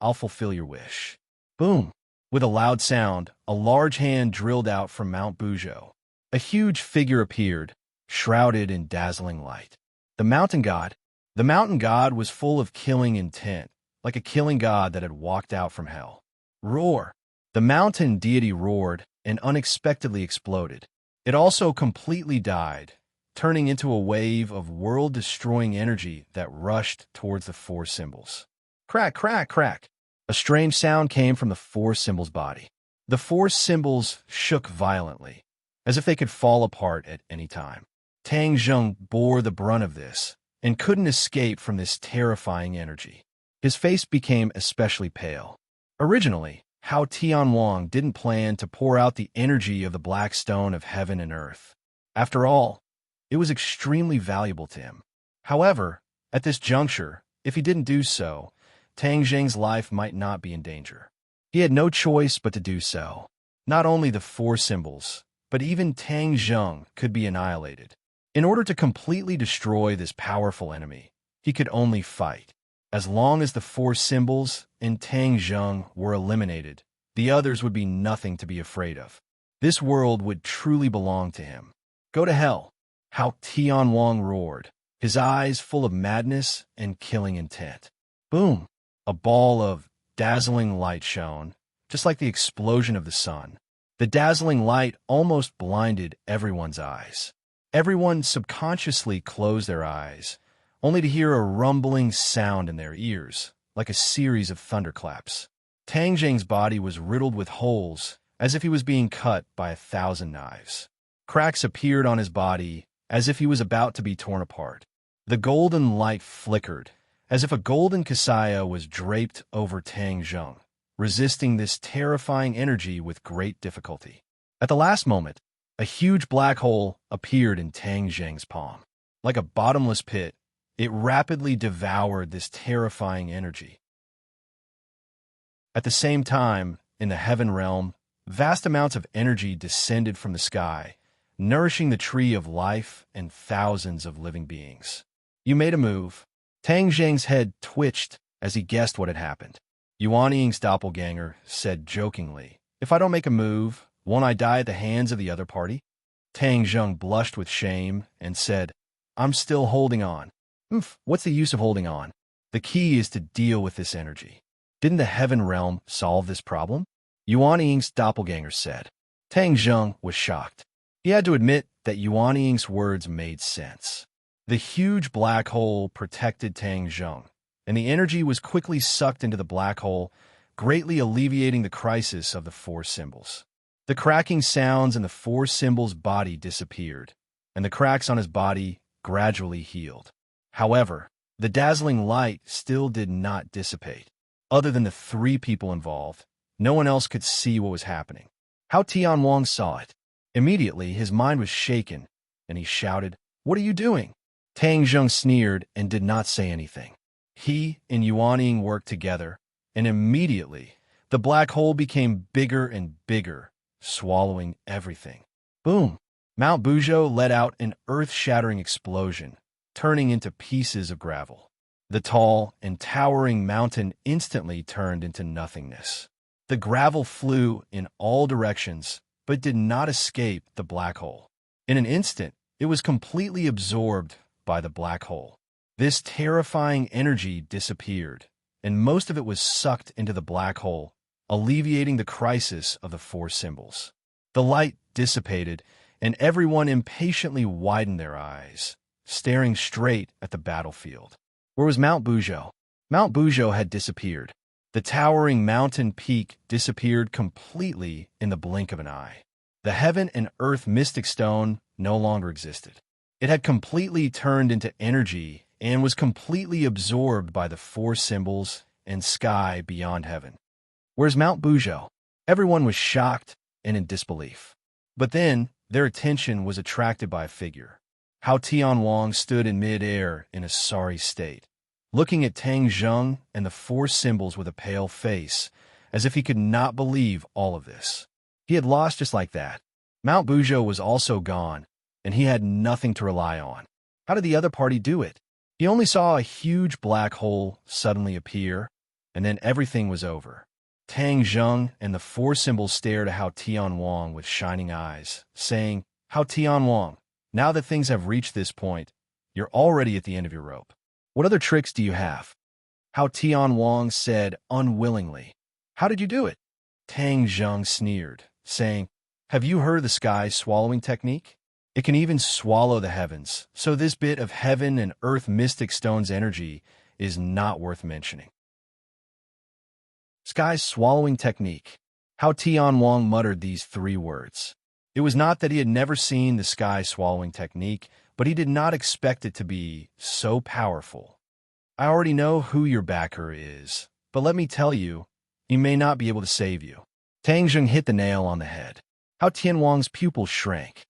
I'll fulfill your wish." Boom! With a loud sound, a large hand drilled out from Mount Buzhou. A huge figure appeared, shrouded in dazzling light. The mountain god. The mountain god was full of killing intent, like a killing god that had walked out from hell. Roar! The mountain deity roared and unexpectedly exploded. It also completely died, turning into a wave of world-destroying energy that rushed towards the four symbols. Crack, crack, crack! A strange sound came from the four symbols' body. The four symbols shook violently, as if they could fall apart at any time. Tang Zheng bore the brunt of this and couldn't escape from this terrifying energy. His face became especially pale. Originally, Hao Tianwang didn't plan to pour out the energy of the black stone of heaven and earth. After all, it was extremely valuable to him. However, at this juncture, if he didn't do so, Tang Zheng's life might not be in danger. He had no choice but to do so. Not only the four symbols, but even Tang Zheng could be annihilated. In order to completely destroy this powerful enemy, he could only fight. As long as the four symbols and Tang Zheng were eliminated, the others would be nothing to be afraid of. This world would truly belong to him. Go to hell! Hao Tianwang roared, his eyes full of madness and killing intent. Boom! A ball of dazzling light shone, just like the explosion of the sun. The dazzling light almost blinded everyone's eyes. Everyone subconsciously closed their eyes, only to hear a rumbling sound in their ears, like a series of thunderclaps. Tang Zheng's body was riddled with holes, as if he was being cut by 1,000 knives. Cracks appeared on his body, as if he was about to be torn apart. The golden light flickered, as if a golden kasaya was draped over Tang Zheng, resisting this terrifying energy with great difficulty. At the last moment, a huge black hole appeared in Tang Zheng's palm. Like a bottomless pit, it rapidly devoured this terrifying energy. At the same time, in the heaven realm, vast amounts of energy descended from the sky, nourishing the tree of life and thousands of living beings. You made a move. Tang Zheng's head twitched as he guessed what had happened. Yuan Ying's doppelganger said jokingly, "If I don't make a move, won't I die at the hands of the other party?" Tang Zheng blushed with shame and said, "I'm still holding on." What's the use of holding on? The key is to deal with this energy. Didn't the heaven realm solve this problem? Yuan Ying's doppelganger said. Tang Zheng was shocked. He had to admit that Yuan Ying's words made sense. The huge black hole protected Tang Zheng, and the energy was quickly sucked into the black hole, greatly alleviating the crisis of the four symbols. The cracking sounds in the four symbols' body disappeared, and the cracks on his body gradually healed. However, the dazzling light still did not dissipate. Other than the three people involved, no one else could see what was happening. Hao Tianwang saw it. Immediately, his mind was shaken, and he shouted, "What are you doing?" Tang Zheng sneered and did not say anything. He and Yuan Ying worked together, and immediately, the black hole became bigger and bigger, swallowing everything. Boom! Mount Buzhou let out an earth-shattering explosion, turning into pieces of gravel. The tall and towering mountain instantly turned into nothingness. The gravel flew in all directions, but did not escape the black hole. In an instant, it was completely absorbed by the black hole. This terrifying energy disappeared, and most of it was sucked into the black hole, alleviating the crisis of the four symbols. The light dissipated, and everyone impatiently widened their eyes, staring straight at the battlefield. Where was Mount Buzhou? Mount Buzhou had disappeared. The towering mountain peak disappeared completely in the blink of an eye. The heaven and earth mystic stone no longer existed. It had completely turned into energy and was completely absorbed by the four symbols and sky beyond heaven. Where's Mount Buzhou? Everyone was shocked and in disbelief. But then, their attention was attracted by a figure. Hao Tianwang stood in mid-air in a sorry state, looking at Tang Zheng and the four symbols with a pale face, as if he could not believe all of this. He had lost just like that. Mount Buzhou was also gone, and he had nothing to rely on. How did the other party do it? He only saw a huge black hole suddenly appear, and then everything was over. Tang Zheng and the four symbols stared at Hao Tianwang with shining eyes, saying, Hao Tianwang, now that things have reached this point, you're already at the end of your rope. What other tricks do you have? Hao Tianwang said unwillingly. How did you do it? Tang Zheng sneered, saying, have you heard of the sky swallowing technique? It can even swallow the heavens, so this bit of heaven and earth mystic stone's energy is not worth mentioning. Sky swallowing technique. Hao Tianwang muttered these 3 words. It was not that he had never seen the sky swallowing technique, but he did not expect it to be so powerful. I already know who your backer is, but let me tell you, he may not be able to save you. Tang Zheng hit the nail on the head. Hao Tianwang's pupils shrank.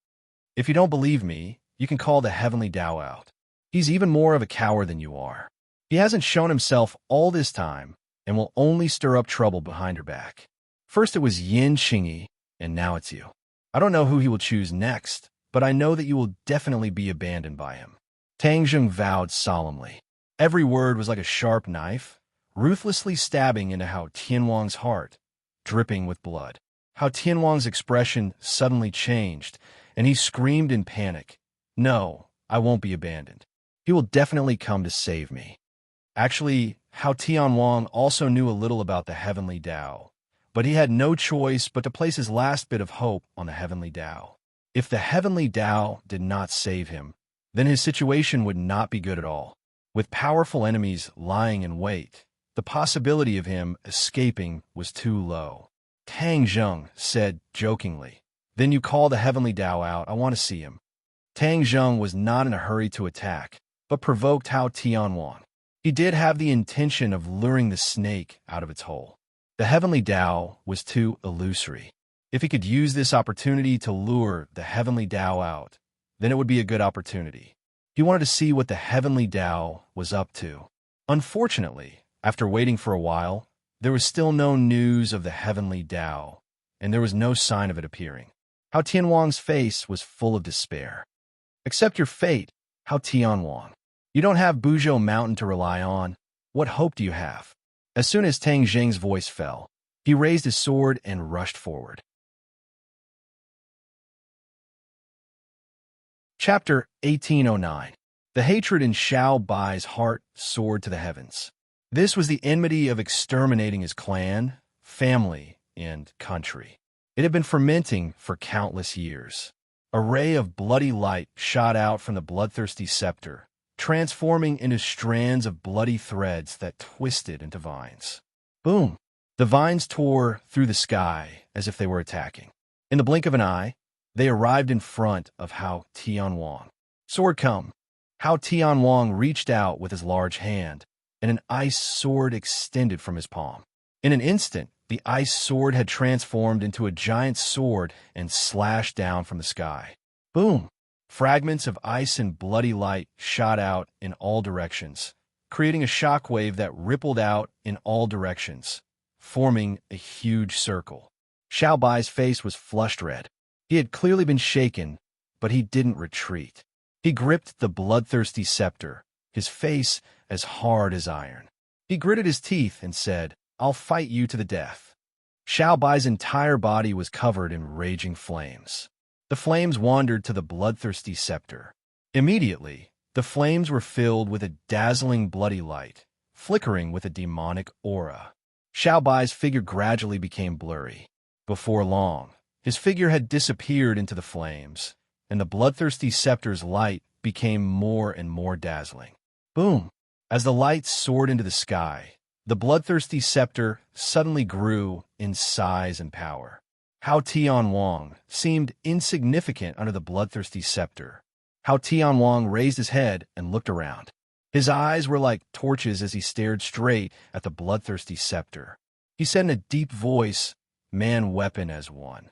If you don't believe me, you can call the heavenly Tao out. He's even more of a coward than you are. He hasn't shown himself all this time and will only stir up trouble behind your back. First it was Yin Xingyi, and now it's you. I don't know who he will choose next, but I know that you will definitely be abandoned by him. Tang Zheng vowed solemnly. Every word was like a sharp knife, ruthlessly stabbing into Hao Tianwang's heart, dripping with blood. Hao Tianwang's expression suddenly changed, and he screamed in panic, no, I won't be abandoned. He will definitely come to save me. Actually, Hao Tianwang also knew a little about the heavenly Tao, but he had no choice but to place his last bit of hope on the heavenly Tao. If the heavenly Tao did not save him, then his situation would not be good at all. With powerful enemies lying in wait, the possibility of him escaping was too low. Tang Zheng said jokingly, then you call the heavenly Tao out, I want to see him. Tang Zheng was not in a hurry to attack, but provoked Hao Tianwang. He did have the intention of luring the snake out of its hole. The heavenly Tao was too illusory. If he could use this opportunity to lure the heavenly Tao out, then it would be a good opportunity. He wanted to see what the heavenly Tao was up to. Unfortunately, after waiting for a while, there was still no news of the heavenly Tao, and there was no sign of it appearing. Hao Tianwang's face was full of despair. Accept your fate, Hao Tianwang. You don't have Buzhou Mountain to rely on. What hope do you have? As soon as Tang Zheng's voice fell, he raised his sword and rushed forward. Chapter 1809. The hatred in Xiao Bai's heart soared to the heavens. This was the enmity of exterminating his clan, family, and country. It had been fermenting for countless years. A ray of bloody light shot out from the bloodthirsty scepter, transforming into strands of bloody threads that twisted into vines. Boom! The vines tore through the sky as if they were attacking. In the blink of an eye, they arrived in front of Hao Tianwang. Sword come! Hao Tianwang reached out with his large hand, and an ice sword extended from his palm. In an instant, the ice sword had transformed into a giant sword and slashed down from the sky. Boom! Fragments of ice and bloody light shot out in all directions, creating a shockwave that rippled out in all directions, forming a huge circle. Xiao Bai's face was flushed red. He had clearly been shaken, but he didn't retreat. He gripped the bloodthirsty scepter, his face as hard as iron. He gritted his teeth and said, I'll fight you to the death. Xiao Bai's entire body was covered in raging flames. The flames wandered to the bloodthirsty scepter. Immediately, the flames were filled with a dazzling bloody light, flickering with a demonic aura. Xiao Bai's figure gradually became blurry. Before long, his figure had disappeared into the flames, and the bloodthirsty scepter's light became more and more dazzling. Boom! As the light soared into the sky, the bloodthirsty scepter suddenly grew in size and power. Hao Tianwang seemed insignificant under the bloodthirsty scepter. Hao Tianwang raised his head and looked around. His eyes were like torches as he stared straight at the bloodthirsty scepter. He said in a deep voice, man weapon as one.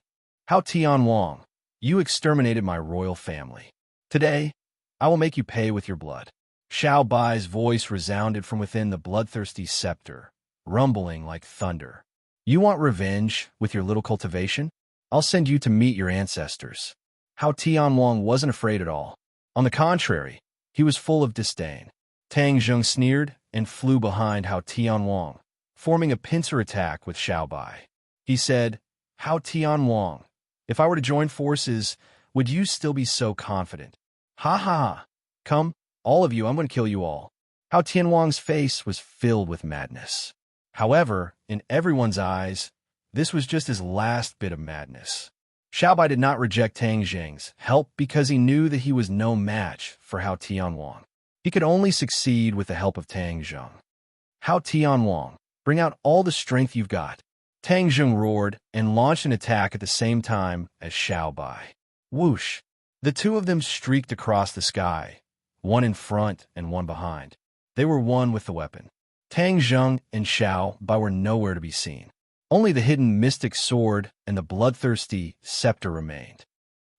Hao Tianwang, you exterminated my royal family. Today, I will make you pay with your blood. Xiao Bai's voice resounded from within the bloodthirsty scepter, rumbling like thunder. You want revenge with your little cultivation? I'll send you to meet your ancestors. Hao Tianwang wasn't afraid at all. On the contrary, he was full of disdain. Tang Zheng sneered and flew behind Hao Tianwang, forming a pincer attack with Xiao Bai. He said, Hao Tianwang, if I were to join forces would you still be so confident? Ha ha ha. Come, all of you, I'm going to kill you all. Hao Tianwang's face was filled with madness. However, in everyone's eyes, this was just his last bit of madness. Xiaobai did not reject Tang Jing's help because he knew that he was no match for Hao Tianwang. He could only succeed with the help of Tang Jing. Hao Tianwang, bring out all the strength you've got. Tang Jing roared and launched an attack at the same time as Xiaobai. Whoosh! The two of them streaked across the sky, one in front and one behind. They were one with the weapon. Tang Jing and Xiaobai were nowhere to be seen. Only the hidden mystic sword and the bloodthirsty scepter remained.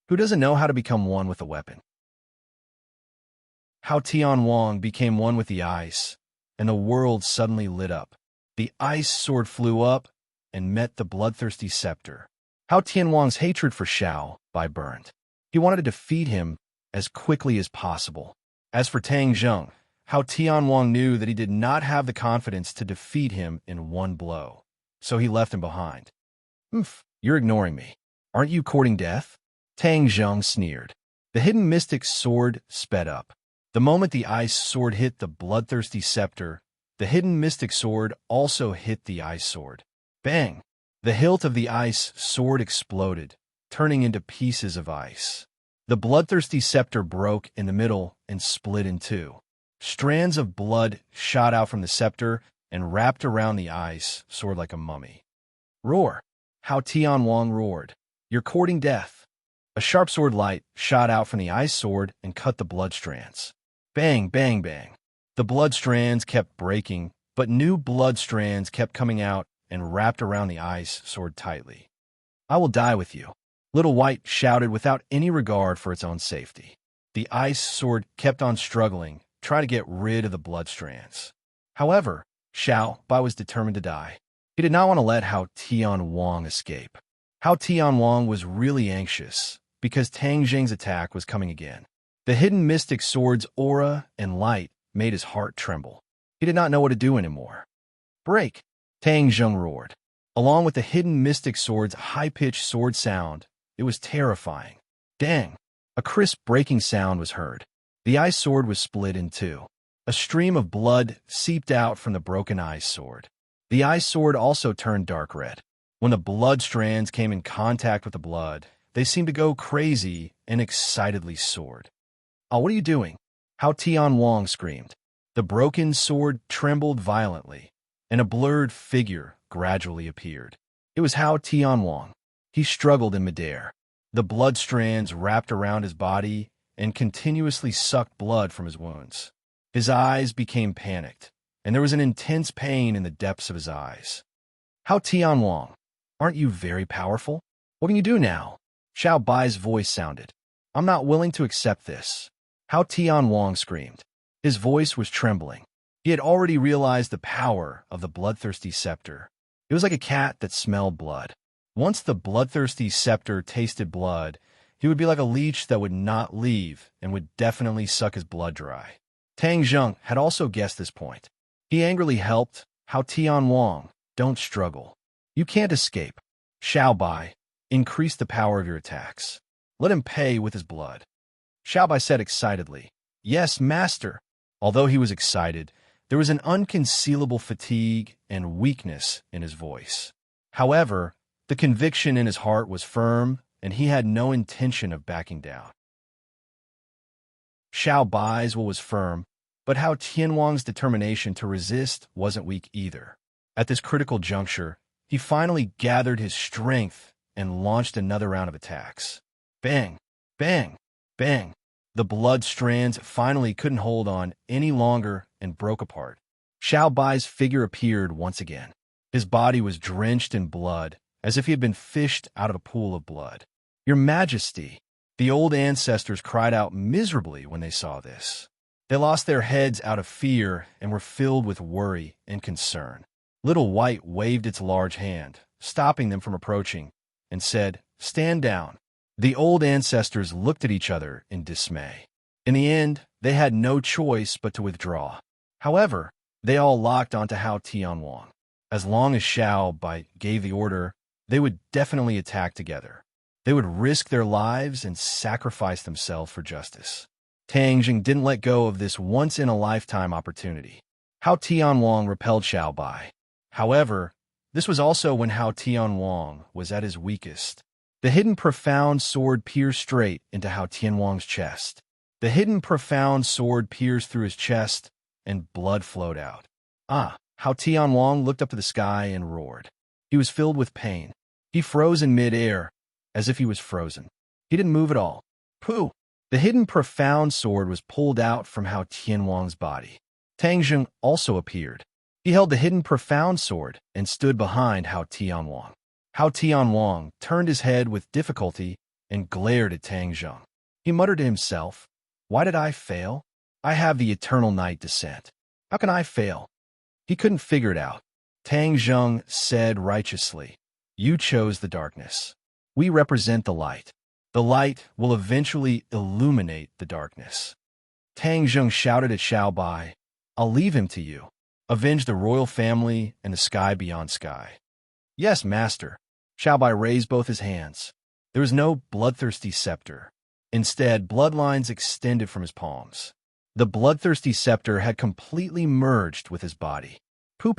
Who doesn't know how to become one with a weapon? Hao Tianwang became one with the ice, and the world suddenly lit up. The ice sword flew up and met the bloodthirsty scepter. Hao Tianwang's hatred for Xiaobai burned. He wanted to defeat him as quickly as possible. As for Tang Jing, Hao Tianwang knew that he did not have the confidence to defeat him in one blow, so he left him behind. You're ignoring me. Aren't you courting death? Tang Jing sneered. The hidden mystic sword sped up. The moment the ice sword hit the bloodthirsty scepter, the hidden mystic sword also hit the ice sword. Bang! The hilt of the ice sword exploded, turning into pieces of ice. The bloodthirsty scepter broke in the middle and split in two. Strands of blood shot out from the scepter and wrapped around the ice sword like a mummy. Roar! Hao Tianwang roared. You're courting death. A sharp sword light shot out from the ice sword and cut the blood strands. Bang, bang, bang. The blood strands kept breaking, but new blood strands kept coming out and wrapped around the ice sword tightly. I will die with you, Little White shouted without any regard for its own safety. The ice sword kept on struggling, trying to get rid of the blood strands. However, Xiaobai was determined to die. He did not want to let Hao Tianwang escape. Hao Tianwang was really anxious because Tang Jing's attack was coming again. The hidden mystic sword's aura and light made his heart tremble. He did not know what to do anymore. Break! Tang Jing roared. Along with the hidden mystic sword's high-pitched sword sound, it was terrifying. Dang! A crisp breaking sound was heard. The ice sword was split in two. A stream of blood seeped out from the broken ice sword. The ice sword also turned dark red. When the blood strands came in contact with the blood, they seemed to go crazy and excitedly soared. Oh, what are you doing? Hao Tianwang screamed. The broken sword trembled violently, and a blurred figure gradually appeared. It was Hao Tianwang. He struggled in midair. The blood strands wrapped around his body and continuously sucked blood from his wounds. His eyes became panicked, and there was an intense pain in the depths of his eyes. Hao Tianwang, aren't you very powerful? What can you do now? Xiaobai's voice sounded. I'm not willing to accept this. Hao Tianwang screamed. His voice was trembling. He had already realized the power of the bloodthirsty scepter. It was like a cat that smelled blood. Once the bloodthirsty scepter tasted blood, he would be like a leech that would not leave and would definitely suck his blood dry. Tang Jing had also guessed this point. He angrily helped. Hao Tianwang, don't struggle. You can't escape. Xiaobai, increase the power of your attacks. Let him pay with his blood. Xiaobai said excitedly, Yes, master. Although he was excited, there was an unconcealable fatigue and weakness in his voice. However, the conviction in his heart was firm, and he had no intention of backing down. Xiaobai's will was firm, but Hao Tianwang's determination to resist wasn't weak either. At this critical juncture, he finally gathered his strength and launched another round of attacks. Bang! Bang! Bang! The blood strands finally couldn't hold on any longer and broke apart. Xiaobai's figure appeared once again. His body was drenched in blood, as if he had been fished out of a pool of blood. Your Majesty! The old ancestors cried out miserably when they saw this. They lost their heads out of fear and were filled with worry and concern. Little White waved its large hand, stopping them from approaching, and said, Stand down. The old ancestors looked at each other in dismay. In the end, they had no choice but to withdraw. However, they all locked onto Hao Tianwang. As long as Xiaobai gave the order, they would definitely attack together. They would risk their lives and sacrifice themselves for justice. Tang Jing didn't let go of this once-in-a-lifetime opportunity. Hao Tianwang repelled Xiao Bai. However, this was also when Hao Tianwang was at his weakest. The hidden profound sword pierced straight into Hao Tianwang's chest. The hidden profound sword pierced through his chest, and blood flowed out. Hao Tianwang looked up to the sky and roared. He was filled with pain. He froze in mid-air, as if he was frozen. He didn't move at all. Pooh! The hidden profound sword was pulled out from Hao Tianwang's body. Tang Jing also appeared. He held the hidden profound sword and stood behind Hao Tianwang. Hao Tianwang turned his head with difficulty and glared at Tang Jing. He muttered to himself, "Why did I fail? I have the eternal night descent. How can I fail?" He couldn't figure it out. Tang Jing said righteously, "You chose the darkness. We represent the light. The light will eventually illuminate the darkness." Tang Jing shouted at Xiao Bai, "I'll leave him to you. Avenge the royal family and the sky beyond sky." "Yes, master." Xiao Bai raised both his hands. There was no bloodthirsty scepter. Instead, bloodlines extended from his palms. The bloodthirsty scepter had completely merged with his body. Pu.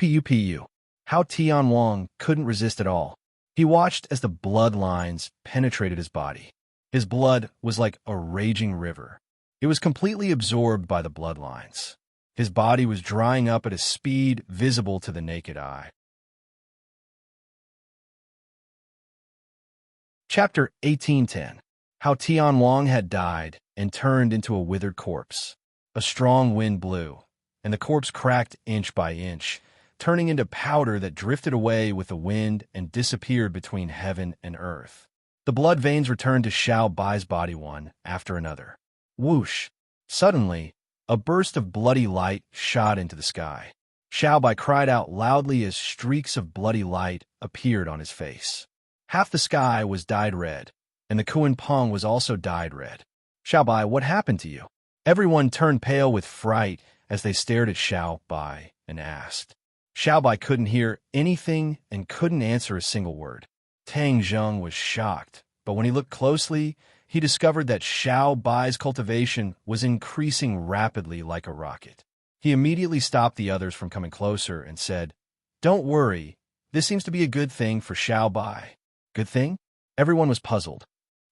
Hao Tianwang couldn't resist at all. He watched as the bloodlines penetrated his body. His blood was like a raging river. It was completely absorbed by the bloodlines. His body was drying up at a speed visible to the naked eye. Chapter 1810. Hao Tianwang had died and turned into a withered corpse. A strong wind blew, and the corpse cracked inch by inch, turning into powder that drifted away with the wind and disappeared between heaven and earth. The blood veins returned to Xiao Bai's body one after another. Whoosh! Suddenly, a burst of bloody light shot into the sky. Xiao Bai cried out loudly as streaks of bloody light appeared on his face. Half the sky was dyed red, and the Kuan Peng was also dyed red. "Xiao Bai, what happened to you?" Everyone turned pale with fright as they stared at Xiao Bai and asked. Xiao Bai couldn't hear anything and couldn't answer a single word. Tang Jing was shocked, but when he looked closely, he discovered that Xiao Bai's cultivation was increasing rapidly like a rocket. He immediately stopped the others from coming closer and said, "Don't worry, this seems to be a good thing for Xiao Bai." Good thing? Everyone was puzzled.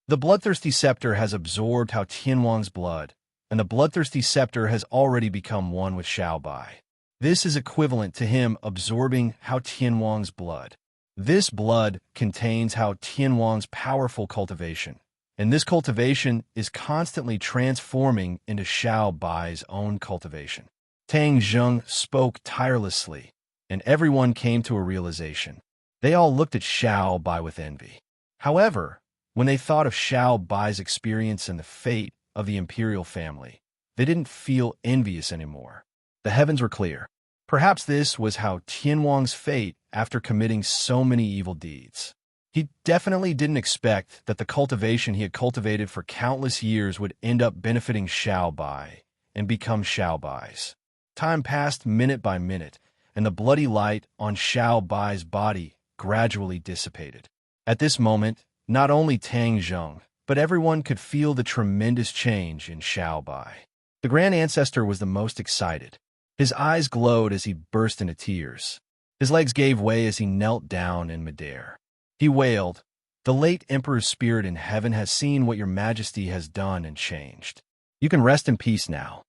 The bloodthirsty scepter has absorbed Hao Tianwang's blood, and the bloodthirsty scepter has already become one with Xiao Bai. This is equivalent to him absorbing Hao Tianwang's blood. This blood contains Hao Tianwang's powerful cultivation, and this cultivation is constantly transforming into Xiao Bai's own cultivation. Tang Jing spoke tirelessly, and everyone came to a realization. They all looked at Xiao Bai with envy. However, when they thought of Xiao Bai's experience and the fate of the imperial family, they didn't feel envious anymore. The heavens were clear. Perhaps this was Hao Tianwang's fate after committing so many evil deeds. He definitely didn't expect that the cultivation he had cultivated for countless years would end up benefiting Xiao Bai and become Xiao Bai's. Time passed minute by minute, and the bloody light on Xiao Bai's body gradually dissipated. At this moment, not only Tang Jing, but everyone could feel the tremendous change in Xiao Bai. The Grand Ancestor was the most excited. His eyes glowed as he burst into tears. His legs gave way as he knelt down in midair. He wailed, "The late Emperor's spirit in heaven has seen what your majesty has done and changed. You can rest in peace now.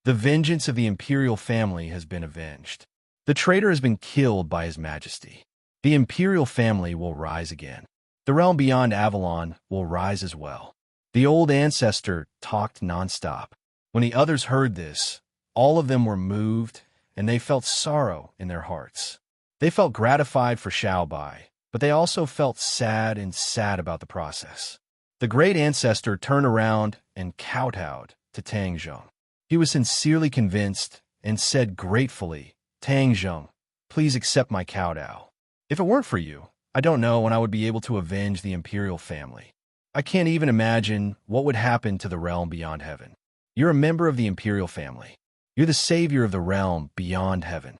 The vengeance of the imperial family has been avenged. The traitor has been killed by his majesty. The imperial family will rise again. The realm beyond Avalon will rise as well." The old ancestor talked nonstop. When the others heard this, all of them were moved, and they felt sorrow in their hearts. They felt gratified for Xiao Bai, but they also felt sad about the process. The great ancestor turned around and kowtowed to Tang Jing. He was sincerely convinced and said gratefully, "Tang Jing, please accept my kowtow. If it weren't for you, I don't know when I would be able to avenge the imperial family. I can't even imagine what would happen to the realm beyond heaven. You're a member of the imperial family. You're the savior of the realm beyond heaven."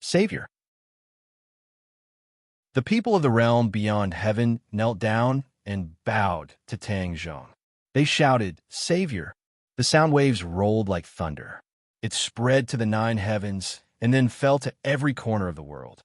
Savior? The people of the realm beyond heaven knelt down and bowed to Tang Zheng. They shouted, "Savior!" The sound waves rolled like thunder. It spread to the 9 heavens and then fell to every corner of the world.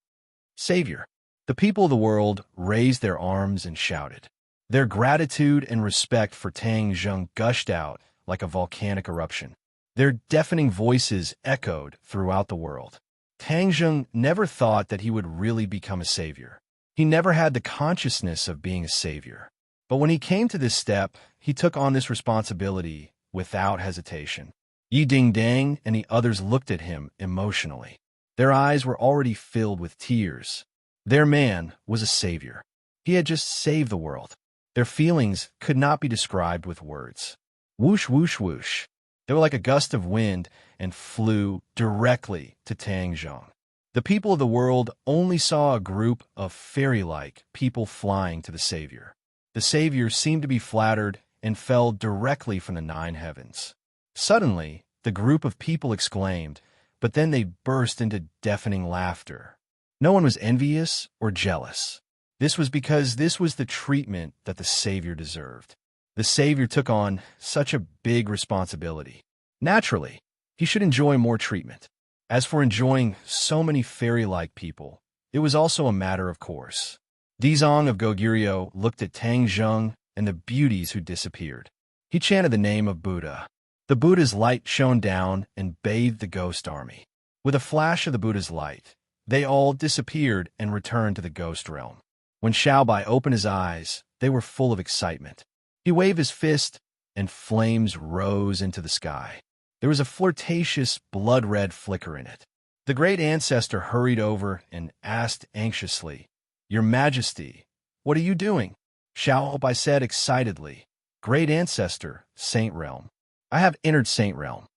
"Savior!" The people of the world raised their arms and shouted. Their gratitude and respect for Tang Zheng gushed out like a volcanic eruption. Their deafening voices echoed throughout the world. Tang Zheng never thought that he would really become a savior. He never had the consciousness of being a savior. But when he came to this step, he took on this responsibility without hesitation. Yi Ding Dang and the others looked at him emotionally. Their eyes were already filled with tears. Their man was a savior. He had just saved the world. Their feelings could not be described with words. Whoosh, whoosh, whoosh. They were like a gust of wind and flew directly to Tang Zheng. The people of the world only saw a group of fairy-like people flying to the Savior. The Savior seemed to be flattered and fell directly from the 9 heavens. Suddenly, the group of people exclaimed, but then they burst into deafening laughter. No one was envious or jealous. This was because this was the treatment that the Savior deserved. The Savior took on such a big responsibility. Naturally, he should enjoy more treatment. As for enjoying so many fairy-like people, it was also a matter of course. Dizong of Goguryeo looked at Tang Zheng and the beauties who disappeared. He chanted the name of Buddha. The Buddha's light shone down and bathed the ghost army. With a flash of the Buddha's light, they all disappeared and returned to the ghost realm. When Xiaobai opened his eyes, they were full of excitement. He waved his fist, and flames rose into the sky. There was a flirtatious, blood-red flicker in it. The great ancestor hurried over and asked anxiously, "Your Majesty, what are you doing?" Xiaobai said excitedly, "Great ancestor, Saint Realm. I have entered Saint Realm."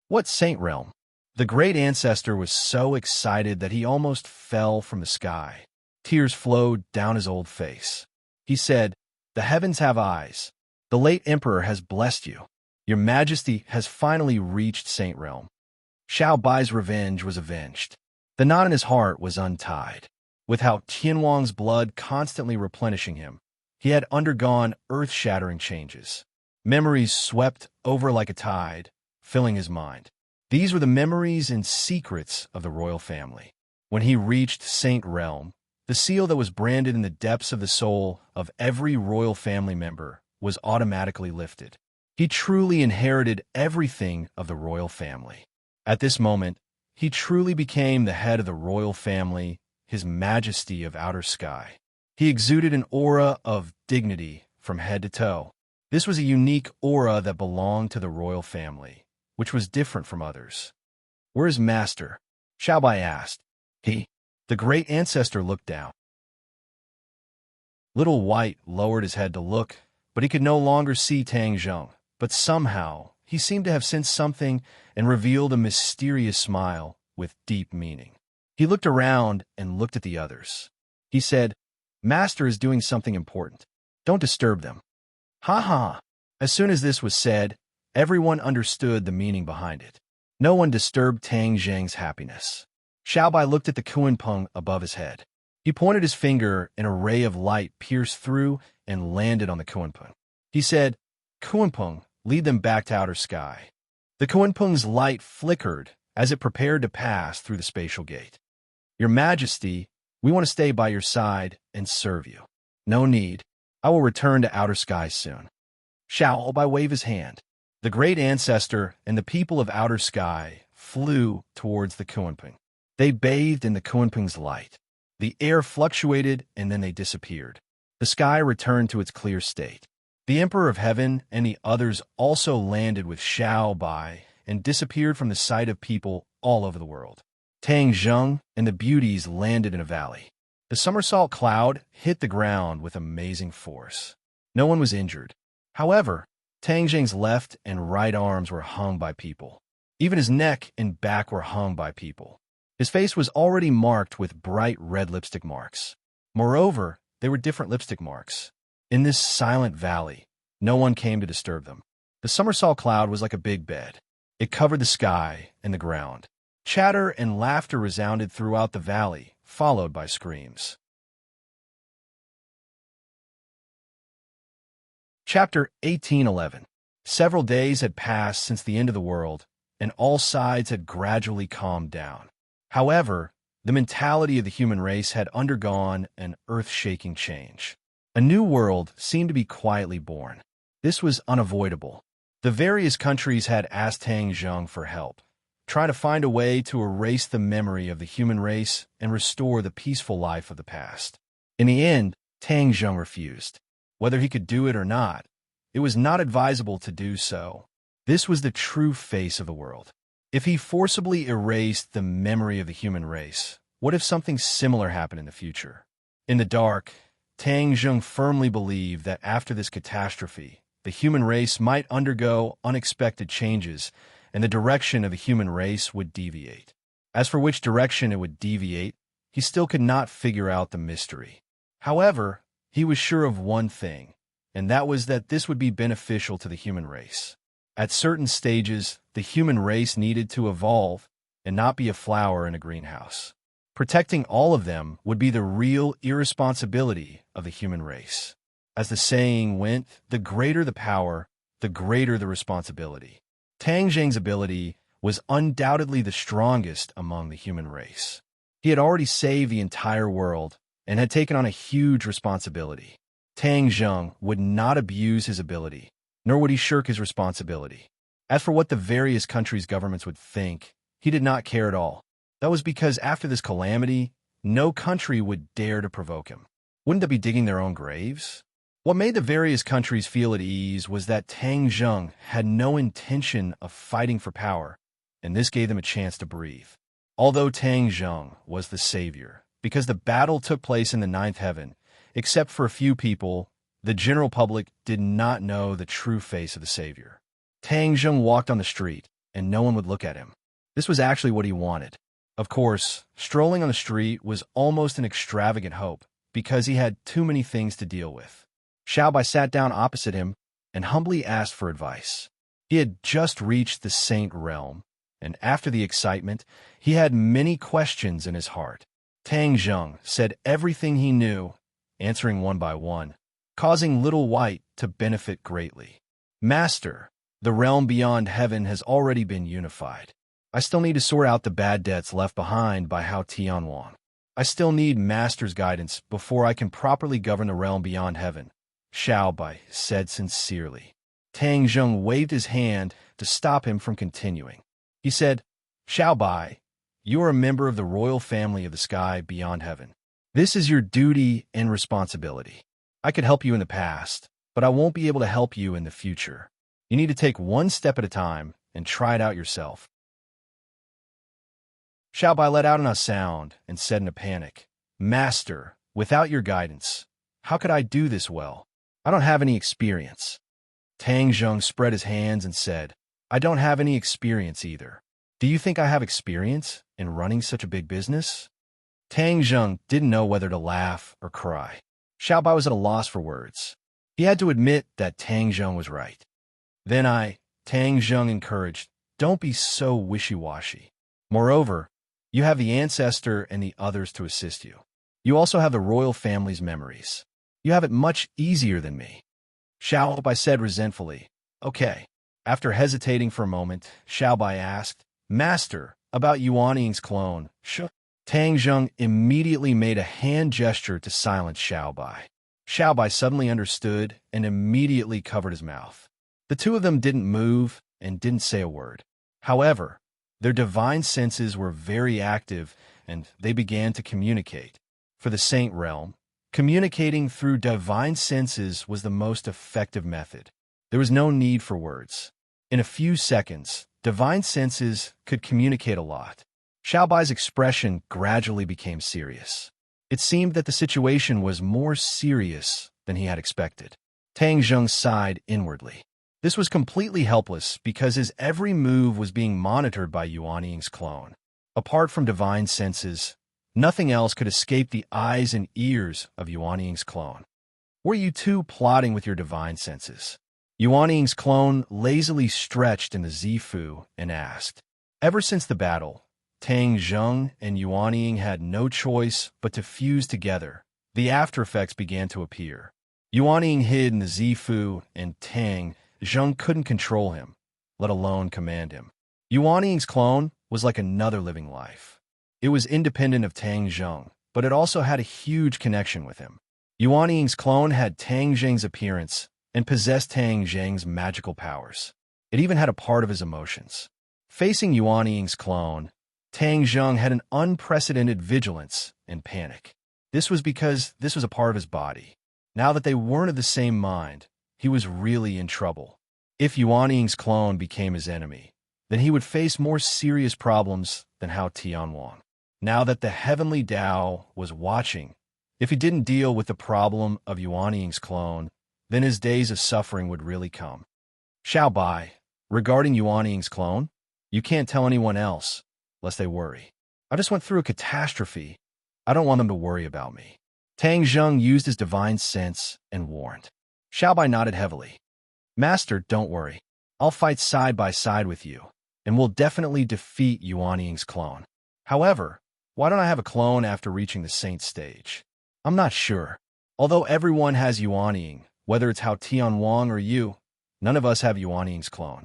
"What Saint Realm?" The great ancestor was so excited that he almost fell from the sky. Tears flowed down his old face. He said, "The heavens have eyes. The late emperor has blessed you. Your Majesty has finally reached Saint Realm." Xiao Bai's revenge was avenged. The knot in his heart was untied. With how Tianwang's blood constantly replenishing him, he had undergone earth-shattering changes. Memories swept over like a tide, filling his mind. These were the memories and secrets of the royal family. When he reached Saint Realm, the seal that was branded in the depths of the soul of every royal family member was automatically lifted. He truly inherited everything of the royal family. At this moment, he truly became the head of the royal family, His Majesty of Outer Sky. He exuded an aura of dignity from head to toe. This was a unique aura that belonged to the royal family, which was different from others. "Where is Master?" Xiaobai asked. The great ancestor looked down. Little White lowered his head to look, but he could no longer see Tang Zheng. But somehow, he seemed to have sensed something and revealed a mysterious smile with deep meaning. He looked around and looked at the others. He said, "Master is doing something important. Don't disturb them." Ha ha! As soon as this was said, everyone understood the meaning behind it. No one disturbed Tang Zheng's happiness. Xiaobai looked at the Kunpeng above his head. He pointed his finger, and a ray of light pierced through and landed on the Kunpeng. He said, "Kunpeng, lead them back to outer sky." The Kunpeng's light flickered as it prepared to pass through the spatial gate. "Your Majesty, we want to stay by your side and serve you." "No need. I will return to outer sky soon." Xiaobai waved his hand. The great ancestor and the people of outer sky flew towards the Kunpeng. They bathed in the Kunpeng's light. The air fluctuated and then they disappeared. The sky returned to its clear state. The Emperor of Heaven and the others also landed with Xiaobai and disappeared from the sight of people all over the world. Tang Zheng and the beauties landed in a valley. The somersault cloud hit the ground with amazing force. No one was injured. However, Tang Zheng's left and right arms were hung by people. Even his neck and back were hung by people. His face was already marked with bright red lipstick marks. Moreover, they were different lipstick marks. In this silent valley, no one came to disturb them. The somersault cloud was like a big bed. It covered the sky and the ground. Chatter and laughter resounded throughout the valley, followed by screams. Chapter 1811. Several days had passed since the end of the world, and all sides had gradually calmed down. However, the mentality of the human race had undergone an earth-shaking change. A new world seemed to be quietly born. This was unavoidable. The various countries had asked Tang Zheng for help, trying to find a way to erase the memory of the human race and restore the peaceful life of the past. In the end, Tang Zheng refused. Whether he could do it or not, it was not advisable to do so. This was the true face of the world. If he forcibly erased the memory of the human race, what if something similar happened in the future? In the dark, Tang Zheng firmly believed that after this catastrophe, the human race might undergo unexpected changes, and the direction of the human race would deviate. As for which direction it would deviate, he still could not figure out the mystery. However, he was sure of one thing, and that was that this would be beneficial to the human race. At certain stages, the human race needed to evolve and not be a flower in a greenhouse. Protecting all of them would be the real irresponsibility of the human race. As the saying went, the greater the power, the greater the responsibility. Tang Zheng's ability was undoubtedly the strongest among the human race. He had already saved the entire world and had taken on a huge responsibility. Tang Zheng would not abuse his ability, nor would he shirk his responsibility. As for what the various countries' governments would think, he did not care at all. That was because after this calamity, no country would dare to provoke him. Wouldn't they be digging their own graves? What made the various countries feel at ease was that Tang Zheng had no intention of fighting for power, and this gave them a chance to breathe. Although Tang Zheng was the savior, because the battle took place in the ninth heaven, except for a few people, the general public did not know the true face of the savior. Tang Zheng walked on the street, and no one would look at him. This was actually what he wanted. Of course, strolling on the street was almost an extravagant hope, because he had too many things to deal with. Xiaobai sat down opposite him and humbly asked for advice. He had just reached the Saint realm, and after the excitement, he had many questions in his heart. Tang Zheng said everything he knew, answering one by one, causing Little White to benefit greatly. Master, the realm beyond heaven has already been unified. I still need to sort out the bad debts left behind by Hao Tianwang. I still need Master's guidance before I can properly govern the realm beyond heaven, Xiaobai said sincerely. Tang Zheng waved his hand to stop him from continuing. He said, Xiaobai, you are a member of the royal family of the sky beyond heaven. This is your duty and responsibility. I could help you in the past, but I won't be able to help you in the future. You need to take one step at a time and try it out yourself. Xiaobai let out a sound and said in a panic, Master, without your guidance, how could I do this well? I don't have any experience. Tang Zheng spread his hands and said, I don't have any experience either. Do you think I have experience in running such a big business? Tang Zheng didn't know whether to laugh or cry. Xiaobai was at a loss for words. He had to admit that Tang Zheng was right. Then Tang Zheng encouraged, don't be so wishy-washy. Moreover, you have the ancestor and the others to assist you. You also have the royal family's memories. You have it much easier than me. Xiaobai said resentfully, Okay. After hesitating for a moment, Xiaobai asked, Master, about Yuan Ying's clone, Tang Zheng immediately made a hand gesture to silence Xiaobai. Xiaobai suddenly understood and immediately covered his mouth. The two of them didn't move and didn't say a word. However, their divine senses were very active and they began to communicate. For the Saint realm, communicating through divine senses was the most effective method. There was no need for words. In a few seconds, divine senses could communicate a lot. Xiaobai's expression gradually became serious. It seemed that the situation was more serious than he had expected. Tang Zheng sighed inwardly. This was completely helpless because his every move was being monitored by Yuan Ying's clone. Apart from divine senses, nothing else could escape the eyes and ears of Yuan Ying's clone. Were you two plotting with your divine senses? Yuan Ying's clone lazily stretched in the Zifu and asked. Ever since the battle, Tang Zheng and Yuan Ying had no choice but to fuse together. The after effects began to appear. Yuanying hid in the Zifu, and Tang Zheng couldn't control him, let alone command him. Yuanying's clone was like another living life. It was independent of Tang Zheng, but it also had a huge connection with him. Yuanying's clone had Tang Zheng's appearance and possessed Tang Zheng's magical powers. It even had a part of his emotions. Facing Yuanying's clone, Tang Zheng had an unprecedented vigilance and panic. This was because this was a part of his body. Now that they weren't of the same mind, he was really in trouble. If Yuanying's clone became his enemy, then he would face more serious problems than Hao Tianwang. Now that the heavenly Tao was watching, if he didn't deal with the problem of Yuanying's clone, then his days of suffering would really come. Xiao Bai, regarding Yuanying's clone, you can't tell anyone else, lest they worry. I just went through a catastrophe. I don't want them to worry about me. Tang Zheng used his divine sense and warned. Xiao Bai nodded heavily. Master, don't worry. I'll fight side by side with you, and we'll definitely defeat Yuanying's clone. However, why don't I have a clone after reaching the saint stage? I'm not sure. Although everyone has Yuanying, whether it's Hao Tianwang or you, none of us have Yuanying's clone.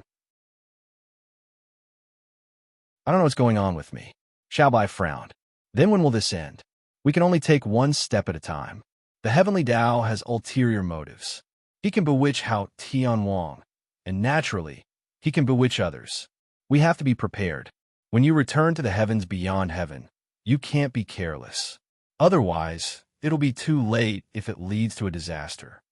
I don't know what's going on with me. Xiao Bai frowned. Then when will this end? We can only take one step at a time. The heavenly Tao has ulterior motives. He can bewitch Hao Tianwang, and naturally, he can bewitch others. We have to be prepared. When you return to the heavens beyond heaven, you can't be careless. Otherwise, it'll be too late if it leads to a disaster.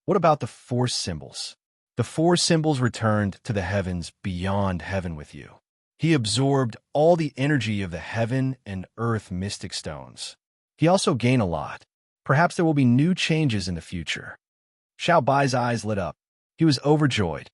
What about the four symbols? The four symbols returned to the heavens beyond heaven with you. He absorbed all the energy of the heaven and earth mystic stones. He also gained a lot. Perhaps there will be new changes in the future. Xiao Bai's eyes lit up. He was overjoyed.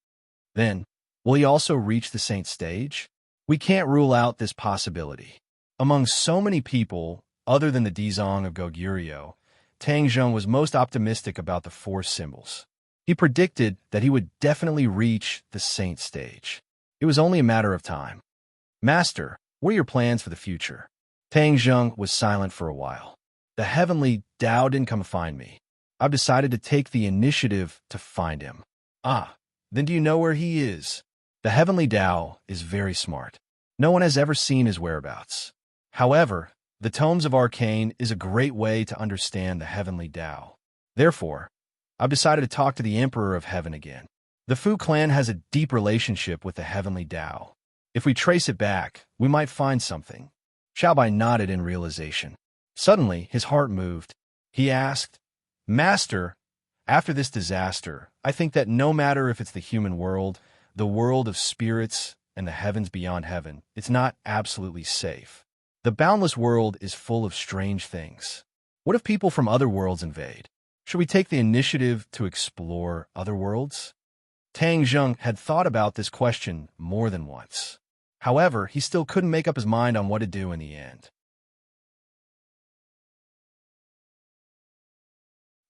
Then, will he also reach the saint stage? We can't rule out this possibility. Among so many people, other than the Dizong of Goguryeo, Tang Zheng was most optimistic about the four symbols. He predicted that he would definitely reach the saint stage. It was only a matter of time. Master, what are your plans for the future? Tang Zheng was silent for a while. The heavenly Tao didn't come find me. I've decided to take the initiative to find him. Ah, then do you know where he is? The heavenly Tao is very smart. No one has ever seen his whereabouts. However, the Tomes of Arcane is a great way to understand the heavenly Tao. Therefore, I've decided to talk to the Emperor of Heaven again. The Fu clan has a deep relationship with the heavenly Tao. If we trace it back, we might find something. Xiao Bai nodded in realization. Suddenly, his heart moved. He asked, Master, after this disaster, I think that no matter if it's the human world, the world of spirits, and the heavens beyond heaven, it's not absolutely safe. The boundless world is full of strange things. What if people from other worlds invade? Should we take the initiative to explore other worlds? Tang Zheng had thought about this question more than once. However, he still couldn't make up his mind on what to do in the end.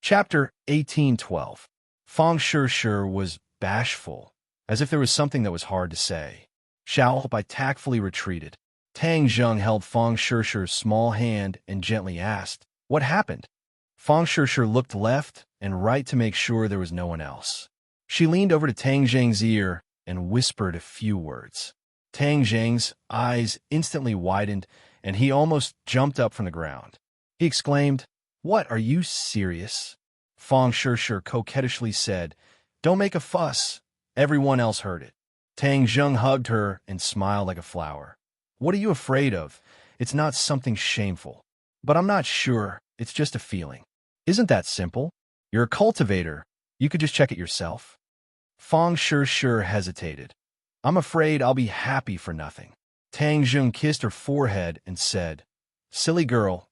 Chapter 1812. Fang Shishir was bashful, as if there was something that was hard to say. Xiao Bai tactfully retreated. Tang Zheng held Fang Shishir's small hand and gently asked, What happened? Fang Shishir looked left and right to make sure there was no one else. She leaned over to Tang Zheng's ear and whispered a few words. Tang Zheng's eyes instantly widened, and he almost jumped up from the ground. He exclaimed, What, are you serious? Fang Shishir coquettishly said, Don't make a fuss. Everyone else heard it. Tang Zheng hugged her and smiled like a flower. What are you afraid of? It's not something shameful. But I'm not sure. It's just a feeling. Isn't that simple? You're a cultivator. You could just check it yourself. Fang Shishir hesitated. I'm afraid I'll be happy for nothing. Tang Zheng kissed her forehead and said, Silly girl,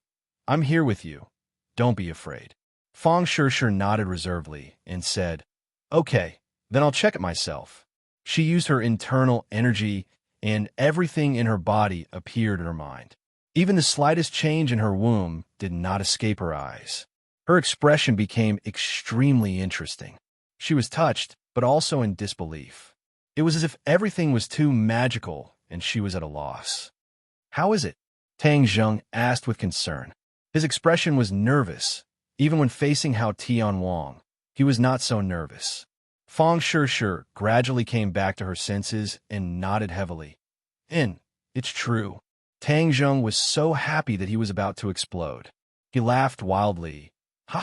I'm here with you. Don't be afraid. Fang Shishir nodded reservedly and said, Okay, then I'll check it myself. She used her internal energy, and everything in her body appeared in her mind. Even the slightest change in her womb did not escape her eyes. Her expression became extremely interesting. She was touched, but also in disbelief. It was as if everything was too magical, and she was at a loss. How is it? Tang Zheng asked with concern. His expression was nervous, even when facing Hao Tianwang. he was not so nervous. Feng Shishu gradually came back to her senses and nodded heavily. It's true. Tang Zheng was so happy that he was about to explode. He laughed wildly. Ha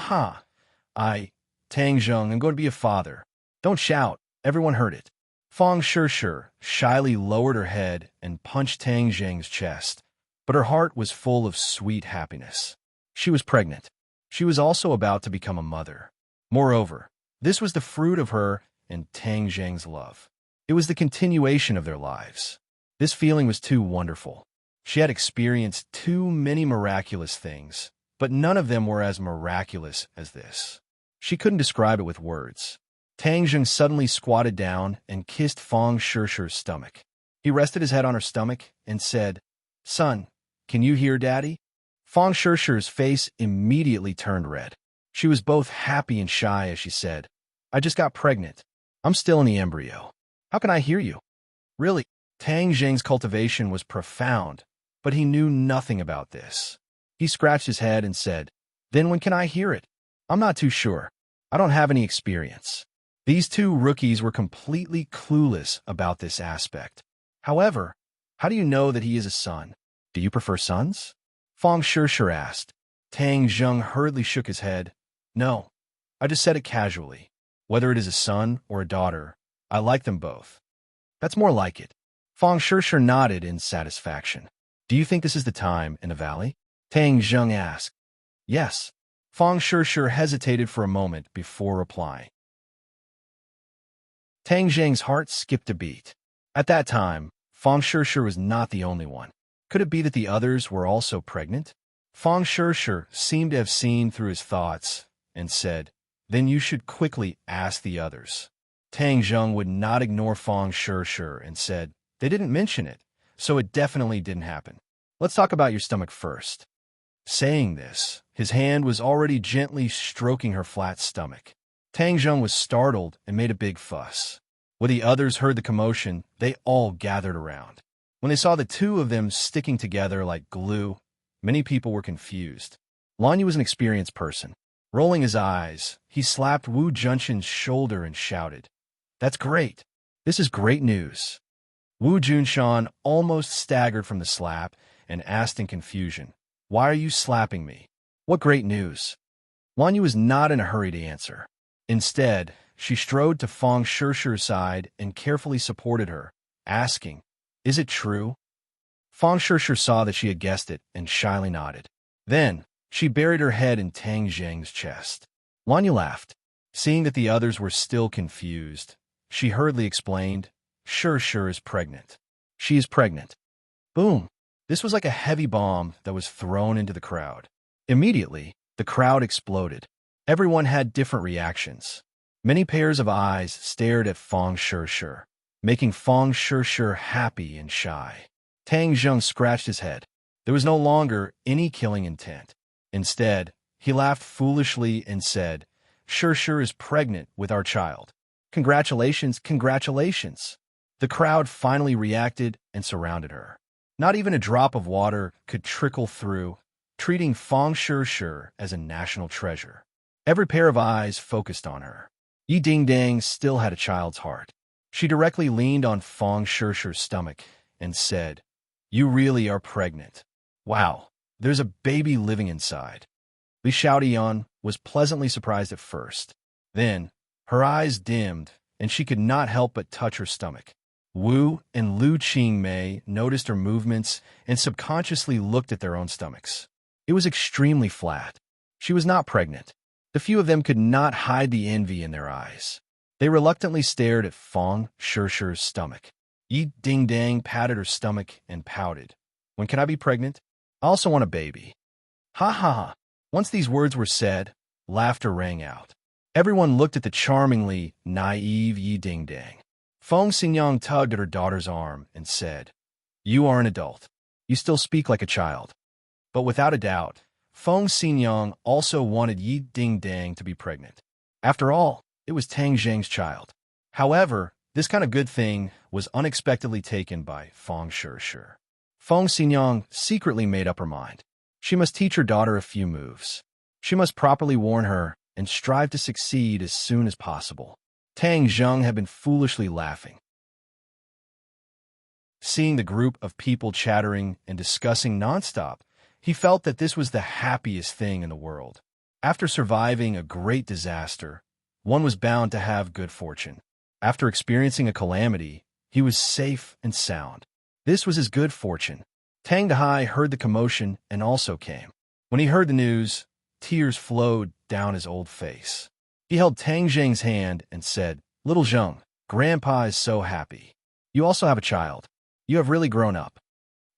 ha! Tang Zheng, I'm going to be a father. Don't shout. Everyone heard it. Feng Shishu shyly lowered her head and punched Tang Zheng's chest, but her heart was full of sweet happiness. She was pregnant. She was also about to become a mother. Moreover, this was the fruit of her and Tang Zheng's love. It was the continuation of their lives. This feeling was too wonderful. She had experienced too many miraculous things, but none of them were as miraculous as this. She couldn't describe it with words. Tang Zheng suddenly squatted down and kissed Feng Shishu's stomach. He rested his head on her stomach and said, "Son, can you hear Daddy?" Feng Shishu's face immediately turned red. She was both happy and shy as she said, "I just got pregnant. I'm still in the embryo. How can I hear you?" Really, Tang Zheng's cultivation was profound, but he knew nothing about this. He scratched his head and said, "Then when can I hear it? I'm not too sure. I don't have any experience." These two rookies were completely clueless about this aspect. However, how do you know that he is a son? Do you prefer sons? Feng Shishu asked. Tang Zheng hurriedly shook his head. No, I just said it casually. Whether it is a son or a daughter, I like them both. That's more like it. Feng Shishu nodded in satisfaction. Do you think this is the time in the valley? Tang Zheng asked. Yes. Feng Shishu hesitated for a moment before replying. Tang Zheng's heart skipped a beat. At that time, Feng Shishu was not the only one. Could it be that the others were also pregnant? Feng Shishu seemed to have seen through his thoughts and said, "Then you should quickly ask the others." Tang Zheng would not ignore Feng Shishu and said, "They didn't mention it, so it definitely didn't happen. Let's talk about your stomach first." Saying this, his hand was already gently stroking her flat stomach. Tang Zheng was startled and made a big fuss. When the others heard the commotion, they all gathered around. When they saw the two of them sticking together like glue, many people were confused. Lanyu was an experienced person. Rolling his eyes, he slapped Wu Junshan's shoulder and shouted, "That's great. This is great news." Wu Junshan almost staggered from the slap and asked in confusion, "Why are you slapping me? What great news?" Lanyu was not in a hurry to answer. Instead, she strode to Feng Shishu's side and carefully supported her, asking, "Is it true?" Feng Shishu saw that she had guessed it and shyly nodded. Then, she buried her head in Tang Zheng's chest. Lanyu laughed. Seeing that the others were still confused, she hurriedly explained, "Shishu is pregnant. She is pregnant." Boom! This was like a heavy bomb that was thrown into the crowd. Immediately, the crowd exploded. Everyone had different reactions. Many pairs of eyes stared at Feng Shishu, making Feng Shishu happy and shy. Tang Zheng scratched his head. There was no longer any killing intent. Instead, he laughed foolishly and said, "Shishu is pregnant with our child. Congratulations, congratulations." The crowd finally reacted and surrounded her. Not even a drop of water could trickle through, treating Feng Shishu as a national treasure. Every pair of eyes focused on her. Yi Dingdang still had a child's heart. She directly leaned on Feng Shishu's stomach and said, "You really are pregnant. Wow, there's a baby living inside." Li Xiaodian was pleasantly surprised at first. Then, her eyes dimmed, and she could not help but touch her stomach. Wu and Lu Qingmei noticed her movements and subconsciously looked at their own stomachs. It was extremely flat. She was not pregnant. The few of them could not hide the envy in their eyes. They reluctantly stared at Feng Shishu's stomach. Yi Dingdang patted her stomach and pouted. "When can I be pregnant? I also want a baby." Ha ha ha. Once these words were said, laughter rang out. Everyone looked at the charmingly naive Yi Dingdang. Feng Xinyang tugged at her daughter's arm and said, "You are an adult. You still speak like a child." But without a doubt, Feng Xinyang also wanted Yi Dingdang to be pregnant. After all, it was Tang Zheng's child. However, this kind of good thing was unexpectedly taken by Feng Shishu. Feng Xinyang secretly made up her mind. She must teach her daughter a few moves. She must properly warn her and strive to succeed as soon as possible. Tang Zheng had been foolishly laughing. Seeing the group of people chattering and discussing nonstop, he felt that this was the happiest thing in the world. After surviving a great disaster, one was bound to have good fortune. After experiencing a calamity, he was safe and sound. This was his good fortune. Tang Dehai heard the commotion and also came. When he heard the news, tears flowed down his old face. He held Tang Zheng's hand and said, "Little Zheng, Grandpa is so happy. You also have a child. You have really grown up."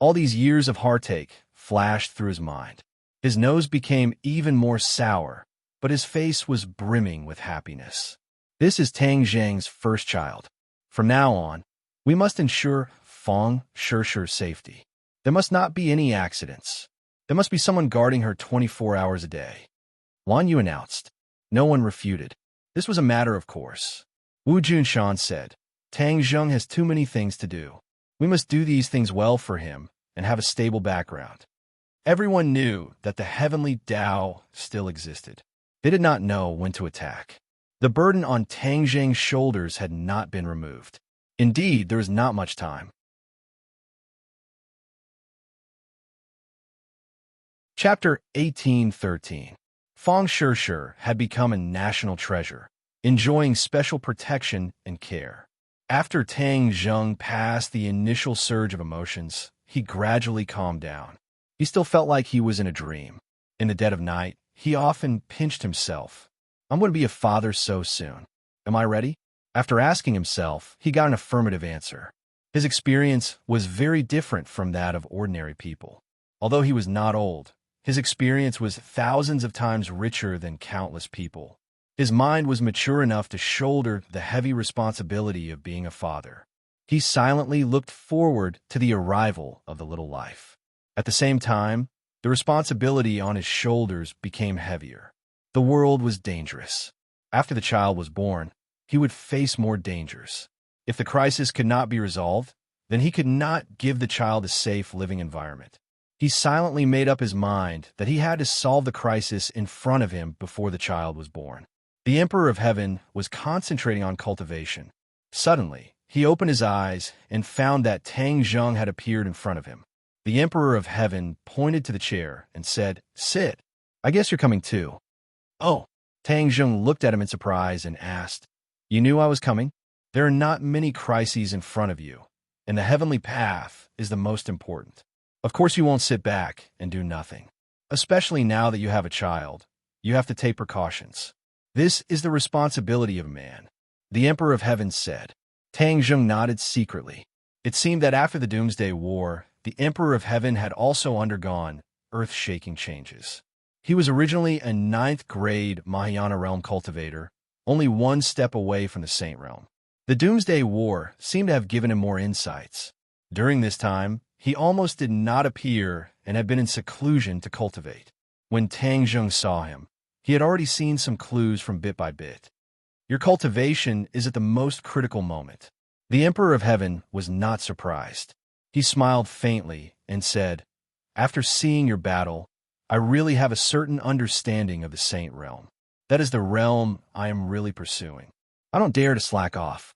All these years of heartache flashed through his mind. His nose became even more sour, but his face was brimming with happiness. This is Tang Zheng's first child. From now on, we must ensure Feng Shishi's safety. There must not be any accidents. There must be someone guarding her 24 hours a day. Wan Yu announced. No one refuted. This was a matter of course. Wu Junshan said, Tang Zheng has too many things to do. We must do these things well for him and have a stable background. Everyone knew that the heavenly Tao still existed. They did not know when to attack. The burden on Tang Zheng's shoulders had not been removed. Indeed, there was not much time. Chapter 1813. Feng Shishi had become a national treasure, enjoying special protection and care. After Tang Zheng passed the initial surge of emotions, he gradually calmed down. He still felt like he was in a dream. In the dead of night, he often pinched himself. I'm going to be a father so soon. Am I ready? After asking himself, he got an affirmative answer. His experience was very different from that of ordinary people. Although he was not old, his experience was thousands of times richer than countless people. His mind was mature enough to shoulder the heavy responsibility of being a father. He silently looked forward to the arrival of the little life. At the same time, the responsibility on his shoulders became heavier. The world was dangerous. After the child was born, he would face more dangers. If the crisis could not be resolved, then he could not give the child a safe living environment. He silently made up his mind that he had to solve the crisis in front of him before the child was born. The Emperor of Heaven was concentrating on cultivation. Suddenly, he opened his eyes and found that Tang Zheng had appeared in front of him. The Emperor of Heaven pointed to the chair and said, "Sit. I guess you're coming too." "Oh." Tang Zheng looked at him in surprise and asked, "You knew I was coming? There are not many crises in front of you, and the heavenly path is the most important. Of course you won't sit back and do nothing. Especially now that you have a child, you have to take precautions. This is the responsibility of a man," the Emperor of Heaven said. Tang Zheng nodded secretly. It seemed that after the Doomsday War, the Emperor of Heaven had also undergone earth-shaking changes. He was originally a 9th grade Mahayana realm cultivator, only one step away from the Saint realm. The Doomsday War seemed to have given him more insights. During this time, he almost did not appear and had been in seclusion to cultivate. When Tang Zheng saw him, he had already seen some clues from bit by bit. Your cultivation is at the most critical moment. The Emperor of Heaven was not surprised. He smiled faintly and said, "After seeing your battle, I really have a certain understanding of the Saint realm. That is the realm I am really pursuing. I don't dare to slack off."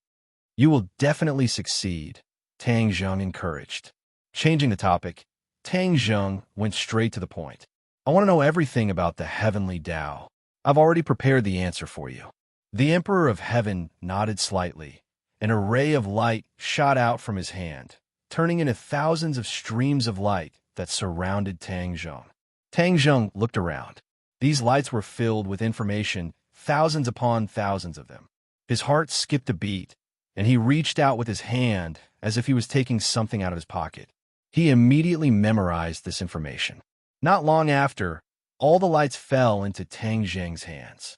"You will definitely succeed," Tang Zheng encouraged. Changing the topic, Tang Zheng went straight to the point. "I want to know everything about the heavenly Tao. I've already prepared the answer for you." The Emperor of Heaven nodded slightly. An array of light shot out from his hand, turning into thousands of streams of light that surrounded Tang Zheng. Tang Zheng looked around. These lights were filled with information, thousands upon thousands of them. His heart skipped a beat, and he reached out with his hand as if he was taking something out of his pocket. He immediately memorized this information. Not long after, all the lights fell into Tang Zheng's hands.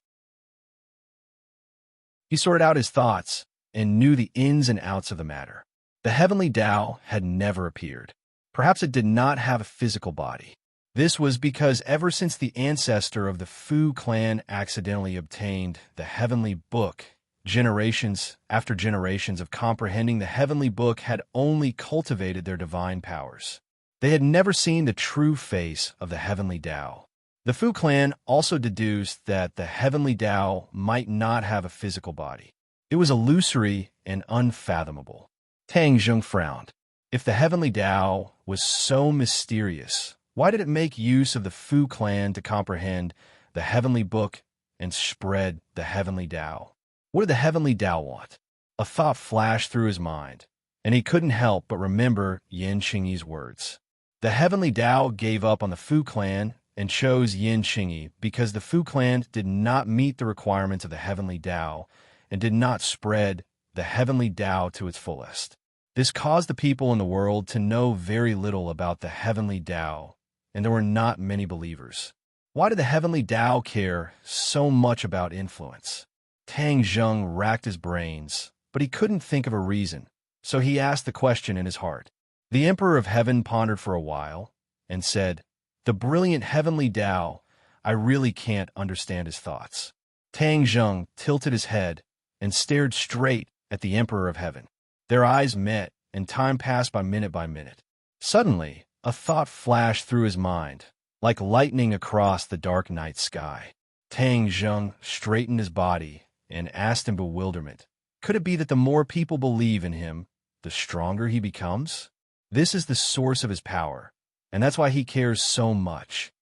He sorted out his thoughts and knew the ins and outs of the matter. The heavenly Tao had never appeared. Perhaps it did not have a physical body. This was because ever since the ancestor of the Fu clan accidentally obtained the heavenly book, generations after generations of comprehending the heavenly book had only cultivated their divine powers. They had never seen the true face of the heavenly Tao. The Fu clan also deduced that the heavenly Tao might not have a physical body. It was illusory and unfathomable. Tang Zheng frowned. If the heavenly Tao was so mysterious, why did it make use of the Fu clan to comprehend the heavenly book and spread the heavenly Tao? What did the heavenly Tao want? A thought flashed through his mind, and he couldn't help but remember Yin Qingyi's words. The heavenly Tao gave up on the Fu clan and chose Yin Qingyi because the Fu clan did not meet the requirements of the heavenly Tao and did not spread the heavenly Tao to its fullest. This caused the people in the world to know very little about the heavenly Tao, and there were not many believers. Why did the heavenly Tao care so much about influence? Tang Zheng racked his brains, but he couldn't think of a reason, so he asked the question in his heart. The Emperor of Heaven pondered for a while and said, "The brilliant heavenly Tao, I really can't understand his thoughts." Tang Zheng tilted his head and stared straight at the Emperor of Heaven. Their eyes met, and time passed by minute. Suddenly, a thought flashed through his mind, like lightning across the dark night sky. Tang Zheng straightened his body and asked in bewilderment, "Could it be that the more people believe in him, the stronger he becomes? This is the source of his power, and that's why he cares so much."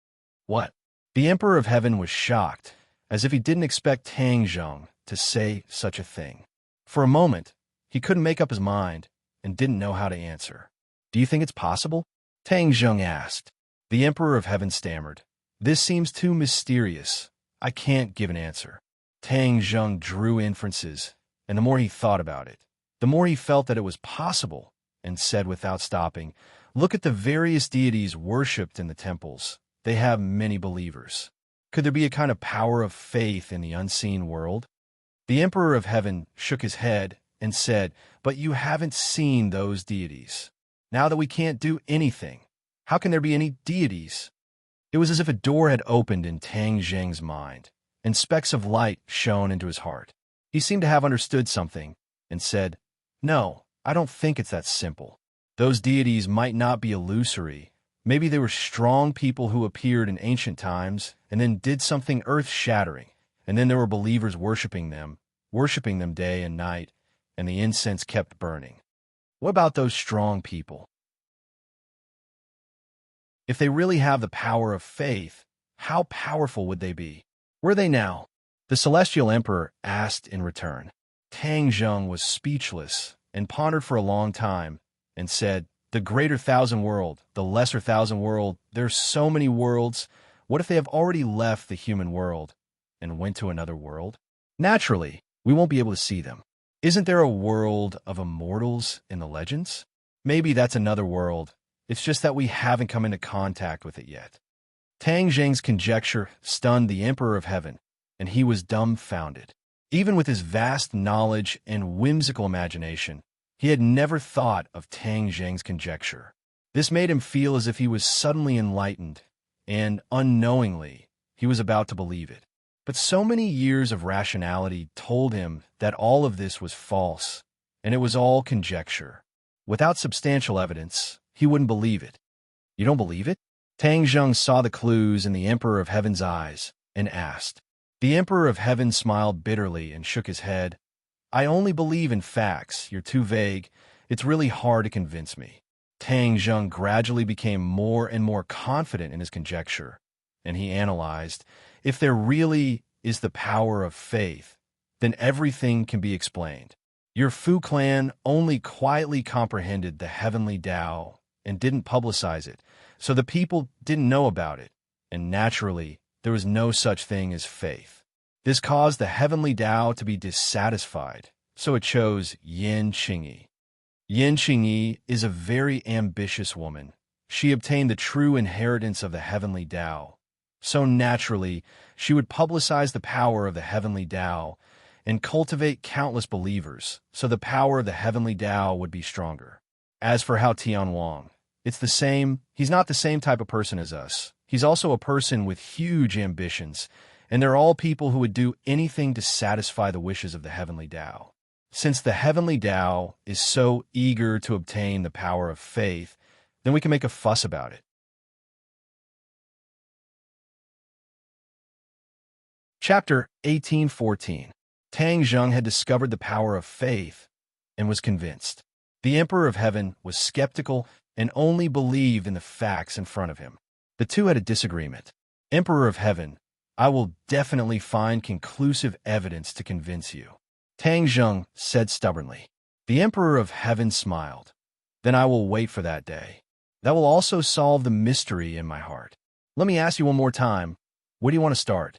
What? The Emperor of Heaven was shocked, as if he didn't expect Tang Zheng to say such a thing. For a moment, he couldn't make up his mind and didn't know how to answer. "Do you think it's possible?" Tang Zheng asked. The Emperor of Heaven stammered, "This seems too mysterious. I can't give an answer." Tang Zheng drew inferences, and the more he thought about it, the more he felt that it was possible, and said without stopping, "Look at the various deities worshipped in the temples. They have many believers. Could there be a kind of power of faith in the unseen world?" The Emperor of Heaven shook his head and said, "But you haven't seen those deities. Now that we can't do anything, how can there be any deities?" It was as if a door had opened in Tang Zheng's mind, and specks of light shone into his heart. He seemed to have understood something, and said, "No, I don't think it's that simple. Those deities might not be illusory. Maybe they were strong people who appeared in ancient times and then did something earth-shattering, and then there were believers worshiping them day and night, and the incense kept burning. What about those strong people? If they really have the power of faith, how powerful would they be? Where are they now?" The Celestial Emperor asked in return. Tang Zheng was speechless and pondered for a long time and said, "The greater thousand world, the lesser thousand world, there's so many worlds. What if they have already left the human world and went to another world? Naturally, we won't be able to see them. Isn't there a world of immortals in the legends? Maybe that's another world. It's just that we haven't come into contact with it yet." Tang Zheng's conjecture stunned the Emperor of Heaven, and he was dumbfounded. Even with his vast knowledge and whimsical imagination, he had never thought of Tang Zheng's conjecture. This made him feel as if he was suddenly enlightened, and unknowingly, he was about to believe it. But so many years of rationality told him that all of this was false, and it was all conjecture. Without substantial evidence, he wouldn't believe it. "You don't believe it?" Tang Zheng saw the clues in the Emperor of Heaven's eyes and asked. The Emperor of Heaven smiled bitterly and shook his head. "I only believe in facts. You're too vague. It's really hard to convince me." Tang Zheng gradually became more and more confident in his conjecture, and he analyzed, if there really is the power of faith, then everything can be explained. Your Fu clan only quietly comprehended the heavenly Tao and didn't publicize it, so the people didn't know about it, and naturally, there was no such thing as faith. This caused the heavenly Tao to be dissatisfied, so it chose Yin Qingyi. Yin Qingyi is a very ambitious woman. She obtained the true inheritance of the heavenly Tao. So naturally, she would publicize the power of the heavenly Tao and cultivate countless believers, so the power of the heavenly Tao would be stronger. As for Hao Tianwang, it's the same. He's not the same type of person as us. He's also a person with huge ambitions, and they're all people who would do anything to satisfy the wishes of the heavenly Tao. Since the heavenly Tao is so eager to obtain the power of faith, then we can make a fuss about it. Chapter 1814. Tang Zheng had discovered the power of faith and was convinced. The Emperor of Heaven was skeptical and only believed in the facts in front of him. The two had a disagreement. Emperor of Heaven, I will definitely find conclusive evidence to convince you, Tang Zheng said stubbornly. The Emperor of Heaven smiled. Then I will wait for that day. That will also solve the mystery in my heart. Let me ask you one more time. Where do you want to start?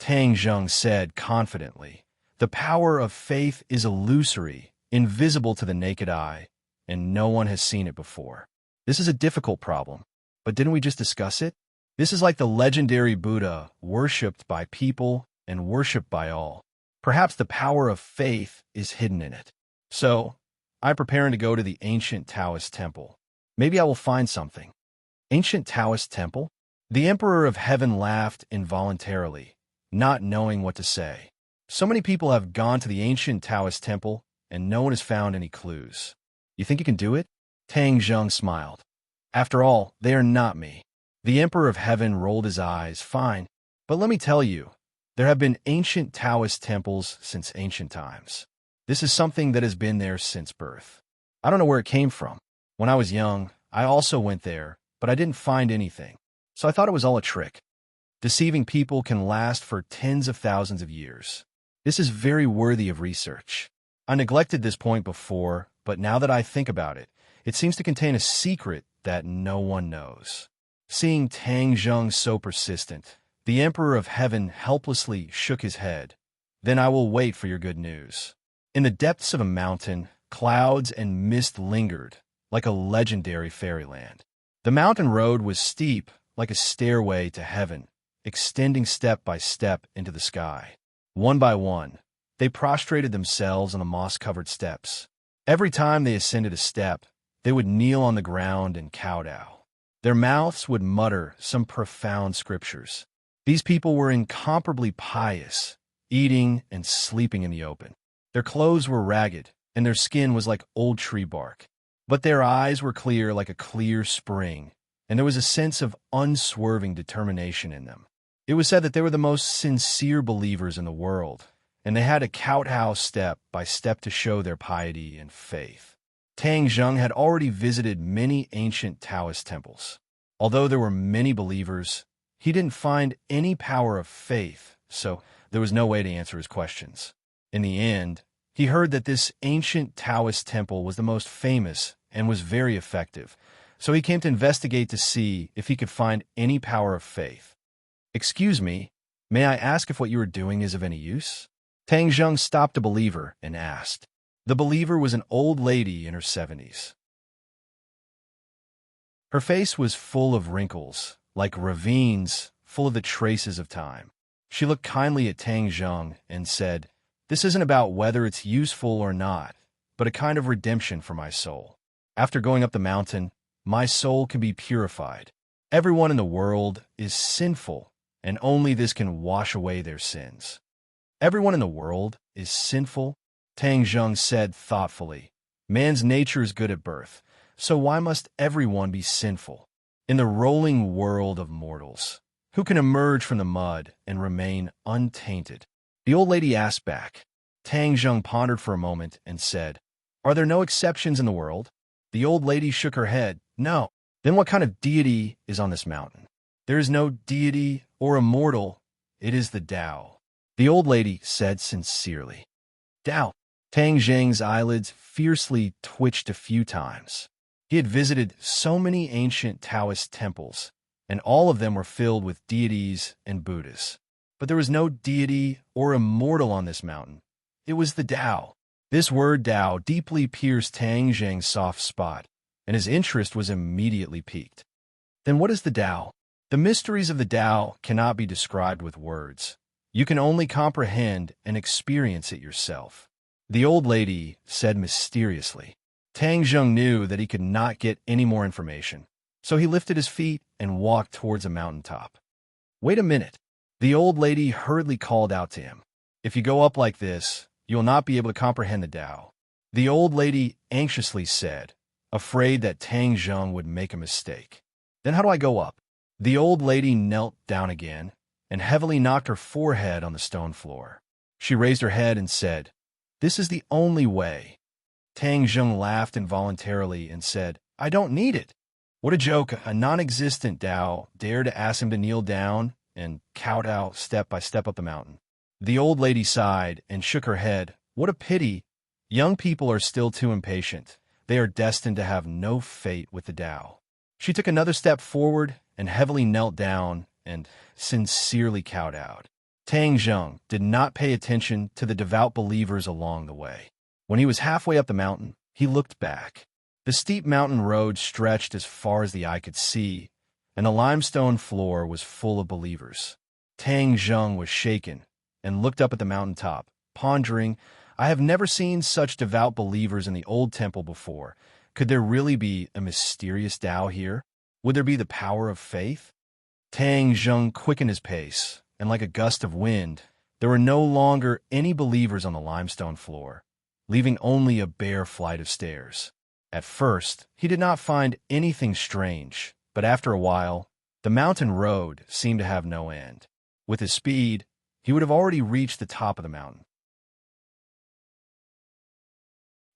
Tang Zheng said confidently. The power of faith is illusory, invisible to the naked eye, and no one has seen it before. This is a difficult problem, but didn't we just discuss it? This is like the legendary Buddha, worshipped by people and worshipped by all. Perhaps the power of faith is hidden in it. So, I'm preparing to go to the ancient Taoist temple. Maybe I will find something. Ancient Taoist temple? The Emperor of Heaven laughed involuntarily, not knowing what to say. So many people have gone to the ancient Taoist temple, and no one has found any clues. You think you can do it? Tang Zheng smiled. After all, they are not me. The Emperor of Heaven rolled his eyes. Fine, but let me tell you, there have been ancient Taoist temples since ancient times. This is something that has been there since birth. I don't know where it came from. When I was young, I also went there, but I didn't find anything. So I thought it was all a trick. Deceiving people can last for tens of thousands of years. This is very worthy of research. I neglected this point before, but now that I think about it, it seems to contain a secret that no one knows. Seeing Tang Zheng so persistent, the Emperor of Heaven helplessly shook his head. Then I will wait for your good news. In the depths of a mountain, clouds and mist lingered, like a legendary fairyland. The mountain road was steep, like a stairway to heaven, extending step by step into the sky. One by one, they prostrated themselves on the moss-covered steps. Every time they ascended a step, they would kneel on the ground and kowtow. Their mouths would mutter some profound scriptures. These people were incomparably pious, eating and sleeping in the open. Their clothes were ragged, and their skin was like old tree bark. But their eyes were clear like a clear spring, and there was a sense of unswerving determination in them. It was said that they were the most sincere believers in the world, and they had to kowtow step by step to show their piety and faith. Tang Zheng had already visited many ancient Taoist temples. Although there were many believers, he didn't find any power of faith, so there was no way to answer his questions. In the end, he heard that this ancient Taoist temple was the most famous and was very effective, so he came to investigate to see if he could find any power of faith. Excuse me, may I ask if what you are doing is of any use? Tang Zheng stopped a believer and asked. The believer was an old lady in her 70s. Her face was full of wrinkles, like ravines full of the traces of time. She looked kindly at Tang Zheng and said, "This isn't about whether it's useful or not, but a kind of redemption for my soul. After going up the mountain, my soul can be purified. Everyone in the world is sinful, and only this can wash away their sins." Everyone in the world is sinful, Tang Zheng said thoughtfully. Man's nature is good at birth, so why must everyone be sinful? In the rolling world of mortals, who can emerge from the mud and remain untainted? The old lady asked back. Tang Zheng pondered for a moment and said, "Are there no exceptions in the world?" The old lady shook her head. "No." "Then what kind of deity is on this mountain?" "There is no deity or immortal. It is the Tao," the old lady said sincerely. Tao. Tang Zheng's eyelids fiercely twitched a few times. He had visited so many ancient Taoist temples, and all of them were filled with deities and Buddhas. But there was no deity or immortal on this mountain. It was the Tao. This word Tao deeply pierced Tang Zheng's soft spot, and his interest was immediately piqued. Then what is the Tao? The mysteries of the Tao cannot be described with words. You can only comprehend and experience it yourself, the old lady said mysteriously. Tang Zheng knew that he could not get any more information, so he lifted his feet and walked towards a mountaintop. "Wait a minute," the old lady hurriedly called out to him. "If you go up like this, you will not be able to comprehend the Tao," the old lady anxiously said, afraid that Tang Zheng would make a mistake. "Then how do I go up?" The old lady knelt down again, and heavily knocked her forehead on the stone floor. She raised her head and said, "This is the only way." Tang Zheng laughed involuntarily and said, "I don't need it." What a joke. A non-existent Tao dared to ask him to kneel down and kowtow step by step up the mountain. The old lady sighed and shook her head. What a pity. Young people are still too impatient. They are destined to have no fate with the Tao. She took another step forward and heavily knelt down and sincerely kowtowed. Tang Zheng did not pay attention to the devout believers along the way. When he was halfway up the mountain, he looked back. The steep mountain road stretched as far as the eye could see, and the limestone floor was full of believers. Tang Zheng was shaken and looked up at the mountaintop, pondering, "I have never seen such devout believers in the old temple before. Could there really be a mysterious Tao here? Would there be the power of faith?" Tang Zheng quickened his pace, and like a gust of wind, there were no longer any believers on the limestone floor, leaving only a bare flight of stairs. At first, he did not find anything strange, but after a while, the mountain road seemed to have no end. With his speed, he would have already reached the top of the mountain.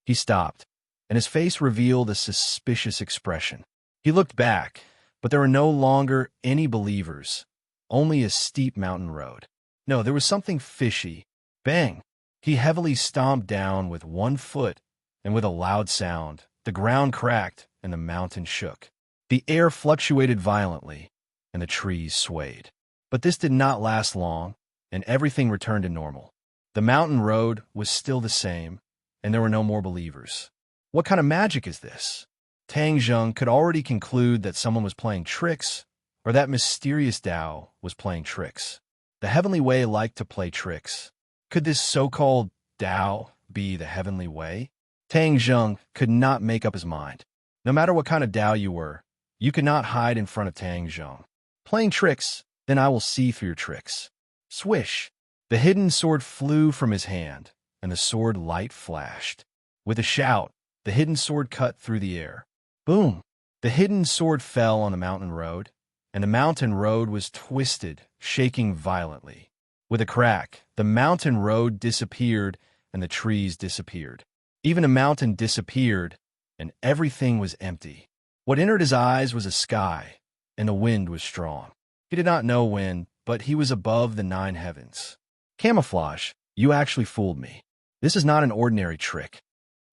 He stopped, and his face revealed a suspicious expression. He looked back, but there were no longer any believers, only a steep mountain road. No, there was something fishy. Bang! He heavily stomped down with one foot, and with a loud sound, the ground cracked and the mountain shook. The air fluctuated violently, and the trees swayed. But this did not last long, and everything returned to normal. The mountain road was still the same, and there were no more believers. What kind of magic is this? Tang Zheng could already conclude that someone was playing tricks, or that mysterious Tao was playing tricks. The heavenly way liked to play tricks. Could this so-called Tao be the heavenly way? Tang Zheng could not make up his mind. No matter what kind of Tao you were, you could not hide in front of Tang Zheng. Playing tricks, then I will see through your tricks. Swish! The hidden sword flew from his hand, and the sword light flashed. With a shout, the hidden sword cut through the air. Boom! The hidden sword fell on the mountain road, and the mountain road was twisted, shaking violently. With a crack, the mountain road disappeared, and the trees disappeared. Even the mountain disappeared, and everything was empty. What entered his eyes was a sky, and the wind was strong. He did not know when, but he was above the 9 heavens. Camouflage, you actually fooled me. This is not an ordinary trick.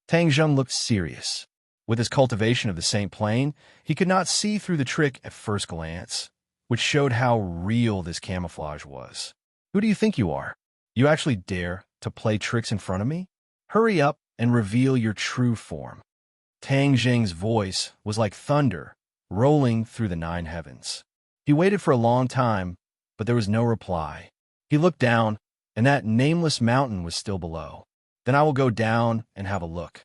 Tang Zheng looked serious. With his cultivation of the Saint Plane, he could not see through the trick at first glance, which showed how real this camouflage was. Who do you think you are? You actually dare to play tricks in front of me? Hurry up and reveal your true form. Tang Zheng's voice was like thunder, rolling through the 9 heavens. He waited for a long time, but there was no reply. He looked down, and that nameless mountain was still below. Then I will go down and have a look.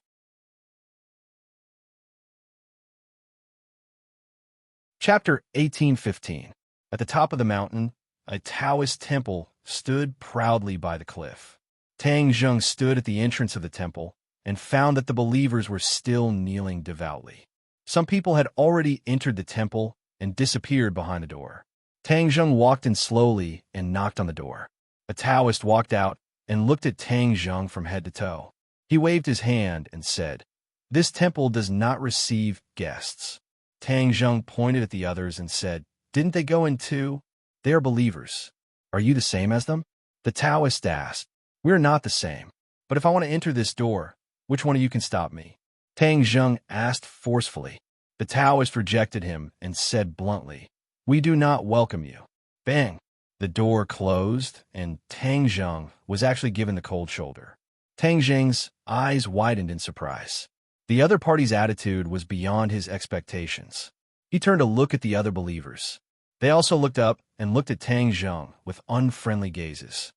Chapter 1815. At the top of the mountain, a Taoist temple stood proudly by the cliff. Tang Zheng stood at the entrance of the temple and found that the believers were still kneeling devoutly. Some people had already entered the temple and disappeared behind the door. Tang Zheng walked in slowly and knocked on the door. A Taoist walked out and looked at Tang Zheng from head to toe. He waved his hand and said, "This temple does not receive guests." Tang Zheng pointed at the others and said, "Didn't they go in too? They are believers. Are you the same as them?" The Taoist asked, "We are not the same. But if I want to enter this door, which one of you can stop me?" Tang Zheng asked forcefully. The Taoist rejected him and said bluntly, "We do not welcome you." Bang! The door closed, and Tang Zheng was actually given the cold shoulder. Tang Zheng's eyes widened in surprise. The other party's attitude was beyond his expectations. He turned to look at the other believers. They also looked up and looked at Tang Zheng with unfriendly gazes.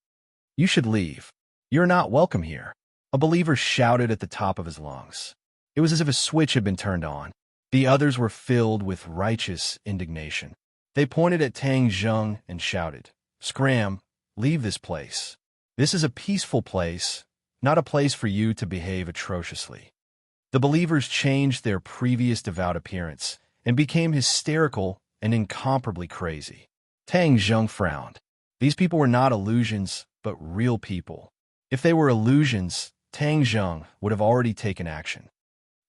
"You should leave. You're not welcome here," a believer shouted at the top of his lungs. It was as if a switch had been turned on. The others were filled with righteous indignation. They pointed at Tang Zheng and shouted, "Scram, leave this place. This is a peaceful place, not a place for you to behave atrociously." The believers changed their previous devout appearance and became hysterical and incomparably crazy. Tang Zheng frowned. These people were not illusions, but real people. If they were illusions, Tang Zheng would have already taken action.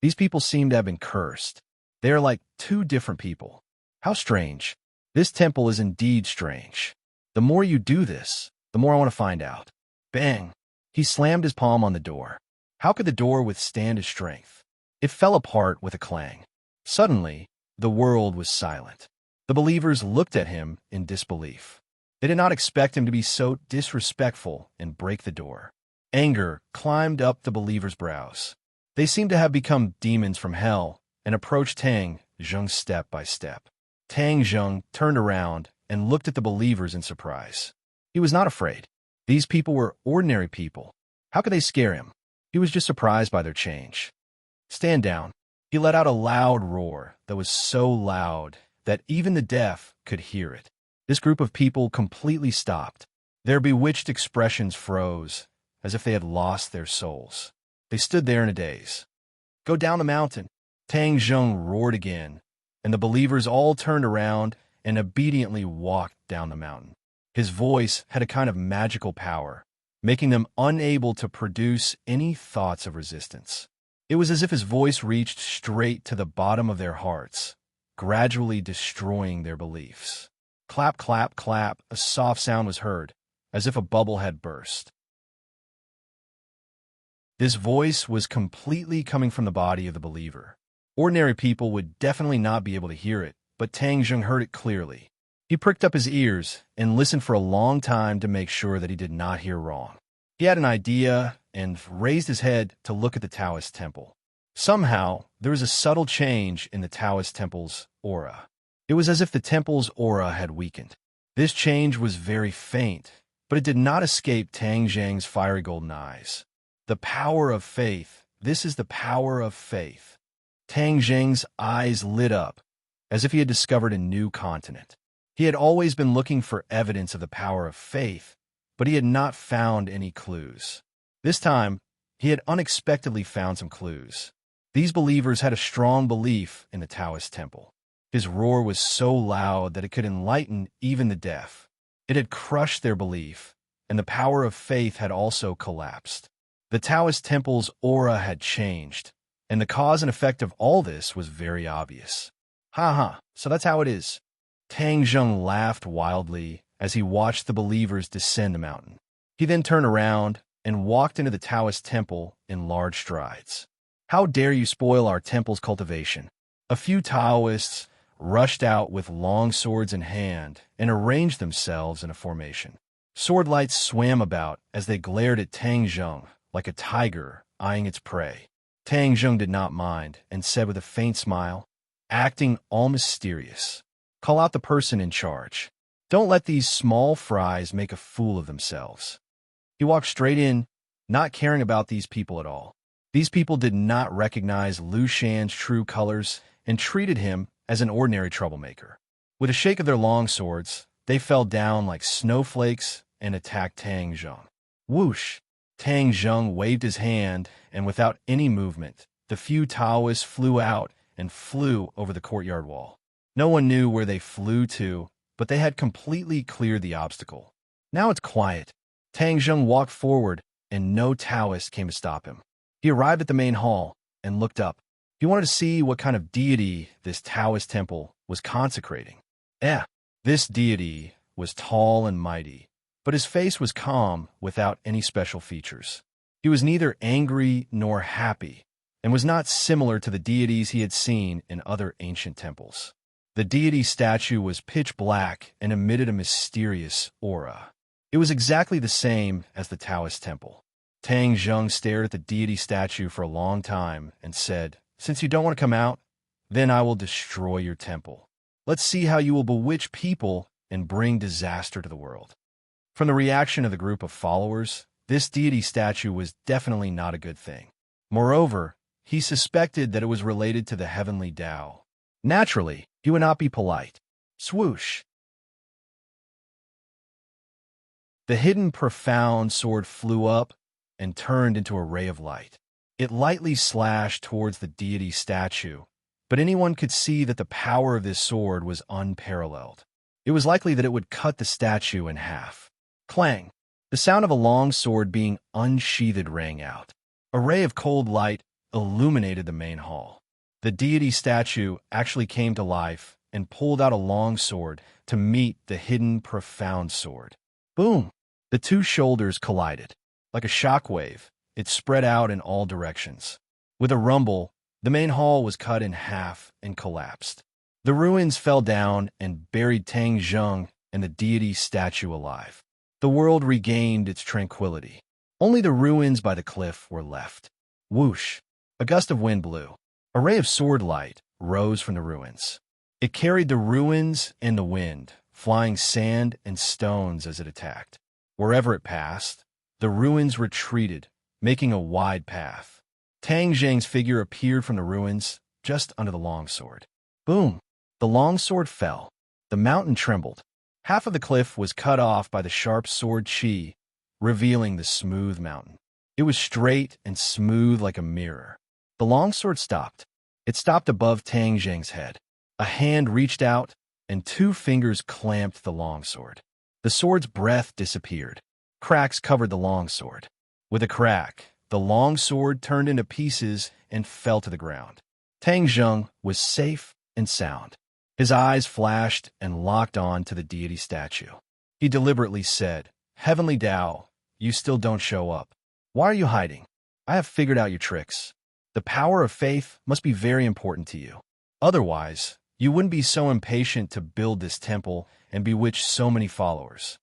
These people seem to have been cursed. They are like two different people. How strange. This temple is indeed strange. The more you do this, the more I want to find out. Bang! He slammed his palm on the door. How could the door withstand his strength? It fell apart with a clang. Suddenly, the world was silent. The believers looked at him in disbelief. They did not expect him to be so disrespectful and break the door. Anger climbed up the believers' brows. They seemed to have become demons from hell and approached Tang Zheng step by step. Tang Zheng turned around and looked at the believers in surprise. He was not afraid. These people were ordinary people. How could they scare him? He was just surprised by their change. Stand down. He let out a loud roar that was so loud that even the deaf could hear it. This group of people completely stopped. Their bewitched expressions froze, as if they had lost their souls. They stood there in a daze. Go down the mountain. Tang Zheng roared again, and the believers all turned around and obediently walked down the mountain. His voice had a kind of magical power, making them unable to produce any thoughts of resistance. It was as if his voice reached straight to the bottom of their hearts, gradually destroying their beliefs. Clap, clap, clap, a soft sound was heard, as if a bubble had burst. This voice was completely coming from the body of the believer. Ordinary people would definitely not be able to hear it, but Tang Zheng heard it clearly. He pricked up his ears and listened for a long time to make sure that he did not hear wrong. He had an idea and raised his head to look at the Taoist temple. Somehow, there was a subtle change in the Taoist temple's aura. It was as if the temple's aura had weakened. This change was very faint, but it did not escape Tang Zheng's fiery golden eyes. The power of faith. This is the power of faith. Tang Zheng's eyes lit up, as if he had discovered a new continent. He had always been looking for evidence of the power of faith, but he had not found any clues. This time, he had unexpectedly found some clues. These believers had a strong belief in the Taoist temple. His roar was so loud that it could enlighten even the deaf. It had crushed their belief, and the power of faith had also collapsed. The Taoist temple's aura had changed, and the cause and effect of all this was very obvious. Ha ha, so that's how it is. Tang Zheng laughed wildly as he watched the believers descend the mountain. He then turned around and walked into the Taoist temple in large strides. How dare you spoil our temple's cultivation? A few Taoists rushed out with long swords in hand and arranged themselves in a formation. Sword lights swam about as they glared at Tang Zheng like a tiger eyeing its prey. Tang Zheng did not mind and said with a faint smile, acting all mysterious, "Call out the person in charge. Don't let these small fries make a fool of themselves." He walked straight in, not caring about these people at all. These people did not recognize Lu Shan's true colors and treated him as an ordinary troublemaker. With a shake of their long swords, they fell down like snowflakes and attacked Tang Zheng. Whoosh! Tang Zheng waved his hand, and without any movement, the few Taoists flew out and flew over the courtyard wall. No one knew where they flew to, but they had completely cleared the obstacle. Now it's quiet. Tang Zheng walked forward, and no Taoist came to stop him. He arrived at the main hall and looked up. He wanted to see what kind of deity this Taoist temple was consecrating. This deity was tall and mighty, but his face was calm without any special features. He was neither angry nor happy, and was not similar to the deities he had seen in other ancient temples. The deity statue was pitch black and emitted a mysterious aura. It was exactly the same as the Taoist temple. Tang Zheng stared at the deity statue for a long time and said, "Since you don't want to come out, then I will destroy your temple. Let's see how you will bewitch people and bring disaster to the world." From the reaction of the group of followers, this deity statue was definitely not a good thing. Moreover, he suspected that it was related to the heavenly Tao. Naturally, he would not be polite. Swoosh! The hidden profound sword flew up and turned into a ray of light. It lightly slashed towards the deity statue, but anyone could see that the power of this sword was unparalleled. It was likely that it would cut the statue in half. Clang! The sound of a long sword being unsheathed rang out. A ray of cold light illuminated the main hall. The deity statue actually came to life and pulled out a long sword to meet the hidden, profound sword. Boom! The two shoulders collided. Like a shockwave, it spread out in all directions. With a rumble, the main hall was cut in half and collapsed. The ruins fell down and buried Tang Zheng and the deity statue alive. The world regained its tranquility. Only the ruins by the cliff were left. Whoosh! A gust of wind blew. A ray of sword light rose from the ruins. It carried the ruins and the wind, flying sand and stones as it attacked. Wherever it passed, the ruins retreated, making a wide path. Tang Zheng's figure appeared from the ruins, just under the longsword. Boom! The longsword fell. The mountain trembled. Half of the cliff was cut off by the sharp sword chi, revealing the smooth mountain. It was straight and smooth like a mirror. The longsword stopped. It stopped above Tang Zheng's head. A hand reached out, and two fingers clamped the longsword. The sword's breath disappeared. Cracks covered the longsword. With a crack, the longsword turned into pieces and fell to the ground. Tang Zheng was safe and sound. His eyes flashed and locked on to the deity statue. He deliberately said, "Heavenly Tao, you still don't show up. Why are you hiding? I have figured out your tricks. The power of faith must be very important to you. Otherwise, you wouldn't be so impatient to build this temple and bewitch so many followers."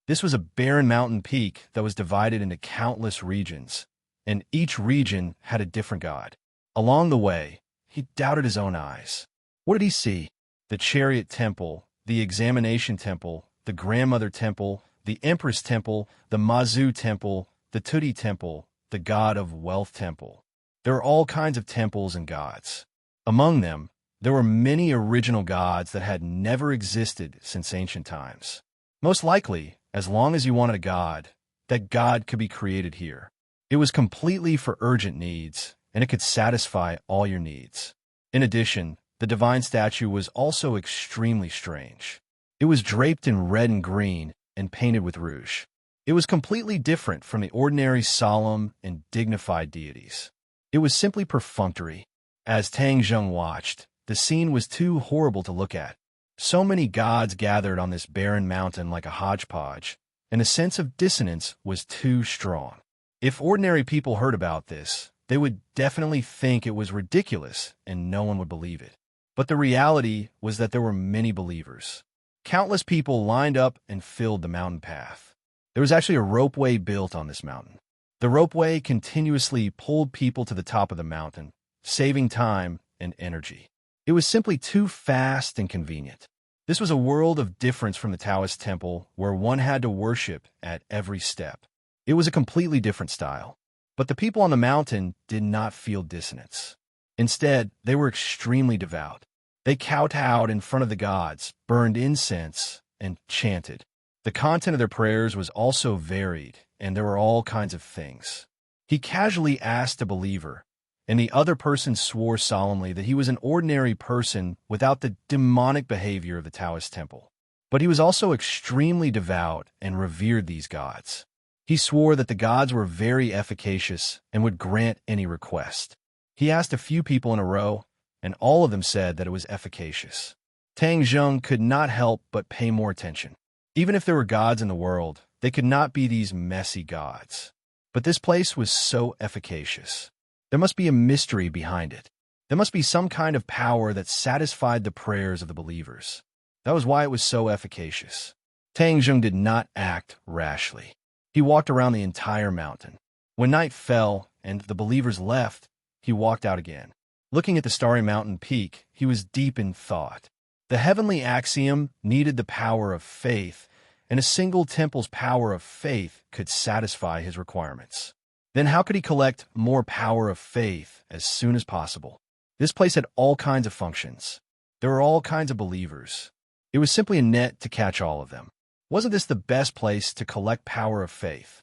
This was a barren mountain peak that was divided into countless regions, and each region had a different god. Along the way, he doubted his own eyes. What did he see? The chariot temple, the examination temple, the grandmother temple, the empress temple, the Mazu temple, the Tuti temple, the god of wealth temple. There are all kinds of temples and gods. Among them, there were many original gods that had never existed since ancient times. Most likely, as long as you wanted a god, that god could be created here. It was completely for urgent needs, and it could satisfy all your needs. In addition, the divine statue was also extremely strange. It was draped in red and green and painted with rouge. It was completely different from the ordinary solemn and dignified deities. It was simply perfunctory. As Tang Zheng watched, the scene was too horrible to look at. So many gods gathered on this barren mountain like a hodgepodge, and the sense of dissonance was too strong. If ordinary people heard about this, they would definitely think it was ridiculous and no one would believe it. But the reality was that there were many believers. Countless people lined up and filled the mountain path. There was actually a ropeway built on this mountain. The ropeway continuously pulled people to the top of the mountain, saving time and energy. It was simply too fast and convenient. This was a world of difference from the Taoist temple, where one had to worship at every step. It was a completely different style. But the people on the mountain did not feel dissonance. Instead, they were extremely devout. They kowtowed in front of the gods, burned incense, and chanted. The content of their prayers was also varied, and there were all kinds of things. He casually asked a believer, and the other person swore solemnly that he was an ordinary person without the demonic behavior of the Taoist temple. But he was also extremely devout and revered these gods. He swore that the gods were very efficacious and would grant any request. He asked a few people in a row, and all of them said that it was efficacious. Tang Zheng could not help but pay more attention. Even if there were gods in the world, they could not be these messy gods. But this place was so efficacious. There must be a mystery behind it. There must be some kind of power that satisfied the prayers of the believers. That was why it was so efficacious. Tang Zheng did not act rashly. He walked around the entire mountain. When night fell and the believers left, he walked out again. Looking at the starry mountain peak, he was deep in thought. The heavenly axiom needed the power of faith, and a single temple's power of faith could satisfy his requirements. Then how could he collect more power of faith as soon as possible? This place had all kinds of functions. There were all kinds of believers. It was simply a net to catch all of them. Wasn't this the best place to collect power of faith?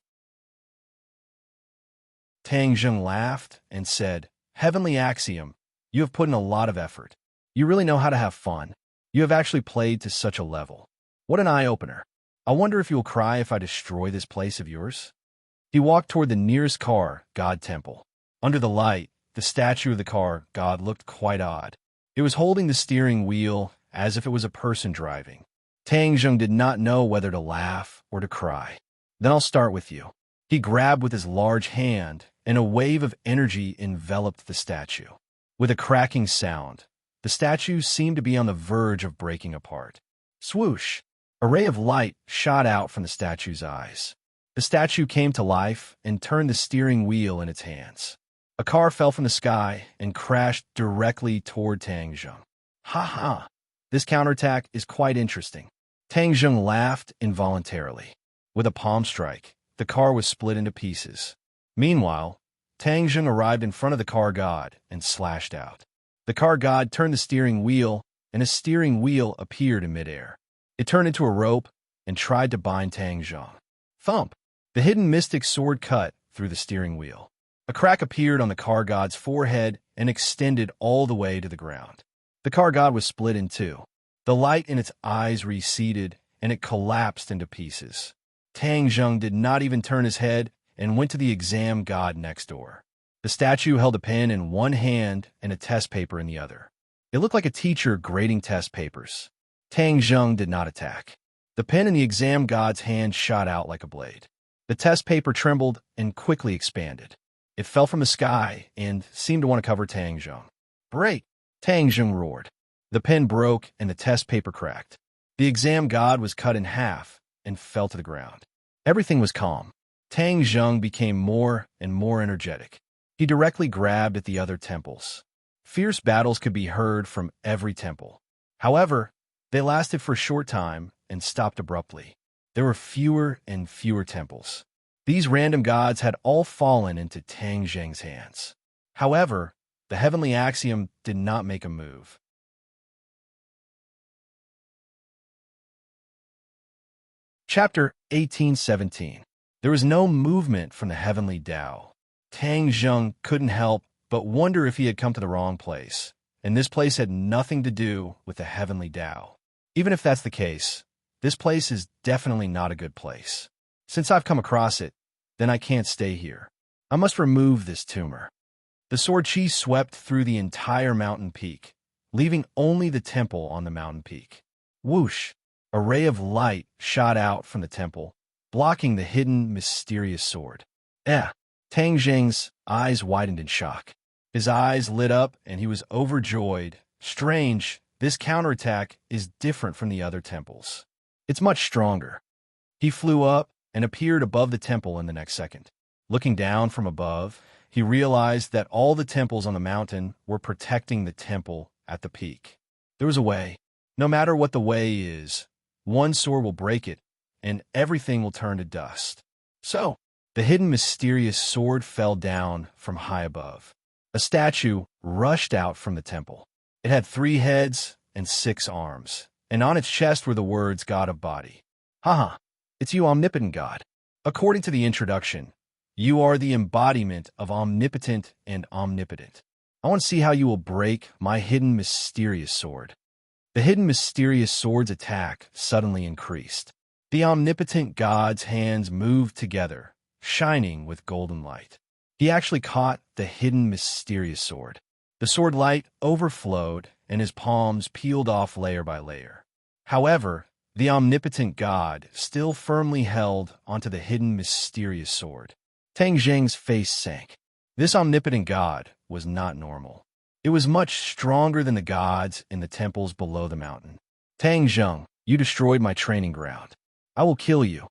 Tang Zheng laughed and said, "Heavenly Axiom, you have put in a lot of effort. You really know how to have fun. You have actually played to such a level. What an eye-opener. I wonder if you'll cry if I destroy this place of yours." He walked toward the nearest car, God Temple. Under the light, the statue of the car, God, looked quite odd. It was holding the steering wheel as if it was a person driving. Tang Zheng did not know whether to laugh or to cry. "Then I'll start with you." He grabbed with his large hand, and a wave of energy enveloped the statue. With a cracking sound, the statue seemed to be on the verge of breaking apart. Swoosh! A ray of light shot out from the statue's eyes. The statue came to life and turned the steering wheel in its hands. A car fell from the sky and crashed directly toward Tang Zheng. "Ha ha! This counterattack is quite interesting." Tang Zheng laughed involuntarily. With a palm strike, the car was split into pieces. Meanwhile, Tang Zheng arrived in front of the car god and slashed out. The car god turned the steering wheel, and a steering wheel appeared in midair. It turned into a rope and tried to bind Tang Zheng. Thump! The hidden mystic sword cut through the steering wheel. A crack appeared on the car god's forehead and extended all the way to the ground. The car god was split in two. The light in its eyes receded, and it collapsed into pieces. Tang Zheng did not even turn his head and went to the exam god next door. The statue held a pen in one hand and a test paper in the other. It looked like a teacher grading test papers. Tang Zheng did not attack. The pen in the exam god's hand shot out like a blade. The test paper trembled and quickly expanded. It fell from the sky and seemed to want to cover Tang Zheng. "Break!" Tang Zheng roared. The pen broke and the test paper cracked. The exam god was cut in half and fell to the ground. Everything was calm. Tang Zheng became more and more energetic. He directly grabbed at the other temples. Fierce battles could be heard from every temple. However, they lasted for a short time and stopped abruptly. There were fewer and fewer temples. These random gods had all fallen into Tang Zheng's hands. However, the heavenly axiom did not make a move. Chapter 1817. There was no movement from the heavenly Tao. Tang Zheng couldn't help but wonder if he had come to the wrong place, and this place had nothing to do with the heavenly Tao. Even if that's the case, this place is definitely not a good place. Since I've come across it, then I can't stay here. I must remove this tumor. The sword chi swept through the entire mountain peak, leaving only the temple on the mountain peak. Whoosh! A ray of light shot out from the temple, blocking the hidden, mysterious sword. Tang Zheng's eyes widened in shock. His eyes lit up and he was overjoyed. Strange, this counterattack is different from the other temples. It's much stronger. He flew up and appeared above the temple in the next second. Looking down from above, he realized that all the temples on the mountain were protecting the temple at the peak. There was a way. No matter what the way is, one sword will break it, and everything will turn to dust. So, the hidden mysterious sword fell down from high above. A statue rushed out from the temple. It had 3 heads and 6 arms, and on its chest were the words God of Body. Haha, it's you, omnipotent God. According to the introduction, you are the embodiment of omnipotent and omnipotent. I want to see how you will break my hidden mysterious sword. The hidden mysterious sword's attack suddenly increased. The omnipotent God's hands moved together, shining with golden light. He actually caught the hidden mysterious sword. The sword light overflowed, and his palms peeled off layer by layer. However, the omnipotent God still firmly held onto the hidden mysterious sword. Tang Zheng's face sank. This omnipotent God was not normal. It was much stronger than the gods in the temples below the mountain. Tang Zheng, you destroyed my training ground. I will kill you.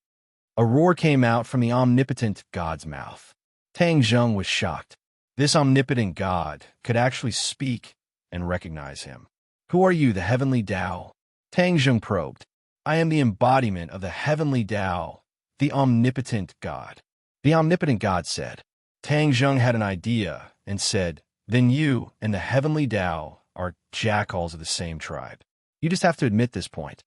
A roar came out from the omnipotent God's mouth. Tang Zheng was shocked. This omnipotent God could actually speak and recognize him. Who are you, the heavenly Tao? Tang Zheng probed. I am the embodiment of the heavenly Tao, the omnipotent God. The omnipotent God said. Tang Zheng had an idea and said, then you and the heavenly Tao are jackals of the same tribe. You just have to admit this point.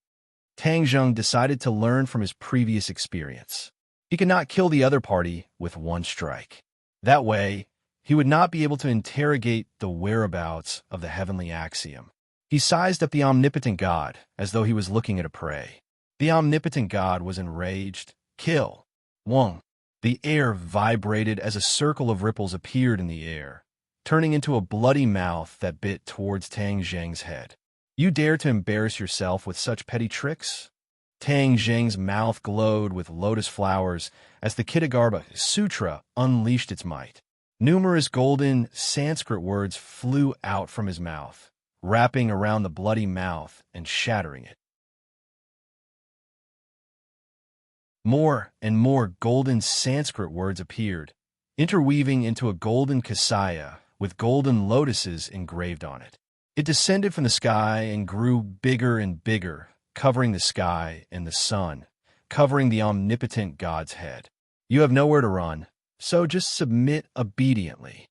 Tang Zheng decided to learn from his previous experience. He could not kill the other party with one strike. That way, he would not be able to interrogate the whereabouts of the heavenly axiom. He sized up the omnipotent god as though he was looking at a prey. The omnipotent god was enraged. Kill. Wong. The air vibrated as a circle of ripples appeared in the air, turning into a bloody mouth that bit towards Tang Zheng's head. You dare to embarrass yourself with such petty tricks? Tang Zheng's mouth glowed with lotus flowers as the Kitagarbha Sutra unleashed its might. Numerous golden Sanskrit words flew out from his mouth, wrapping around the bloody mouth and shattering it. More and more golden Sanskrit words appeared, interweaving into a golden kasaya with golden lotuses engraved on it. It descended from the sky and grew bigger and bigger, covering the sky and the sun, covering the omnipotent god's head. You have nowhere to run, so just submit obediently.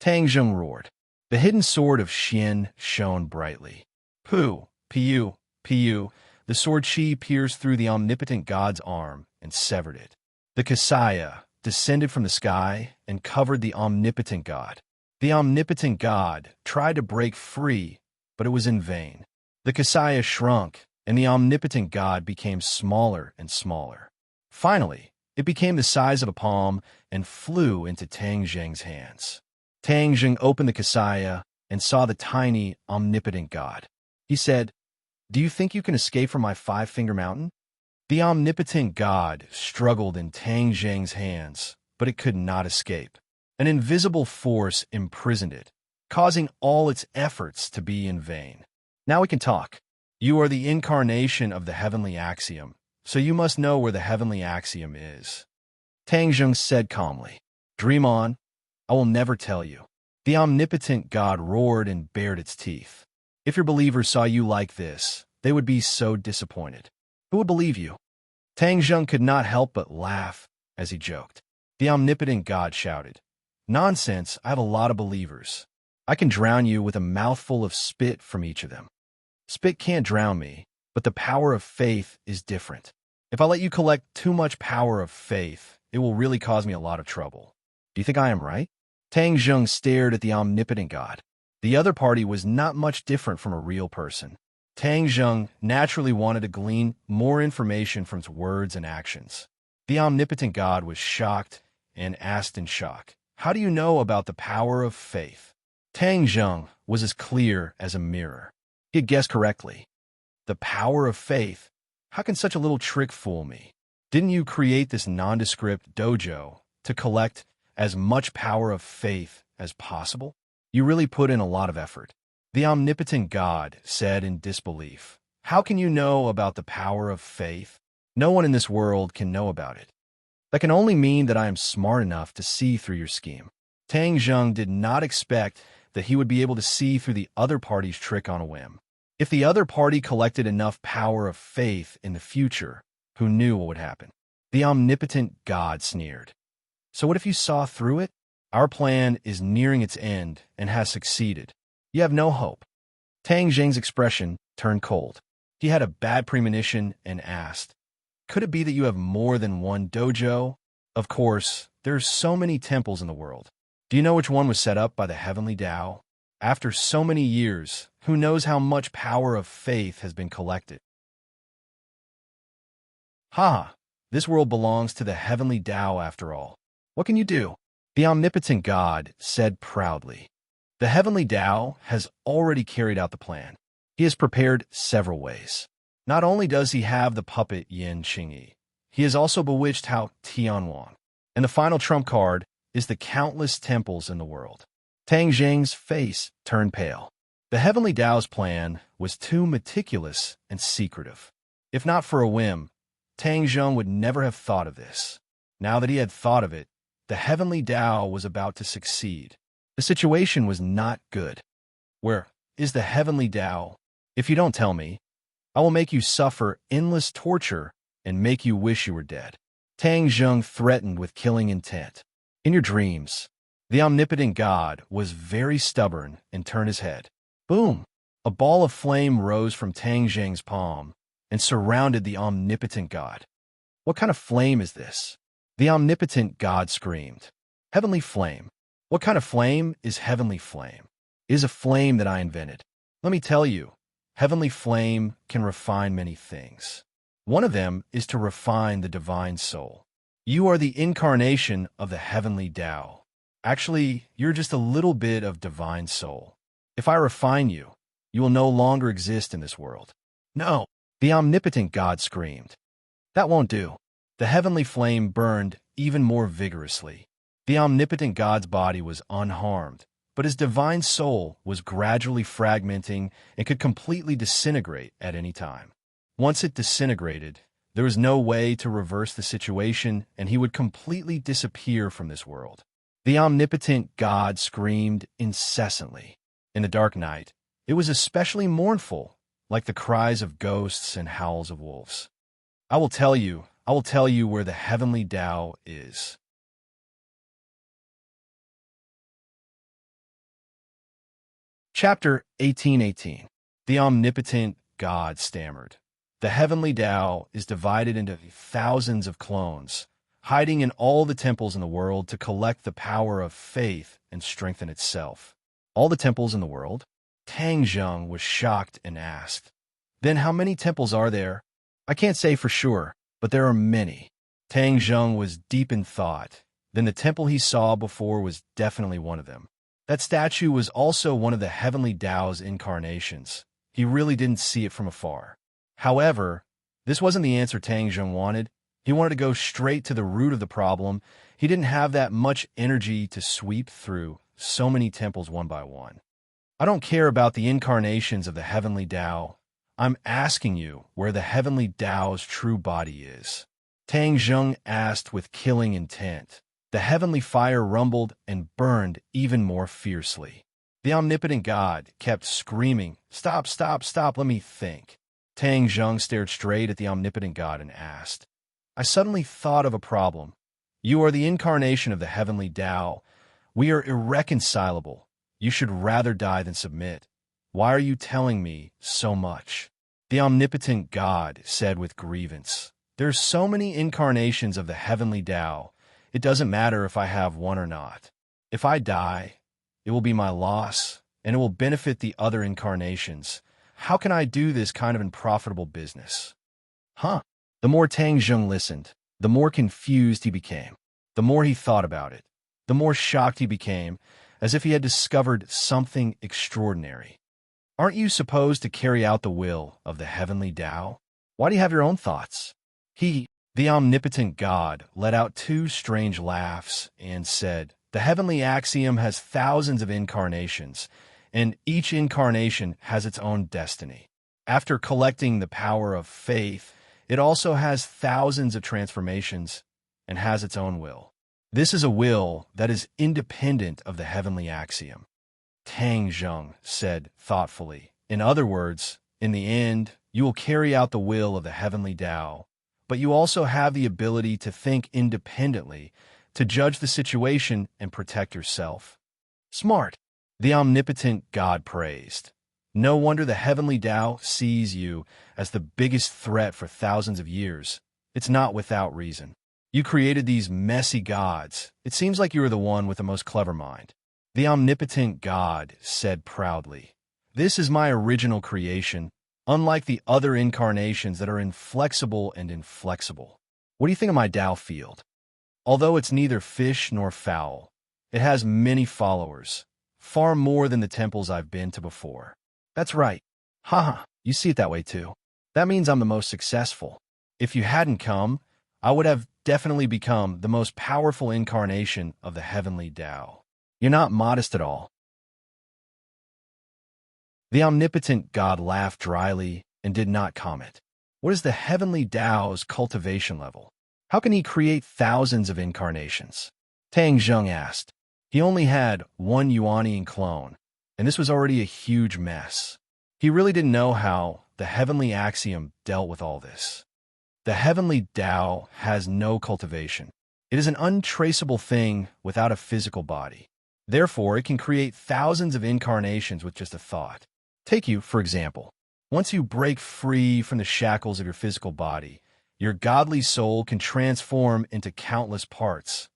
Tang Zheng roared. The hidden sword of Xian shone brightly. Pu, Piu, Piu, the sword Qi pierced through the omnipotent god's arm and severed it. The Kasaya descended from the sky and covered the omnipotent god. The omnipotent god tried to break free, but it was in vain. The Kasaya shrunk, and the omnipotent god became smaller and smaller. Finally, it became the size of a palm and flew into Tang Zheng's hands. Tang Zheng opened the Kasaya and saw the tiny, omnipotent god. He said, "Do you think you can escape from my five-finger mountain?" The omnipotent god struggled in Tang Zheng's hands, but it could not escape. An invisible force imprisoned it, causing all its efforts to be in vain. Now we can talk. You are the incarnation of the heavenly axiom, so you must know where the heavenly axiom is. Tang Zheng said calmly. Dream on. I will never tell you. The omnipotent god roared and bared its teeth. If your believers saw you like this, they would be so disappointed. Who would believe you? Tang Zheng could not help but laugh as he joked. The omnipotent god shouted, Nonsense, I have a lot of believers. I can drown you with a mouthful of spit from each of them. Spit can't drown me, but the power of faith is different. If I let you collect too much power of faith, it will really cause me a lot of trouble. Do you think I am right? Tang Zheng stared at the omnipotent god. The other party was not much different from a real person. Tang Zheng naturally wanted to glean more information from its words and actions. The omnipotent god was shocked and asked in shock, How do you know about the power of faith? Tang Zheng was as clear as a mirror. He had guessed correctly. The power of faith? How can such a little trick fool me? Didn't you create this nondescript dojo to collect as much power of faith as possible? You really put in a lot of effort. The omnipotent god said in disbelief, How can you know about the power of faith? No one in this world can know about it. That can only mean that I am smart enough to see through your scheme. Tang Zheng did not expect that he would be able to see through the other party's trick on a whim. If the other party collected enough power of faith in the future, who knew what would happen? The omnipotent god sneered. So what if you saw through it? Our plan is nearing its end and has succeeded. You have no hope. Tang Zheng's expression turned cold. He had a bad premonition and asked, Could it be that you have more than one dojo? Of course, there are so many temples in the world. Do you know which one was set up by the heavenly Tao? After so many years, who knows how much power of faith has been collected? Ha! This world belongs to the heavenly Tao after all. What can you do? The omnipotent god said proudly. The heavenly Tao has already carried out the plan. He has prepared several ways. Not only does he have the puppet Yin Qingyi, he has also bewitched Hao Tianwang. And the final trump card is the countless temples in the world. Tang Zheng's face turned pale. The heavenly Tao's plan was too meticulous and secretive. If not for a whim, Tang Zheng would never have thought of this. Now that he had thought of it, the heavenly Tao was about to succeed. The situation was not good. Where is the heavenly Tao? If you don't tell me, I will make you suffer endless torture and make you wish you were dead. Tang Zheng threatened with killing intent. In your dreams, the omnipotent god was very stubborn and turned his head. Boom! A ball of flame rose from Tang Zheng's palm and surrounded the omnipotent god. What kind of flame is this? The omnipotent god screamed. Heavenly flame. What kind of flame is heavenly flame? It is a flame that I invented. Let me tell you, heavenly flame can refine many things. One of them is to refine the divine soul. You are the incarnation of the heavenly Tao. Actually, you're just a little bit of divine soul. If I refine you, you will no longer exist in this world. No, the omnipotent God screamed. That won't do. The heavenly flame burned even more vigorously. The omnipotent God's body was unharmed, but his divine soul was gradually fragmenting and could completely disintegrate at any time. Once it disintegrated, there was no way to reverse the situation, and he would completely disappear from this world. The omnipotent God screamed incessantly. In the dark night, it was especially mournful, like the cries of ghosts and howls of wolves. I will tell you where the heavenly Tao is. Chapter 1818. The omnipotent God stammered. The heavenly Tao is divided into thousands of clones, hiding in all the temples in the world to collect the power of faith and strengthen itself. All the temples in the world? Tang Zheng was shocked and asked. Then how many temples are there? I can't say for sure, but there are many. Tang Zheng was deep in thought. Then the temple he saw before was definitely one of them. That statue was also one of the heavenly Tao's incarnations. He really didn't see it from afar. However, this wasn't the answer Tang Zheng wanted. He wanted to go straight to the root of the problem. He didn't have that much energy to sweep through so many temples one by one. I don't care about the incarnations of the heavenly Tao. I'm asking you where the heavenly Tao's true body is. Tang Zheng asked with killing intent. The heavenly fire rumbled and burned even more fiercely. The omnipotent God kept screaming, "Stop, stop, stop, let me think." Tang Zheng stared straight at the omnipotent God and asked, I suddenly thought of a problem. You are the incarnation of the heavenly Tao. We are irreconcilable. You should rather die than submit. Why are you telling me so much? The omnipotent God said with grievance, There's so many incarnations of the heavenly Tao. It doesn't matter if I have one or not. If I die, it will be my loss, and it will benefit the other incarnations. How can I do this kind of unprofitable business? Huh? The more Tang Zheng listened, the more confused he became. The more he thought about it, the more shocked he became, as if he had discovered something extraordinary. Aren't you supposed to carry out the will of the heavenly Tao? Why do you have your own thoughts? The omnipotent God, let out two strange laughs and said, The heavenly axiom has thousands of incarnations, and each incarnation has its own destiny. After collecting the power of faith, it also has thousands of transformations and has its own will. This is a will that is independent of the heavenly axiom. Tang Zheng said thoughtfully, In other words, in the end, you will carry out the will of the heavenly Tao, but you also have the ability to think independently, to judge the situation and protect yourself. Smart. The omnipotent God praised. No wonder the heavenly Tao sees you as the biggest threat for thousands of years. It's not without reason. You created these messy gods. It seems like you are the one with the most clever mind. The omnipotent God said proudly, This is my original creation, unlike the other incarnations that are inflexible and inflexible. What do you think of my Tao field? Although it's neither fish nor fowl, it has many followers, far more than the temples I've been to before. That's right. Haha, you see it that way too. That means I'm the most successful. If you hadn't come, I would have definitely become the most powerful incarnation of the heavenly Tao. You're not modest at all. The omnipotent God laughed dryly and did not comment. What is the heavenly Tao's cultivation level? How can he create thousands of incarnations? Tang Zheng asked. He only had one Yuanian clone, and this was already a huge mess. He really didn't know how the heavenly axiom dealt with all this. The heavenly Tao has no cultivation. It is an untraceable thing without a physical body. Therefore, it can create thousands of incarnations with just a thought. Take you, for example. Once you break free from the shackles of your physical body, your godly soul can transform into countless parts.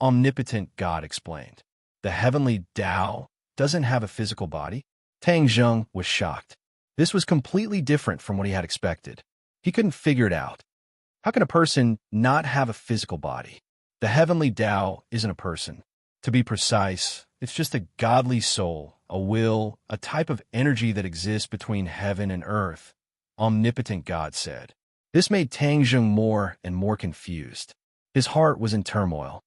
omnipotent God explained. The heavenly Tao doesn't have a physical body? Tang Zheng was shocked. This was completely different from what he had expected. He couldn't figure it out. How can a person not have a physical body? The heavenly Tao isn't a person. To be precise, it's just a godly soul, a will, a type of energy that exists between heaven and earth, omnipotent God said. This made Tang Zheng more and more confused. His heart was in turmoil.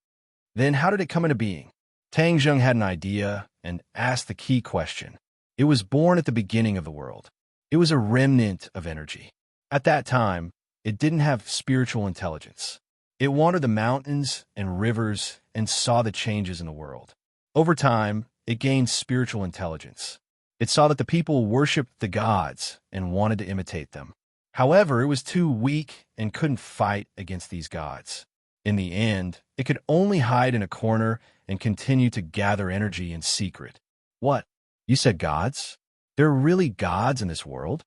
Then how did it come into being? Tang Zheng had an idea and asked the key question. It was born at the beginning of the world. It was a remnant of energy. At that time, it didn't have spiritual intelligence. It wandered the mountains and rivers and saw the changes in the world. Over time, it gained spiritual intelligence. It saw that the people worshipped the gods and wanted to imitate them. However, it was too weak and couldn't fight against these gods. In the end, it could only hide in a corner and continue to gather energy in secret. What? You said gods? There are really gods in this world?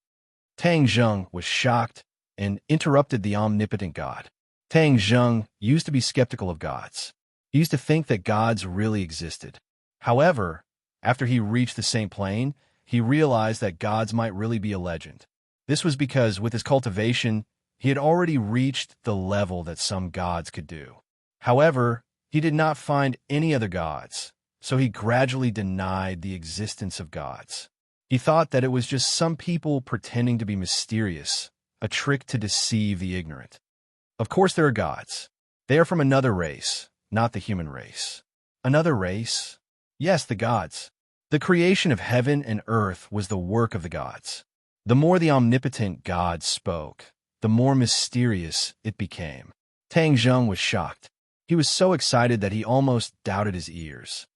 Tang Zheng was shocked and interrupted the omnipotent God. Tang Zheng used to be skeptical of gods. He used to think that gods really existed. However, after he reached the same plane, he realized that gods might really be a legend. This was because with his cultivation, he had already reached the level that some gods could do. However, he did not find any other gods, so he gradually denied the existence of gods. He thought that it was just some people pretending to be mysterious, a trick to deceive the ignorant. Of course there are gods. They are from another race, not the human race. Another race? Yes, the gods. The creation of heaven and earth was the work of the gods. The more the omnipotent God spoke, the more mysterious it became. Tang Zheng was shocked. He was so excited that he almost doubted his ears.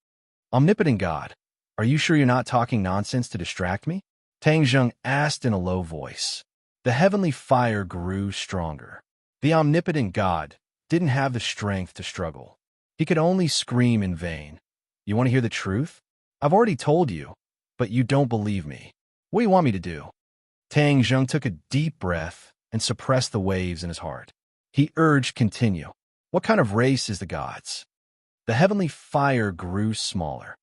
Omnipotent God, are you sure you're not talking nonsense to distract me? Tang Zheng asked in a low voice. The heavenly fire grew stronger. The omnipotent God didn't have the strength to struggle. He could only scream in vain. You want to hear the truth? I've already told you, but you don't believe me. What do you want me to do? Tang Zheng took a deep breath and suppressed the waves in his heart. He urged continue. What kind of race is the gods? The heavenly fire grew smaller.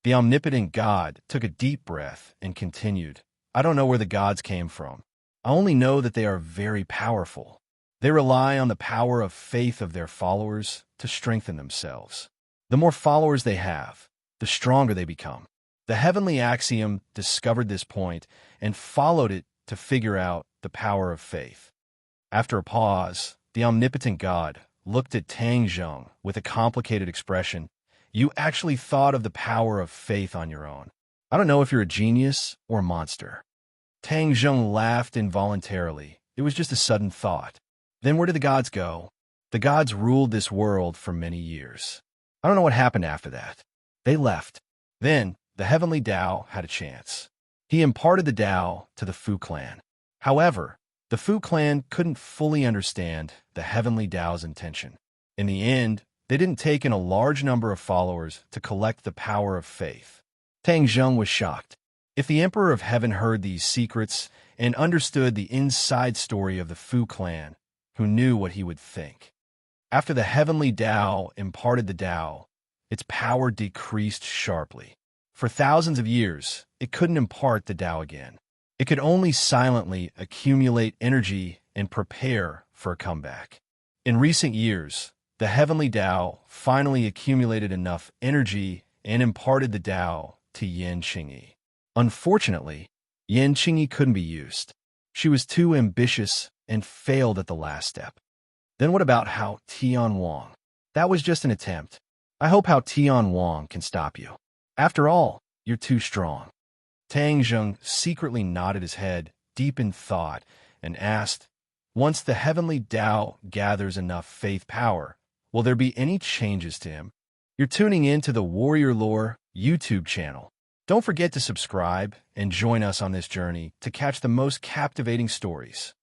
The omnipotent God took a deep breath and continued. I don't know where the gods came from. I only know that they are very powerful. They rely on the power of faith of their followers to strengthen themselves. The more followers they have, the stronger they become. The heavenly axiom discovered this point and followed it to figure out the power of faith. After a pause, the omnipotent God looked at Tang Zheng with a complicated expression. You actually thought of the power of faith on your own. I don't know if you're a genius or a monster. Tang Zheng laughed involuntarily. It was just a sudden thought. Then where did the gods go? The gods ruled this world for many years. I don't know what happened after that. They left. Then the heavenly Tao had a chance. He imparted the Tao to the Fu clan. However, the Fu clan couldn't fully understand the heavenly Tao's intention. In the end, they didn't take in a large number of followers to collect the power of faith. Tang Zheng was shocked. If the Emperor of Heaven heard these secrets and understood the inside story of the Fu clan, who knew what he would think? After the heavenly Tao imparted the Tao, its power decreased sharply. For thousands of years, it couldn't impart the Tao again. It could only silently accumulate energy and prepare for a comeback. In recent years, the heavenly Tao finally accumulated enough energy and imparted the Tao to Yan Qingyi. Unfortunately, Yan Qingyi couldn't be used. She was too ambitious and failed at the last step. Then what about Hao Tian Wang? That was just an attempt. I hope Hao Tian Wang can stop you. After all, you're too strong. Tang Zheng secretly nodded his head, deep in thought, and asked, once the heavenly Tao gathers enough faith power, will there be any changes to him? You're tuning in to the Warrior Lore YouTube channel. Don't forget to subscribe and join us on this journey to catch the most captivating stories.